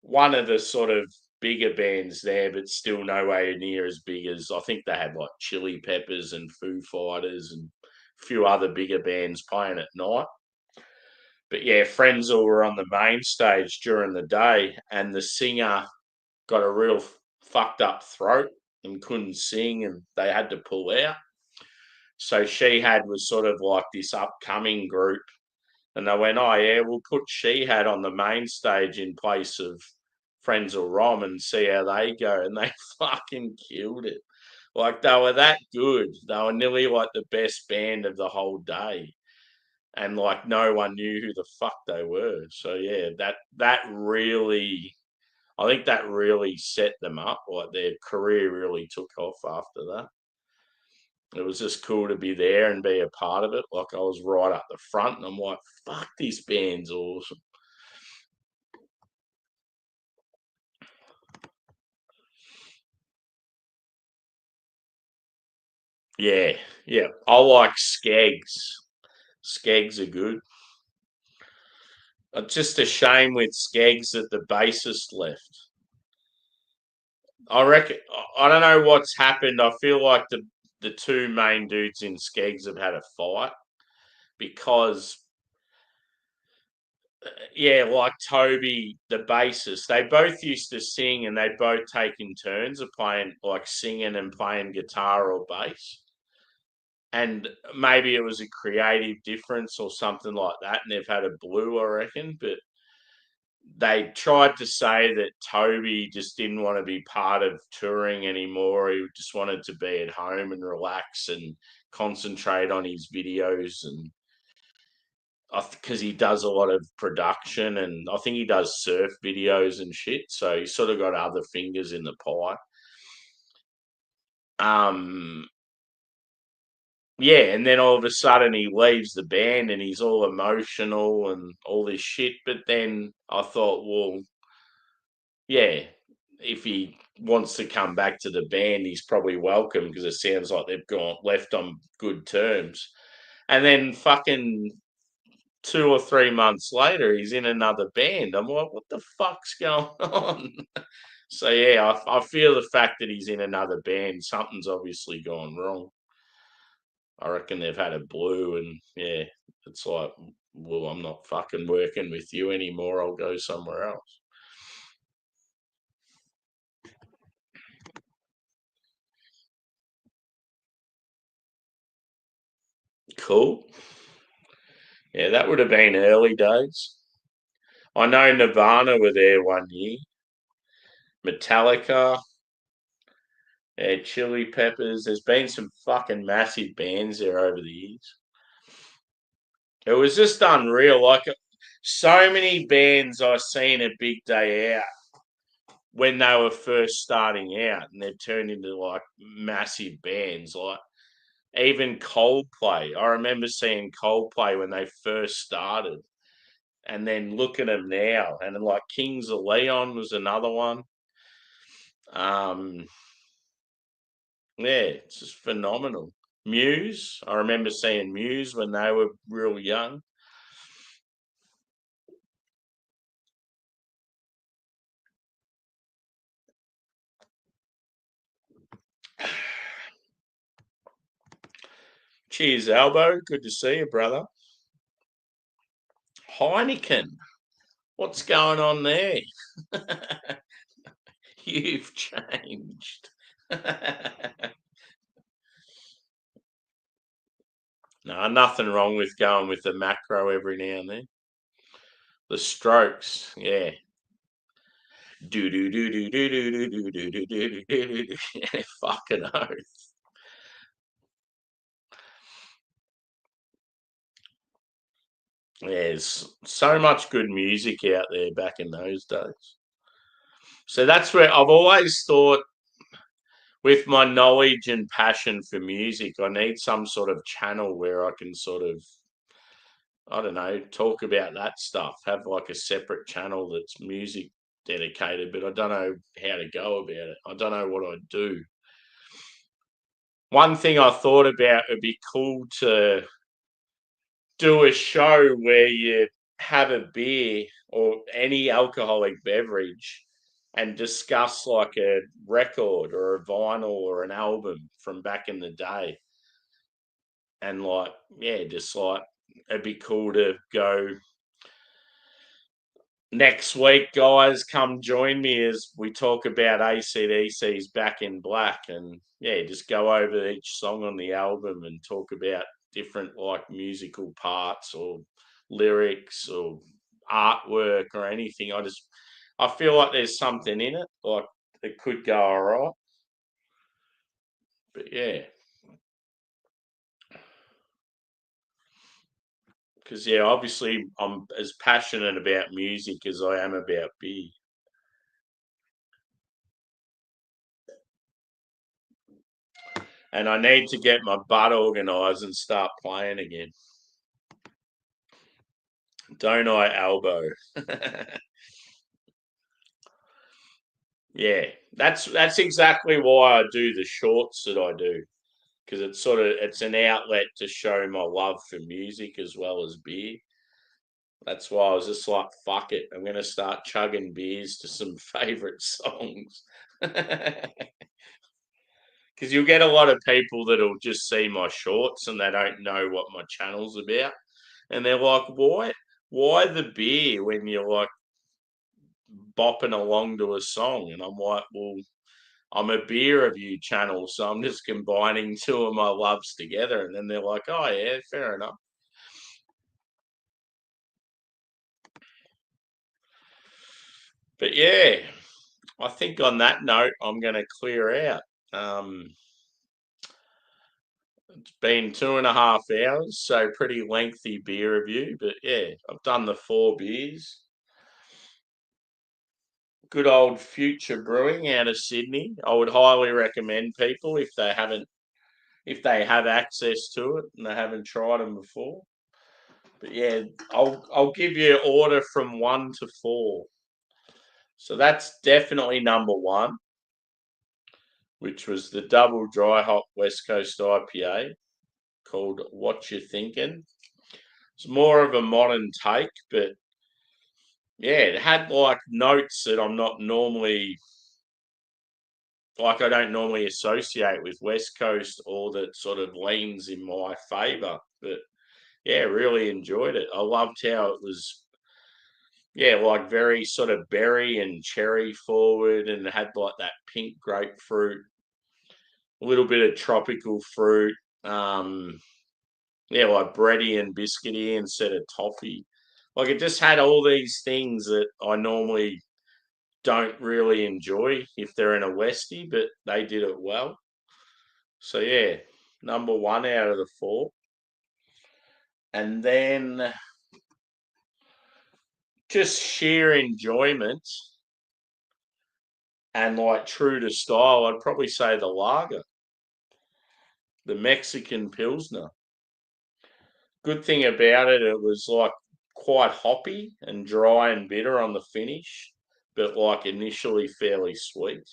one of the sort of bigger bands there, but still nowhere near as big as I think they had like Chili Peppers and Foo Fighters and a few other bigger bands playing at night. But yeah, Frenzal were on the main stage during the day, and the singer got a real fucked up throat and couldn't sing, and they had to pull out. So She Had was sort of like this upcoming group, and they went, "Oh yeah, we'll put She Had on the main stage in place of Frenzal Rom and see how they go." And they fucking killed it. Like they were that good. They were nearly like the best band of the whole day, and like no one knew who the fuck they were. So yeah, that really, I think that really set them up. Like their career really took off after that. It was just cool to be there and be a part of it. Like I was right up the front, and I'm like, "Fuck, this band's awesome." Yeah, yeah. I like Skeggs. Skeggs are good. It's just a shame with Skeggs that the bassist left. I reckon I don't know what's happened. I feel like the two main dudes in Skeggs have had a fight because yeah, like Toby, the bassist, they both used to sing and they both taken turns of playing like singing and playing guitar or bass. And maybe it was a creative difference or something like that, and they've had a blue, I reckon. But they tried to say that Toby just didn't want to be part of touring anymore. He just wanted to be at home and relax and concentrate on his videos and because he does a lot of production and I think he does surf videos and shit. So he's sort of got other fingers in the pie. Um, yeah, and then all of a sudden he leaves the band and he's all emotional and all this shit. But then I thought, well, yeah, if he wants to come back to the band, he's probably welcome because it sounds like they've gone left on good terms. And then fucking 2 or 3 months later, he's in another band. I'm like, what the fuck's going on? So yeah, I feel the fact that he's in another band, something's obviously gone wrong. I reckon they've had a blue, and yeah, it's like, well, I'm not fucking working with you anymore. I'll go somewhere else. Cool. Yeah, that would have been early days. I know Nirvana were there one year. Metallica, Chili Peppers. There's been some fucking massive bands there over the years. It was just unreal. Like so many bands I seen at Big Day Out when they were first starting out, and they've turned into like massive bands. Like even Coldplay. I remember seeing Coldplay when they first started, and then look at them now. And like Kings of Leon was another one. Yeah, it's just phenomenal. Muse. I remember seeing Muse when they were real young. Cheers, Albo. Good to see you, brother. Heineken. What's going on there? You've changed. No, nothing wrong with going with the macro every now and then. The Strokes, yeah. Do do do do do do do do do do do do do. Fucking oath. There's so much good music out there back in those days. So that's where I've always thought, with my knowledge and passion for music, I need some sort of channel where I can sort of, I don't know, talk about that stuff, have like a separate channel that's music dedicated, but I don't know how to go about it. I don't know what I'd do. One thing I thought about, it'd be cool to do a show where you have a beer or any alcoholic beverage and discuss like a record or a vinyl or an album from back in the day. And like, yeah, just like it'd be cool to go next week, guys. Come join me as we talk about AC/DC's Back in Black, and yeah, just go over each song on the album and talk about different like musical parts or lyrics or artwork or anything. I feel like there's something in it, like it could go all right. But yeah, because yeah, obviously I'm as passionate about music as I am about beer. And I need to get my butt organised and start playing again. Don't I, Albo? Yeah, that's exactly why I do the shorts that I do, because it's an outlet to show my love for music as well as beer. That's why I was just like, fuck it, I'm gonna start chugging beers to some favorite songs. Because you'll get a lot of people that'll just see my shorts and they don't know what my channel's about, and they're like, why the beer when you're like bopping along to a song? And I'm like, well, I'm a beer review channel, so I'm just combining two of my loves together. And then they're like, oh, yeah, fair enough. But yeah, I think on that note, I'm going to clear out. It's been 2.5 hours, so pretty lengthy beer review. But yeah, I've done the 4 beers. Good old Future Brewing out of Sydney. I would highly recommend people if they have access to it and they haven't tried them before. But yeah, I'll give you an order from 1 to 4. So that's definitely number 1, which was the double dry hop West Coast IPA called What You Thinking. It's more of a modern take, but yeah, it had like notes that I'm not normally like I don't normally associate with West Coast, or that sort of leans in my favour. But yeah, really enjoyed it. I loved how it was, yeah, like very sort of berry and cherry forward, and had like that pink grapefruit, a little bit of tropical fruit. Yeah, like bready and biscuity instead of toffee. Like it just had all these things that I normally don't really enjoy if they're in a Westie, but they did it well. So yeah, number 1 out of the 4. And then just sheer enjoyment and like true to style, I'd probably say the lager, the Mexican Pilsner. Good thing about it, it was like quite hoppy and dry and bitter on the finish, but like initially fairly sweet.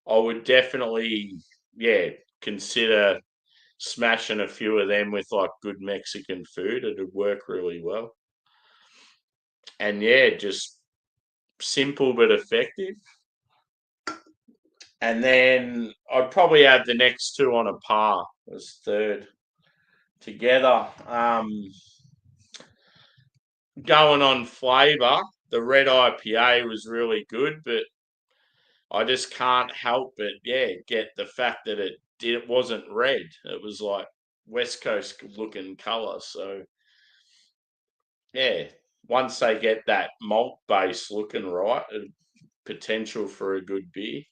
I would definitely, yeah, consider smashing a few of them with like good Mexican food. It'd work really well. And yeah, just simple but effective. And then I'd probably add the next two on a par as third together. Going on flavour, the red IPA was really good, but I just can't help but get the fact that it wasn't red. It was like West Coast looking colour. So yeah, once they get that malt base looking right, potential for a good beer.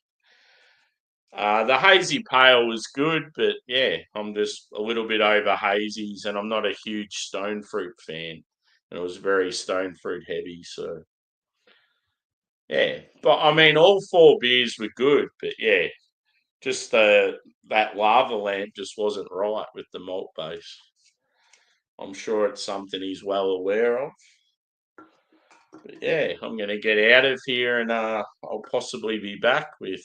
The hazy pale was good, but yeah, I'm just a little bit over hazies, and I'm not a huge stone fruit fan. And it was very stone fruit heavy, so yeah. But I mean, all 4 beers were good, but yeah, just that lava lamp just wasn't right with the malt base. I'm sure it's something he's well aware of. But yeah, I'm going to get out of here, and I'll possibly be back with,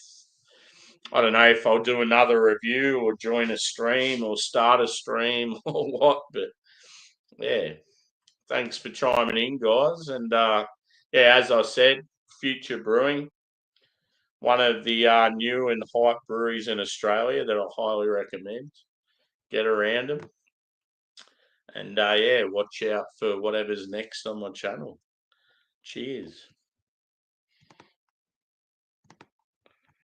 I don't know if I'll do another review or join a stream or start a stream or what. But yeah, thanks for chiming in, guys. And yeah, as I said, Future Brewing, one of the new and hype breweries in Australia that I highly recommend. Get around them. And yeah, watch out for whatever's next on my channel. Cheers.